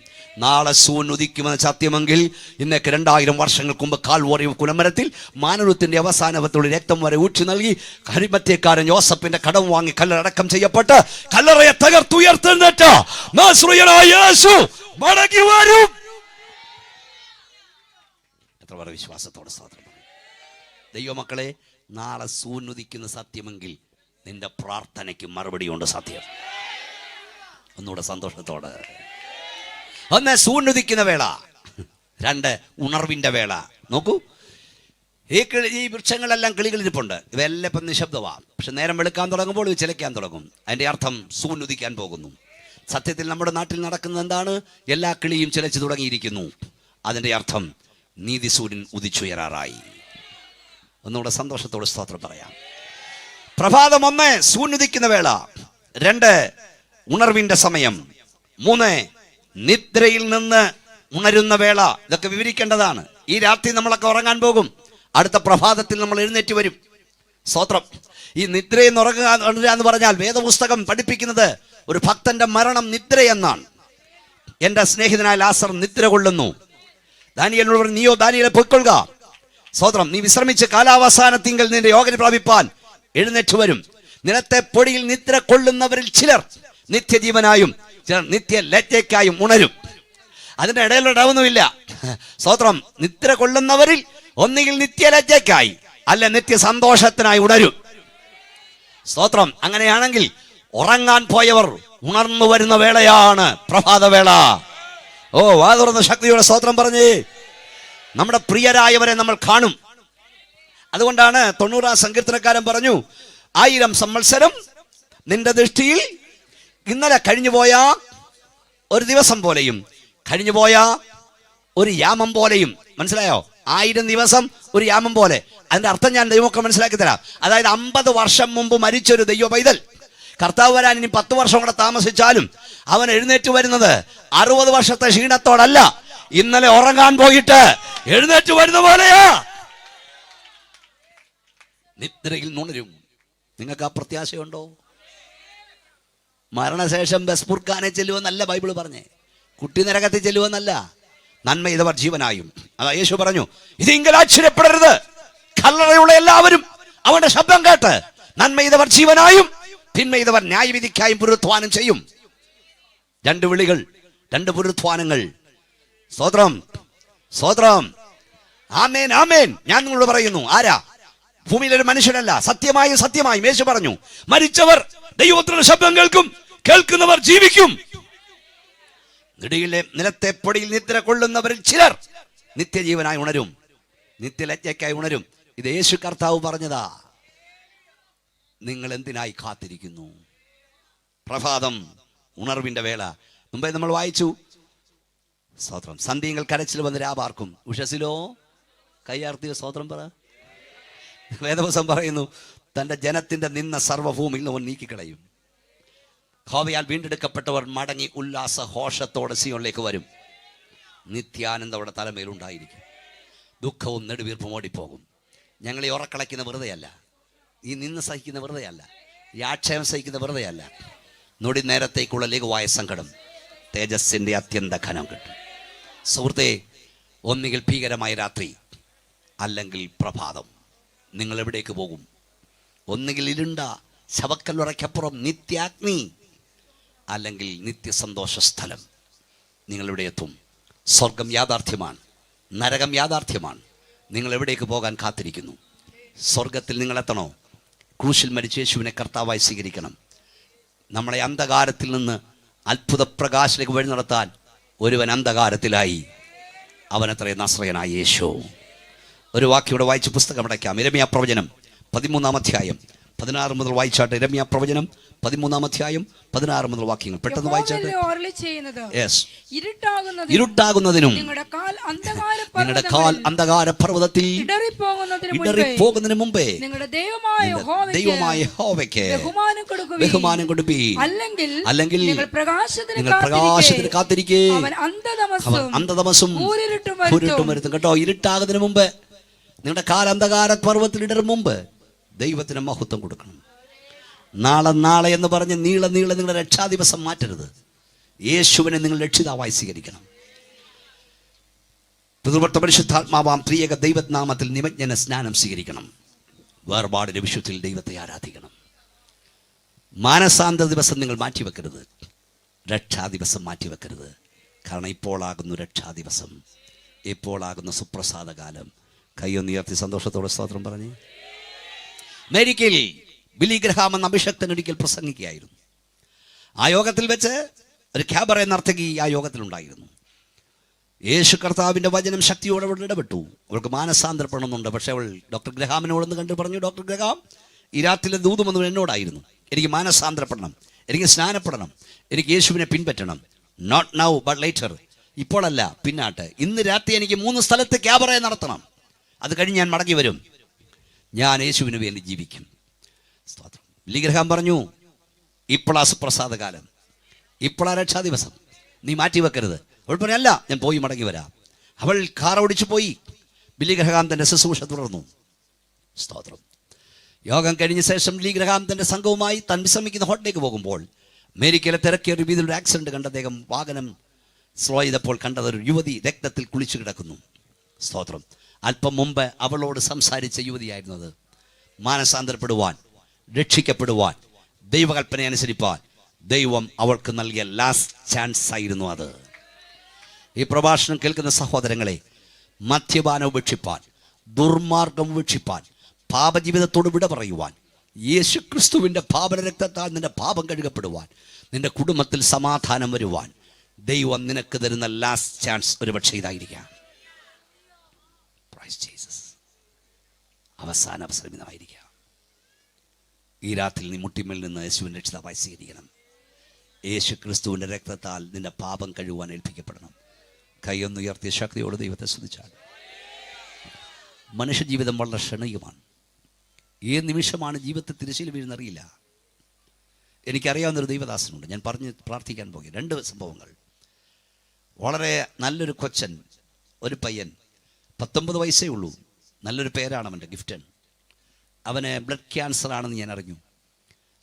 നാളെ സൂര്യൻ ഉദിക്കുമെന്ന് സത്യമെങ്കിൽ ഇന്നേക്ക് 2000 വർഷങ്ങൾക്ക് മുമ്പ് കാൽവറി കുലമരത്തിൽ മാനവത്തിന്റെ അവസാനത്തോട് രക്തം വരെ ഊറ്റി നൽകി കരിമത്യക്കാരൻ യോസഫിന്റെ കടം വാങ്ങി കല്ലറടക്കം ചെയ്യപ്പെട്ട് കല്ലറയെ തകർത്തുയർത്തെഴുന്നേറ്റ നാസറിയനായ യേശു മടങ്ങി വരും. എത്ര പേർ വിശ്വാസത്തോടെ സ്തോത്രം പറയും? ദൈവമക്കളെ, നാളെ സൂനുദിക്കുന്ന സത്യമെങ്കിൽ നിന്റെ പ്രാർത്ഥനയ്ക്ക് മറുപടിയുണ്ട്. സത്യം. ഒന്നുകൂടെ സന്തോഷത്തോടെ. ഒന്ന്, സൂനുദിക്കുന്ന വേള. രണ്ട്, ഉണർവിന്റെ വേള. നോക്കൂ, ഈ വൃക്ഷങ്ങളെല്ലാം കിളികളിരിപ്പുണ്ട്. ഇവയെല്ലാം ഇപ്പം നിശബ്ദമാണ്. പക്ഷെ നേരം വെളുക്കാൻ തുടങ്ങുമ്പോൾ ഇത് ചിലയ്ക്കാൻ തുടങ്ങും. അതിൻ്റെ അർത്ഥം സൂനുദിക്കാൻ പോകുന്നു. സത്യത്തിൽ നമ്മുടെ നാട്ടിൽ നടക്കുന്നത് എന്താണ്? എല്ലാ കിളിയും ചിലച്ചു തുടങ്ങിയിരിക്കുന്നു. അതിൻ്റെ അർത്ഥം നീതിസൂര്യൻ ഉദിച്ചുയരാറായി. ഒന്നുകൂടെ സന്തോഷത്തോടെ സ്തോത്രം പറയാം. പ്രഭാതം. ഒന്ന്, സൂനുദിക്കുന്ന വേള. രണ്ട്, ഉണർവിന്റെ സമയം. മൂന്ന്, നിദ്രയിൽ നിന്ന് ഉണരുന്ന വേള. ഇതൊക്കെ വിവരിക്കേണ്ടതാണ്. ഈ രാത്രി നമ്മളൊക്കെ ഉറങ്ങാൻ പോകും. അടുത്ത പ്രഭാതത്തിൽ നമ്മൾ എഴുന്നേറ്റ് വരും. സ്തോത്രം. ഈ നിദ്രയിൽ നിന്ന് ഉറങ്ങുക എന്ന് പറഞ്ഞാൽ വേദപുസ്തകം പഠിപ്പിക്കുന്നത് ഒരു ഭക്തന്റെ മരണം നിദ്രയെന്നാണ്. എന്റെ സ്നേഹിതനായ ലാസർ നിദ്ര കൊള്ളുന്നു. ദാനിയേലിനോട് പറഞ്ഞു, നീയോ ദാനിയേലെ പൊയ്ക്കൊള്ളുക. സ്തോത്രം. നീ വിശ്രമിച്ച് കാലാവസാനത്തിങ്കൽ നിന്റെ യോഗ്യത പ്രാപിപ്പാൻ എഴുന്നേറ്റ് വരും. നിലത്തെ പൊടിയിൽ നിദ്ര കൊള്ളുന്നവരിൽ ചിലർ നിത്യജീവനായും ചിലർ നിത്യ ലജ്ജയ്ക്കായും ഉണരും. അതിന്റെ ഇടയിലൊരവൊന്നുമില്ല. സ്തോത്രം. നിദ്ര കൊള്ളുന്നവരിൽ ഒന്നുകിൽ നിത്യലജ്ജയ്ക്കായി അല്ല നിത്യ സന്തോഷത്തിനായി ഉണരും. സ്തോത്രം. അങ്ങനെയാണെങ്കിൽ ഉറങ്ങാൻ പോയവർ ഉണർന്നു വരുന്ന വേളയാണ് പ്രഭാതവേള. ഓ, വാ തുറന്ന ശക്തിയോടെ സ്തോത്രം പറഞ്ഞേ. നമ്മുടെ പ്രിയരായവരെ നമ്മൾ കാണും. അതുകൊണ്ടാണ് 90 സങ്കീർത്തനക്കാരൻ പറഞ്ഞു, 1000 സംവത്സരം നിന്റെ ദൃഷ്ടിയിൽ ഇന്നലെ കഴിഞ്ഞുപോയ ഒരു ദിവസം പോലെയും കഴിഞ്ഞുപോയ ഒരു യാമം പോലെയും. മനസ്സിലായോ? 1000 ദിവസം ഒരു യാമം പോലെ. അതിന്റെ അർത്ഥം ഞാൻ ദൈവമൊക്കെ മനസ്സിലാക്കി തരാം. അതായത് 50 വർഷം മുമ്പ് മരിച്ചൊരു ദൈവ പൈതൽ കർത്താവ് വരാൻ ഇനി 10 വർഷം കൂടെ താമസിച്ചാലും അവൻ എഴുന്നേറ്റ് വരുന്നത് 60 വർഷത്തെ ക്ഷീണത്തോടല്ല, ഇന്നലെ ഉറങ്ങാൻ പോയിട്ട് എഴുന്നേറ്റ് വരുന്ന പോലെയാ. നിദ്രയിൽ നുണരും. നിങ്ങൾക്ക് ആ പ്രത്യാശയുണ്ടോ? മരണശേഷം ബസ്പുർഖാനെ ചെല്ലുവെന്നല്ല ബൈബിൾ പറഞ്ഞേ, കുട്ടി നരകത്തിൽ ചെല്ലുവെന്നല്ല. നന്മ ചെയ്തവർ ജീവനായും. അതാ യേശു പറഞ്ഞു, ഇതിങ്കിൽ ആശ്ചര്യപ്പെടരുത്, കല്ലറയുള്ള എല്ലാവരും അവന്റെ ശബ്ദം കേട്ട് നന്മ ചെയ്തവർ ജീവനായും തിന്മ ചെയ്തവർ ന്യായവിധിക്കായും പുനരുത്ഥാനം ചെയ്യും. 2 വിളികൾ, 2 പുനരുത്ഥാനങ്ങൾ. സ്തോത്രം, സ്തോത്രം. ആമേൻ, ആമേൻ. ഞാൻ നിങ്ങളോട് പറയുന്നു, ആരാ? ഭൂമിയിലൊരു മനുഷ്യനല്ല, സത്യമായും സത്യമായും യേശു പറഞ്ഞു, മരിച്ചവർ ദൈവത്തിന്റെ ശബ്ദം കേൾക്കും, കേൾക്കുന്നവർ ജീവിക്കും. നിലത്തെ പൊടിയിൽ നിദ്ര കൊള്ളുന്നവരിൽ ചിലർ നിത്യജീവനായി ഉണരും, നിത്യലജ്ജയ്ക്കായി ഉണരും. ഇത് യേശു കർത്താവ് പറഞ്ഞതാ. നിങ്ങൾ എന്തിനായി കാത്തിരിക്കുന്നു? പ്രഭാതം, ഉണർവിന്റെ വേള. മുമ്പേ നമ്മൾ വായിച്ചു, സ്തോത്രം, സന്ധ്യങ്ങൾ കരച്ചിൽ വന്ന് രാപാർക്കും, ഉഷസിലോ കയ്യാർത്തിയോ. സ്തോത്രം പറ. വേദവസം പറയുന്നു, തന്റെ ജനത്തിന്റെ നിന്ന സർവ്വഭൂമിയിൽ അവൻ നീക്കിക്കളയും. യഹോവയാൽ വീണ്ടെടുക്കപ്പെട്ടവർ മടങ്ങി ഉല്ലാസ ഘോഷത്തോടെ സിയോനിലേക്ക് വരും. നിത്യാനന്ദം അവിടെ തലമേലുണ്ടായിരിക്കും. ദുഃഖവും നെടുവീർപ്പും ഓടിപ്പോകും. ഞങ്ങളെ ഉറക്കളയ്ക്കുന്ന വെറുതെയല്ല, ഈ നിന്ന് സഹിക്കുന്ന വെറുതെയല്ല, ഈ ആക്ഷേപം സഹിക്കുന്ന വെറുതെയല്ല. നൊടി നേരത്തേക്കുള്ള ലഘുവായ സങ്കടം തേജസ്സിന്റെ അത്യന്ത ഘനം കിട്ടും. സുഹൃത്തെ, ഒന്നുകിൽ ഭീകരമായ രാത്രി, അല്ലെങ്കിൽ പ്രഭാതം. നിങ്ങൾ എവിടേക്ക് പോകും? ഒന്നുകിൽ ഇരുണ്ട ശവക്കല്ലുറയ്ക്കപ്പുറം നിത്യാഗ്നി, അല്ലെങ്കിൽ നിത്യസന്തോഷ സ്ഥലം. നിങ്ങളെവിടെ എത്തും? സ്വർഗം യാഥാർത്ഥ്യമാണ്, നരകം യാഥാർത്ഥ്യമാണ്. നിങ്ങൾ എവിടേക്ക് പോകാൻ കാത്തിരിക്കുന്നു? സ്വർഗത്തിൽ നിങ്ങൾ എത്തണോ? ക്രൂശിൽ മരിച്ച യേശുവിനെ കർത്താവായി സ്വീകരിക്കണം. നമ്മളെ അന്ധകാരത്തിൽ നിന്ന് അത്ഭുത പ്രകാശത്തിലേക്ക് വഴി നടത്താൻ ഒരുവൻ അന്ധകാരത്തിലായി, അവനത്രേ നസ്രയനായ യേശു. ഒരു വാക്യോടെ വായിച്ച് പുസ്തകം അടയ്ക്കാം. യിരെമ്യാ പ്രവചനം 13-ാം അധ്യായം 16 മുതൽ വായിച്ചാട്ടെ. യിരെമ്യാ പ്രവചനം 13-ാം അധ്യായം 16 മുതൽ വാക്യങ്ങൾ പെട്ടെന്ന് വായിച്ചാട്ടെ. ഇരുട്ടാകുന്നതിനും നിങ്ങളുടെ കാൽ അന്ധകാര പർവ്വതത്തിൽ ഇടറിപ്പോകുന്നതിന് മുമ്പേ ദൈവമായ യഹോവയ്ക്ക് ബഹുമാനം കൊടുപ്പീൻ. അല്ലെങ്കിൽ നിങ്ങൾ പ്രകാശത്തിന് കാത്തിരിക്കേ, അവൻ അന്ധതമസും കൂരിരുട്ടും വരുത്തും. കേട്ടോ, ഇരുട്ടാകുന്നതിന് മുമ്പ്, നിങ്ങളുടെ കാൽ അന്ധകാര പർവ്വതത്തിൽ ഇടറും മുമ്പ് ദൈവത്തിന് മഹത്വം കൊടുക്കണം. നാളെ എന്ന് പറഞ്ഞ് നീളെ നിങ്ങളുടെ രക്ഷാദിവസം മാറ്റരുത്. യേശുവിനെ നിങ്ങൾ രക്ഷിതാവായി സ്വീകരിക്കണം. പിതൃവർത്ത പരിശുദ്ധാത്മാവാം ത്രിയേക ദൈവനാമത്തിൽ നിമജ്ഞന സ്നാനം സ്വീകരിക്കണം. വേർപാടിന്റെ വിശുദ്ധിയിൽ ദൈവത്തെ ആരാധിക്കണം. മാനസാന്തര ദിവസം നിങ്ങൾ മാറ്റിവെക്കരുത്, രക്ഷാദിവസം മാറ്റിവെക്കരുത്. കാരണം ഇപ്പോഴാകുന്നു രക്ഷാദിവസം. ഇപ്പോളാകുന്ന സുപ്രസാദ കാലം. കൈയൊന്നുയർത്തി സന്തോഷത്തോടെ സ്തോത്രം പറഞ്ഞ്. അമേരിക്കയിൽ ബില്ലി ഗ്രഹാം എന്ന അഭിഷക്തൻ ഒരിക്കൽ പ്രസംഗിക്കുകയായിരുന്നു. ആ യോഗത്തിൽ വെച്ച് ഒരു ക്യാബറെ നർത്തകി ആ യോഗത്തിലുണ്ടായിരുന്നു. യേശു കർത്താവിൻ്റെ വചനം ശക്തിയോടെ അവൾ ഇടപെട്ടു. അവൾക്ക് മാനസാന്തരപ്പെടണമെന്നുണ്ട്. പക്ഷെ അവൾ ഡോക്ടർ ഗ്രഹാമിനോടൊന്ന് കണ്ടു പറഞ്ഞു, ഡോക്ടർ ഗ്രഹാം, ഈ രാത്രിയിലെ ദൂതുമൊന്നും എന്നോടായിരുന്നു. എനിക്ക് മാനസാന്തരപ്പെടണം, എനിക്ക് സ്നാനപ്പെടണം, എനിക്ക് യേശുവിനെ പിൻപറ്റണം. Not now but later. ഇപ്പോഴല്ല, പിന്നാട്ട്. ഇന്ന് രാത്രി എനിക്ക് 3 സ്ഥലത്ത് ക്യാബറെ നടത്തണം. അത് കഴിഞ്ഞ് ഞാൻ മടങ്ങി വരും. ഞാൻ യേശുവിന് വേണ്ടി ജീവിക്കും. സ്തോത്രം. ബില്ലി ഗ്രഹാം പറഞ്ഞു, ഇപ്പോഴാ സുപ്രസാദ കാലം, ഇപ്പോഴാ രക്ഷാ ദിവസം, നീ മാറ്റിവെക്കരുത്. അവൾ പറഞ്ഞല്ല, ഞാൻ പോയി മടങ്ങി വരാം. അവൾ കാർ ഓടിച്ചു പോയി. ബില്ലി ഗ്രഹാം തൻ്റെ ശുശ്രൂഷ തുടർന്നു. സ്തോത്രം. യോഗം കഴിഞ്ഞ ശേഷം ബില്ലി ഗ്രഹാം തൻ്റെ സംഘവുമായി താൻ വിശ്രമിക്കുന്ന ഹോട്ടലിലേക്ക് പോകുമ്പോൾ അമേരിക്കയിലെ തിരക്കിയ ഒരു വീതിയിലൊരു ആക്സിഡന്റ് കണ്ട അദ്ദേഹം വാഹനം സ്ലോ ചെയ്തപ്പോൾ കണ്ടതൊരു യുവതി രക്തത്തിൽ കുളിച്ചു കിടക്കുന്നു. സ്തോത്രം. അല്പം മുമ്പ് അവളോട് സംസാരിച്ച യുവതിയായിരുന്നത്. മാനസാന്തരപ്പെടുവാൻ, രക്ഷിക്കപ്പെടുവാൻ, ദൈവകൽപ്പന അനുസരിപ്പാൻ ദൈവം അവൾക്ക് നൽകിയ ലാസ്റ്റ് ചാൻസ് ആയിരുന്നു അത്. ഈ പ്രഭാഷണം കേൾക്കുന്ന സഹോദരങ്ങളെ, മദ്യപാനം ഉപേക്ഷിപ്പാൻ, ദുർമാർഗം ഉപേക്ഷിപ്പാൻ, പാപജീവിതത്തോട് വിട പറയുവാൻ, യേശുക്രിസ്തുവിൻ്റെ പാപന രക്തത്താൽ നിന്റെ പാപം കഴുകപ്പെടുവാൻ, നിന്റെ കുടുംബത്തിൽ സമാധാനം വരുവാൻ ദൈവം നിനക്ക് തരുന്ന ലാസ്റ്റ് ചാൻസ് ഒരുപക്ഷെ ഇതായിരിക്കാം. അവസാന അവസരം ഇതായിരിക്കാം. ഈ രാത്രി നീ മുട്ടിമേൽ നിന്ന് യേശുവിൻ്റെ രക്ഷിതാവായി സ്വീകരിക്കണം. യേശു ക്രിസ്തുവിൻ്റെ രക്തത്താൽ നിന്റെ പാപം കഴുകുവാൻ ഏൽപ്പിക്കപ്പെടണം. കൈയൊന്നുയർത്തിയ ശക്തിയോട് ദൈവത്തെ സ്തുതിച്ചാണ്. മനുഷ്യജീവിതം വളരെ ക്ഷണികമാണ്. ഏത് നിമിഷമാണ് ജീവിതത്തിൽ തിരശ്ശീല വീഴുന്നറിയില്ല. എനിക്കറിയാവുന്നൊരു ദൈവദാസനുണ്ട്. ഞാൻ പറഞ്ഞ് പ്രാർത്ഥിക്കാൻ പോയി. 2 സംഭവങ്ങൾ. വളരെ നല്ലൊരു കൊച്ചൻ, ഒരു പയ്യൻ, 19 വയസ്സേ ഉള്ളൂ. നല്ലൊരു പേരാണ് അവൻ്റെ, ഗിഫ്റ്റൻ. അവന് ബ്ലഡ് ക്യാൻസർ ആണെന്ന് ഞാൻ അറിഞ്ഞു.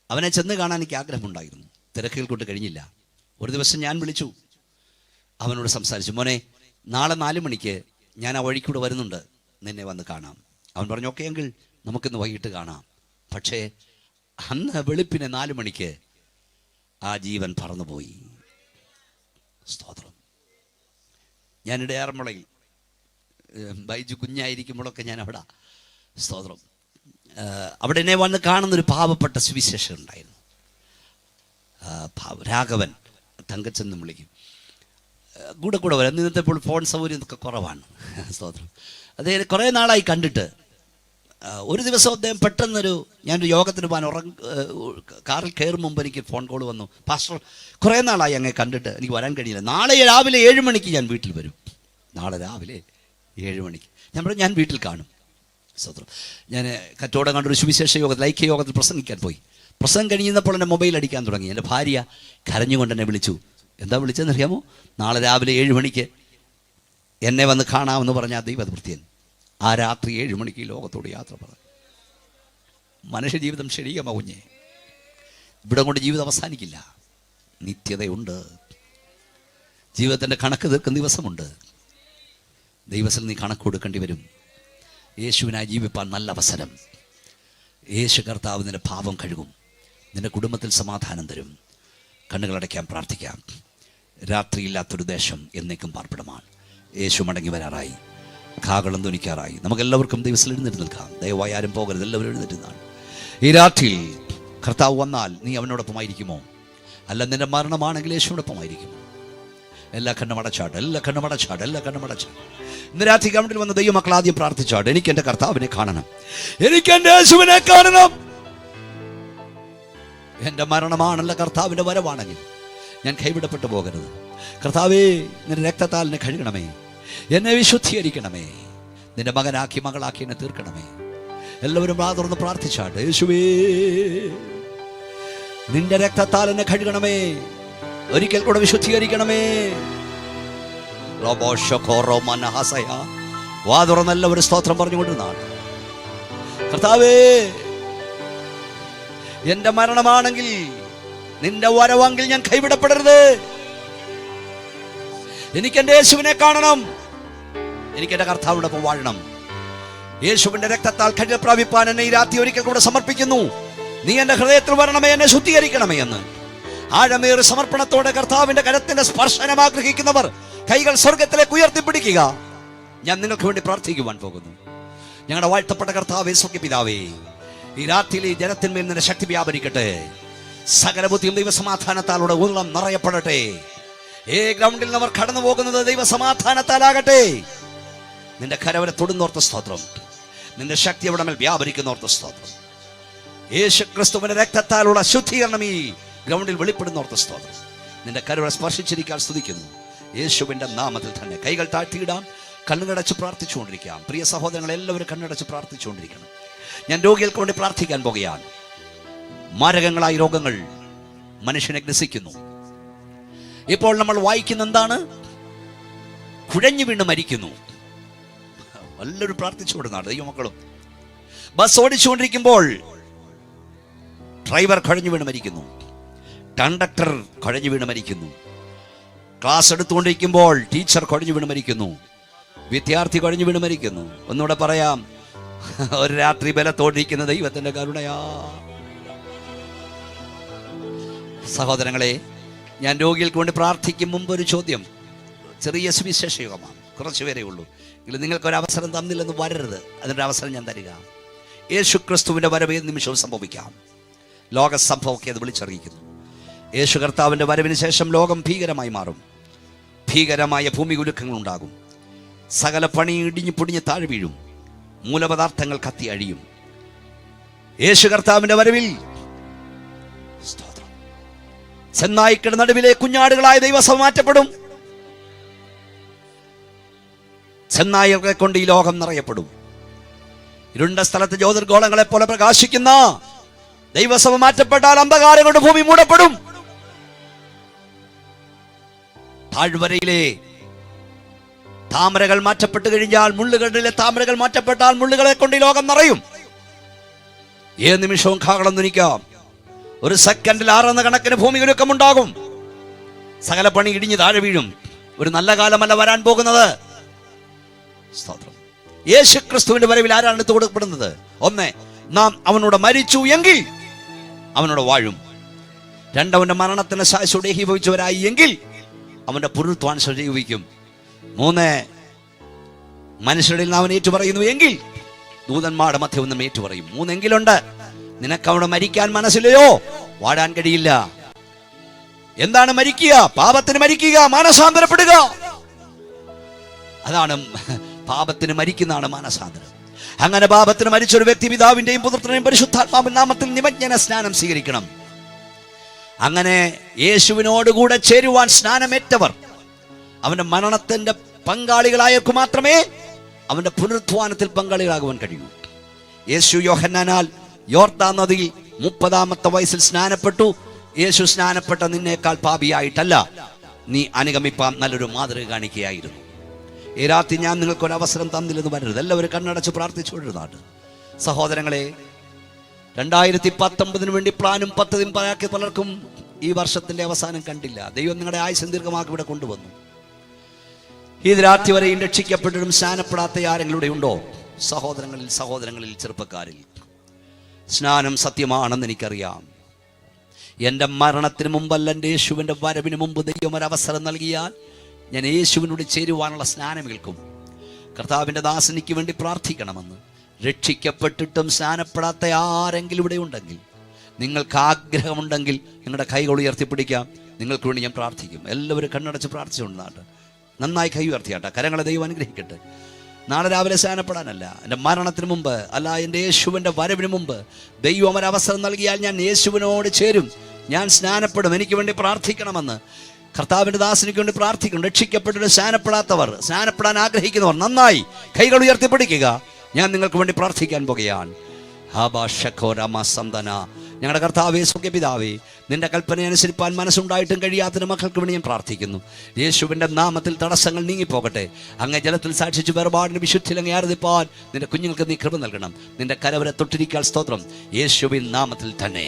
അവനെ ചെന്ന് കാണാൻ എനിക്ക് ആഗ്രഹമുണ്ടായിരുന്നു. തിരക്കുകൾ കൊണ്ട് കഴിഞ്ഞില്ല. ഒരു ദിവസം ഞാൻ വിളിച്ചു, അവനോട് സംസാരിച്ചു, മോനെ, നാളെ 4 മണിക്ക് ഞാൻ ആ വഴിക്കൂടെ വരുന്നുണ്ട്, നിന്നെ വന്ന് കാണാം. അവൻ പറഞ്ഞു, ഓക്കെ എങ്കിൽ നമുക്കിന്ന് വൈകിട്ട് കാണാം. പക്ഷേ അന്ന് വെളുപ്പിനെ 4 മണിക്ക് ആ ജീവൻ പറന്നുപോയി. സ്തോത്രം. ഞാൻ ഇടയാറന്മുളയിൽ ബൈജു കുഞ്ഞായിരിക്കുമ്പോഴൊക്കെ ഞാൻ അവിടെ, സ്തോത്രം, അവിടെ എന്നെ വന്ന് കാണുന്നൊരു പാവപ്പെട്ട സുവിശേഷം ഉണ്ടായിരുന്നു. രാഘവൻ, തങ്കച്ചെന്ന് വിളിക്കും. കൂടെ വരാം. ഇന്നത്തെ ഇപ്പോൾ ഫോൺ സൗകര്യം ഒക്കെ കുറവാണ്. സ്തോത്രം. അദ്ദേഹം കുറേ നാളായി കണ്ടിട്ട്. ഒരു ദിവസം അദ്ദേഹം പെട്ടെന്നൊരു, ഞാനൊരു യോഗത്തിന് പോകാൻ കാറിൽ കയറും മുമ്പ് എനിക്ക് ഫോൺ കോൾ വന്നു, പാസ്റ്റർ, കുറേ നാളായി അങ്ങനെ കണ്ടിട്ട് എനിക്ക് വരാൻ കഴിയില്ല, നാളെ രാവിലെ 7 മണിക്ക് ഞാൻ വീട്ടിൽ വരും. നാളെ രാവിലെ 7 മണിക്ക് ഞാൻ പറഞ്ഞു, ഞാൻ വീട്ടിൽ കാണും. സ്തോത്രം. ഞാൻ കറ്റോടെ കണ്ടൊരു സുവിശേഷ യോഗത്തിൽ, ഐക്യയോഗത്തിൽ പ്രസംഗിക്കാൻ പോയി. പ്രസംഗം കഴിഞ്ഞപ്പോൾ എൻ്റെ മൊബൈൽ അടിക്കാൻ തുടങ്ങി. എൻ്റെ ഭാര്യ കരഞ്ഞുകൊണ്ട് എന്നെ വിളിച്ചു. എന്താ വിളിച്ചതെന്നറിയാമോ? നാളെ രാവിലെ 7 മണിക്ക് എന്നെ വന്ന് കാണാമെന്ന് പറഞ്ഞ ആ ദൈവവൃത്യൻ ആ രാത്രി 7 മണിക്ക് ലോകത്തോട് യാത്ര പറഞ്ഞു. മനുഷ്യജീവിതം ശരിയമാ കുഞ്ഞെ. ഇവിടെ കൊണ്ട് ജീവിതം അവസാനിക്കില്ല. നിത്യതയുണ്ട്. ജീവിതത്തിൻ്റെ കണക്ക് തീർക്കുന്ന ദിവസമുണ്ട്. ദൈവത്തിൽ നീ കണക്ക് കൊടുക്കേണ്ടി വരും. യേശുവിനായി ജീവിപ്പാൻ നല്ല അവസരം. യേശു കർത്താവ് നിന്റെ പാപം കഴുകും, നിന്റെ കുടുംബത്തിൽ സമാധാനം തരും. കണ്ണുകളടയ്ക്കാൻ പ്രാർത്ഥിക്കാം. രാത്രിയില്ലാത്തൊരു ദേശം എന്നേക്കും പാർപ്പിടമാണ്. യേശു മടങ്ങി വരാറായി, കാഹളം ധ്വനിക്കാറായി. നമുക്കെല്ലാവർക്കും ദൈവത്തിൽ എഴുന്നേറ്റ് നിൽക്കാം. ദയവായി ആരും പോകരുത്, എല്ലാവരും എഴുന്നേറ്റുന്നതാണ്. ഈ രാത്രി കർത്താവ് വന്നാൽ നീ അവനോടൊപ്പമായിരിക്കുമോ? അല്ല, നിന്റെ മരണമാണെങ്കിൽ യേശുവിനൊപ്പമായിരിക്കുമോ? എല്ലാ കണ്ണുമടച്ചാട്ട്, എല്ലാ കണ്ണുമടച്ചാട്ട്, എല്ലാ കണ്ണുമടച്ചാട്ട്. ഇന്ന് രാത്രി കമന്റിൽ വന്ന ദൈവമക്കൾ ആദ്യം പ്രാർത്ഥിച്ചാട്ട്, എനിക്ക് എൻ്റെ കർത്താവിനെ കാണണം, എനിക്ക് എൻ്റെ യേശുവിനെ കാണണം. എൻ്റെ മരണമാണല്ല കർത്താവിൻ്റെ വരവാണെങ്കിൽ ഞാൻ കൈവിടപ്പെട്ടു പോകരുത്. കർത്താവേ, നിന്റെ രക്തത്താൽ എന്നെ കഴുകണമേ, എന്നെ വിശുദ്ധീകരിക്കണമേ, നിന്റെ മകനാക്കി മകളാക്കി എന്നെ തീർക്കണമേ. എല്ലാവരും തുറന്ന് പ്രാർത്ഥിച്ചാട്ട്, യേശുവേ, നിന്റെ രക്തത്താൽ എന്നെ കഴുകണമേ, ഒരിക്കൽ കൂടെ വിശുദ്ധീകരിക്കണമേ. വാ തുറന്ന് എല്ലാവരും സ്തോത്രം പറഞ്ഞുകൊണ്ടിരുന്നാണ്. കർത്താവേ, എന്റെ മരണമാണെങ്കിൽ നിന്റെ വരവെങ്കിൽ ഞാൻ കൈവിടപ്പെടരുത്. എനിക്ക് എൻ്റെ യേശുവിനെ കാണണം, എനിക്ക് എൻ്റെ കർത്താവിനോടൊപ്പം വാഴണം. യേശുവിന്റെ രക്തത്താൽ കഴുകൽ പ്രാപിപ്പാൻ എന്നെ ഈ രാത്രി ഒരിക്കൽ കൂടെ സമർപ്പിക്കുന്നു. നീ എൻ്റെ ഹൃദയത്തിൽ വരണമേ, എന്നെ ശുദ്ധീകരിക്കണമേ എന്ന് ആഴമേറിയ സമർപ്പണത്തോടെ കർത്താവിന്റെ കരത്തിന്റെ സ്പർശനം ആഗ്രഹിക്കുന്നവർ കൈകൾ സ്വർഗത്തിലേക്ക് ഉയർത്തിപ്പിടിക്കുക. ഞാൻ നിങ്ങൾക്ക് വേണ്ടി പ്രാർത്ഥിക്കുവാൻ പോകുന്നു. ഞങ്ങളുടെ വാഴ്ത്തപ്പെട്ട കർത്താവേ, സ്വർഗ്ഗപിതാവേ, ഈ രാത്രിയിൽ ഈ ജനത്തിന്മേൽ നിന്റെ ശക്തി വ്യാപരിക്കട്ടെ. സകല ബുദ്ധിയും ദൈവസമാധാനത്താലൂടെ ഉള്ളം നിറയപ്പെടട്ടെ. ഈ ഗ്രൗണ്ടിൽ നിന്ന് അവർ കടന്നു പോകുന്നത് ദൈവസമാധാനത്താലാകട്ടെ. നിന്റെ കരവരെ തൊടുന്നോർത്ത സ്തോത്രം. നിന്റെ ശക്തി അവിടെ മേൽ വ്യാപരിക്കുന്നോർത്ത സ്തോത്രം. യേശു ക്രിസ്തുവിന്റെ രക്തത്താലുള്ള ശുദ്ധീകരണം ഈ ഗ്രൗണ്ടിൽ വെളിപ്പെടുന്നോർത്ത സ്തോത്രം. നിന്റെ കരവരെ സ്പർശിച്ചിരിക്കാൻ സ്തുതിക്കുന്നു. യേശുവിന്റെ നാമത്തിൽ തന്നെ കൈകൾ താഴ്ത്തിയിടാം. കണ്ണുകടച്ച് പ്രാർത്ഥിച്ചുകൊണ്ടിരിക്കാം. പ്രിയ സഹോദരങ്ങൾ, എല്ലാവരും കണ്ണടച്ച് പ്രാർത്ഥിച്ചുകൊണ്ടിരിക്കണം. ഞാൻ രോഗികൾക്ക് വേണ്ടി പ്രാർത്ഥിക്കാൻ പോകുകയാണ്. മാരകങ്ങളായ രോഗങ്ങൾ മനുഷ്യനെ ഗ്രസിക്കുന്നു. ഇപ്പോൾ നമ്മൾ വായിക്കുന്ന എന്താണ്? കുഴഞ്ഞു വീണ് മരിക്കുന്നു. എല്ലാവരും പ്രാർത്ഥിച്ചുകൊടുന്നാണ് ദൈവമക്കളും. ബസ് ഓടിച്ചുകൊണ്ടിരിക്കുമ്പോൾ ഡ്രൈവർ കുഴഞ്ഞു വീണ് മരിക്കുന്നു. കണ്ടക്ടർ കുഴഞ്ഞു വീണ് മരിക്കുന്നു. ക്ലാസ് എടുത്തുകൊണ്ടിരിക്കുമ്പോൾ ടീച്ചർ കുഴഞ്ഞു വീണ് മരിക്കുന്നു. വിദ്യാർത്ഥി കുഴഞ്ഞു വീണ് മരിക്കുന്നു. ഒന്നുകൂടെ പറയാം, ഒരു രാത്രി ബലത്തോടിരിക്കുന്ന ദൈവത്തിന്റെ കരുണയാ. സഹോദരങ്ങളെ, ഞാൻ രോഗികൾക്ക് വേണ്ടി പ്രാർത്ഥിക്കും മുമ്പ് ഒരു ചോദ്യം. ചെറിയ സുവിശേഷയോഗമാണ്, കുറച്ചു പേരേ ഉള്ളൂ. എങ്കിലും നിങ്ങൾക്കൊരവസരം തന്നില്ലെന്ന് വരരുത്. അതിൻ്റെ അവസരം ഞാൻ തരിക. യേശു ക്രിസ്തുവിൻ്റെ വരവ് ഏത് നിമിഷവും സംഭവിക്കാം. ലോക സംഭവമൊക്കെ അത് വിളിച്ചറിയിക്കുന്നു. യേശു കർത്താവിൻ്റെ വരവിന് ശേഷം ലോകം ഭീകരമായി മാറും. ഭീകരമായ ഭൂമി കുലുക്കങ്ങൾ ഉണ്ടാകും. സകല പണി ഇടിഞ്ഞു പൊടിഞ്ഞ് താഴെ വീഴും. മൂലപദാർത്ഥങ്ങൾ കത്തി അഴിയും. യേശു കർത്താവിൻ്റെ വരവിൽ ചെന്നായിക്കട നടുവിലെ കുഞ്ഞാടുകളായ ദൈവസഭ മാറ്റപ്പെടും. ചെന്നായികളെ കൊണ്ട് ഈ ലോകം നിറയപ്പെടും. ഇരുണ്ട സ്ഥലത്ത് ജ്യോതിർഗോളങ്ങളെ പോലെ പ്രകാശിക്കുന്ന ദൈവസഭ മാറ്റപ്പെട്ടാൽ അന്ധകാരം കൊണ്ട് ഭൂമി മൂടപ്പെടും. താഴ്വരയിലെ താമരകൾ മാറ്റപ്പെട്ടു കഴിഞ്ഞാൽ, മുള്ളുകളിലെ താമരകൾ മാറ്റപ്പെട്ടാൽ മുള്ളുകളെ കൊണ്ട് ഈ ലോകം നിറയും. ഏത് നിമിഷവും കാഹളം ധ്വനിക്കാം. ഒരു സെക്കൻഡിൽ 6 കണക്കിന് ഭൂമി കുലുക്കമുണ്ടാകും. സകല പണി ഇടിഞ്ഞ് താഴെ വീഴും. ഒരു നല്ല കാലമല്ല വരാൻ പോകുന്നത്. സ്തോത്രം. യേശു ക്രിസ്തുവിന്റെ വരവിൽ ആരാണ് കൊടുക്കപ്പെടുന്നത്? ഒന്ന്, നാം അവനോട് മരിച്ചു എങ്കിൽ അവനോട് വാഴും. 2, അവന്റെ മരണത്തിന് ശാശ്വത ഏകീഭവിച്ചവരായി എങ്കിൽ അവന്റെ പുനരുത്ഥാനം സജീവിക്കും. 3, മനുഷ്യരുടെ അവൻ ഏറ്റുപറയുന്നു എങ്കിൽ ദൂതന്മാരുടെ മധ്യം ഒന്നും ഏറ്റുപറയും. 3 എങ്കിലുണ്ട്. നിനക്ക് അവിടെ മരിക്കാൻ മനസ്സില്ലയോ? വാടാൻ കഴിയില്ല. എന്താണ് മരിക്കുക? പാപത്തിന് മരിക്കുക, മാനസാന്തരപ്പെടുക. അതാണ് പാപത്തിന് മരിക്കുന്നതാണ് മാനസാന്തരം. അങ്ങനെ പാപത്തിന് മരിച്ചൊരു വ്യക്തി പിതാവിന്റെയും പുത്രന്റെയും പരിശുദ്ധാത്മാവിൻ നാമത്തിൽ നിമജ്ഞന സ്നാനം സ്വീകരിക്കണം. അങ്ങനെ യേശുവിനോടുകൂടെ ചേരുവാൻ സ്നാനമേറ്റവർ അവന്റെ മരണത്തിന്റെ പങ്കാളികളായവർക്ക് മാത്രമേ അവന്റെ പുനരുത്ഥാനത്തിൽ പങ്കാളികളാകുവാൻ കഴിയൂ. യേശു യോഹന്നാനാൽ യോർദാൻ നദിയിൽ 30-ാമത്തെ വയസ്സിൽ സ്നാനപ്പെട്ടു. യേശു സ്നാനപ്പെട്ട നിന്നേക്കാൾ പാപിയായിട്ടല്ല, നീ അനുഗമിപ്പാൻ നല്ലൊരു മാതൃക കാണിക്കുകയായിരുന്നു. ഈ രാത്രി ഞാൻ നിങ്ങൾക്കൊരവസരം തന്നില്ലെന്ന് വരരുത്. എല്ലാവരും കണ്ണടച്ച് പ്രാർത്ഥിച്ചുകൊണ്ടിരുന്നാണ്. സഹോദരങ്ങളെ, 2019 വേണ്ടി പ്ലാനും പദ്ധതിയും പറയാക്കി പലർക്കും ഈ വർഷത്തിന്റെ അവസാനം കണ്ടില്ല. ദൈവം നിങ്ങളുടെ ആയുസ്സും ദീർഘമാക്കി ഇവിടെ കൊണ്ടുവന്നു. ഈ രാത്രി വരെയും രക്ഷിക്കപ്പെട്ടിട്ടും സ്നാനപ്പെടാത്ത ആരെങ്കിലും ഇവിടെ ഉണ്ടോ? സഹോദരങ്ങളിൽ ചെറുപ്പക്കാരിൽ സ്നാനം സത്യമാണെന്ന് എനിക്കറിയാം. എൻ്റെ മരണത്തിന് മുമ്പല്ല, എൻ്റെ യേശുവിൻ്റെ വരവിന് മുമ്പ് ദൈവം ഒരവസരം നൽകിയാൽ ഞാൻ യേശുവിനോട് ചേരുവാനുള്ള സ്നാനമേൽക്കും. കർത്താവിൻ്റെ ദാസനിക്ക് വേണ്ടി പ്രാർത്ഥിക്കണമെന്ന്. രക്ഷിക്കപ്പെട്ടിട്ടും സ്നാനപ്പെടാത്ത ആരെങ്കിലും ഇവിടെ ഉണ്ടെങ്കിൽ, നിങ്ങൾക്ക് ആഗ്രഹമുണ്ടെങ്കിൽ നിങ്ങളുടെ കൈകൾ ഉയർത്തിപ്പിടിക്കാം. നിങ്ങൾക്ക് വേണ്ടി ഞാൻ പ്രാർത്ഥിക്കും. എല്ലാവരും കണ്ണടച്ച് പ്രാർത്ഥിച്ചുകൊണ്ടാണ്. നന്നായി കൈ ഉയർത്തിയാട്ടെ. കരങ്ങളെ ദൈവം അനുഗ്രഹിക്കട്ടെ. നാളെ രാവിലെ സ്നാനപ്പെടാനല്ല, എൻ്റെ മരണത്തിന് മുമ്പ് അല്ല, എൻ്റെ യേശുവിൻ്റെ വരവിന് മുമ്പ് ദൈവം ഒരവസരം നൽകിയാൽ ഞാൻ യേശുവിനോട് ചേരും, ഞാൻ സ്നാനപ്പെടും. എനിക്ക് വേണ്ടി പ്രാർത്ഥിക്കണമെന്ന് കർത്താവിൻ്റെ ദാസനിക്ക് വേണ്ടി പ്രാർത്ഥിക്കണം. രക്ഷിക്കപ്പെട്ടിട്ട് സ്നാനപ്പെടാത്തവർ, സ്നാനപ്പെടാൻ ആഗ്രഹിക്കുന്നവർ നന്നായി കൈകൾ ഉയർത്തിപ്പിടിക്കുക. ഞാൻ നിങ്ങൾക്ക് വേണ്ടി പ്രാർത്ഥിക്കാൻ പോകുകയാണ്. ഞങ്ങളുടെ കർത്താവേ, സ്വർഗ്ഗപിതാവേ, നിന്റെ കൽപ്പന അനുസരിപ്പാൻ മനസ്സുണ്ടായിട്ടും കഴിയാത്ത മക്കൾക്ക് വേണ്ടി ഞാൻ പ്രാർത്ഥിക്കുന്നു. യേശുവിൻ്റെ നാമത്തിൽ തടസ്സങ്ങൾ നീങ്ങിപ്പോകട്ടെ. അങ്ങ് ജലത്തിൽ സാക്ഷിച്ച് വേർപാടിന് വിശുദ്ധിയിൽ അങ്ങ് ആരാധിപ്പാൻ നിന്റെ കുഞ്ഞുങ്ങൾക്ക് നീ കൃപ നൽകണം. നിന്റെ കരവരെ തൊട്ടിരിക്കാൻ സ്തോത്രം. യേശുവിൻ നാമത്തിൽ തന്നെ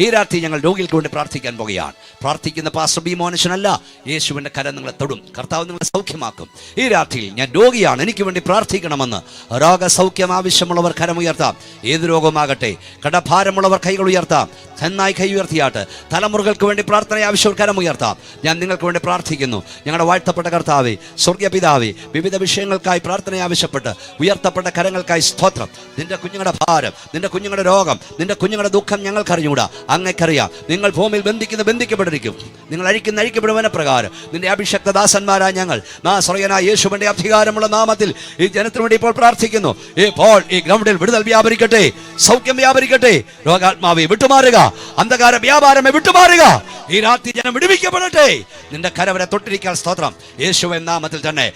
ഈ രാത്രി ഞങ്ങൾ രോഗികൾക്ക് വേണ്ടി പ്രാർത്ഥിക്കാൻ പോകുകയാണ്. പ്രാർത്ഥിക്കുന്ന പാസ്റ്റർ ബി മോനശനല്ല, യേശുവിൻ്റെ കരം നിങ്ങളെ തൊടും. കർത്താവ് നിങ്ങളെ സൗഖ്യമാക്കും. ഈ രാത്രിയിൽ ഞാൻ രോഗിയാണ്, എനിക്ക് വേണ്ടി പ്രാർത്ഥിക്കണമെന്ന് രോഗസൗഖ്യം ആവശ്യമുള്ളവർ കരമുയർത്താം. ഏത് രോഗമാകട്ടെ, കടഭാരമുള്ളവർ കൈകൾ ഉയർത്താം. നന്നായി കൈ ഉയർത്തിയാട്ട്. തലമുറകൾക്ക് വേണ്ടി പ്രാർത്ഥന ആവശ്യക്കാരം ഉയർത്താം. ഞാൻ നിങ്ങൾക്ക് വേണ്ടി പ്രാർത്ഥിക്കുന്നു. ഞങ്ങളുടെ വാഴ്ത്തപ്പെട്ട കർത്താവേ, സ്വർഗീയ പിതാവേ, വിവിധ വിഷയങ്ങൾക്കായി പ്രാർത്ഥന ആവശ്യപ്പെട്ട് ഉയർത്തപ്പെട്ട കരങ്ങൾക്കായി സ്തോത്രം. നിന്റെ കുഞ്ഞുങ്ങളുടെ ഭാരം, നിന്റെ കുഞ്ഞുങ്ങളുടെ രോഗം, നിന്റെ കുഞ്ഞുങ്ങളുടെ ദുഃഖം ഞങ്ങൾക്കറിഞ്ഞൂടാ, അങ്ങക്കറിയാം. നിങ്ങൾ ഭൂമിയിൽ ബന്ധിക്കപ്പെട്ടിരിക്കും, നിങ്ങൾ അഴിക്കപ്പെടുവന പ്രകാരം നിന്റെ അഭിഷക്ത ദാസന്മാരായ ഞങ്ങൾ നാസറയനായ യേശുവിന്റെ അധികാരമുള്ള നാമത്തിൽ ഈ ജനത്തിനു വേണ്ടി ഇപ്പോൾ പ്രാർത്ഥിക്കുന്നു. ഇപ്പോൾ ഈ ഗ്രൗണ്ടിൽ വിടുതൽ വ്യാപരിക്കട്ടെ, സൗഖ്യം വ്യാപരിക്കട്ടെ. രോഗാത്മാവെ വിട്ടുമാറുക, അന്ധകാര വ്യാപാരമേ വിട്ടുമാറുക. ഈ രാത്രി ജനം വിടുവിക്കപ്പെടട്ടെ. നിന്റെ കരവരെ തൊട്ടിരിക്കാൻ സ്തോത്രം, യേശുവിൻ നാമത്തിൽ തന്നെ.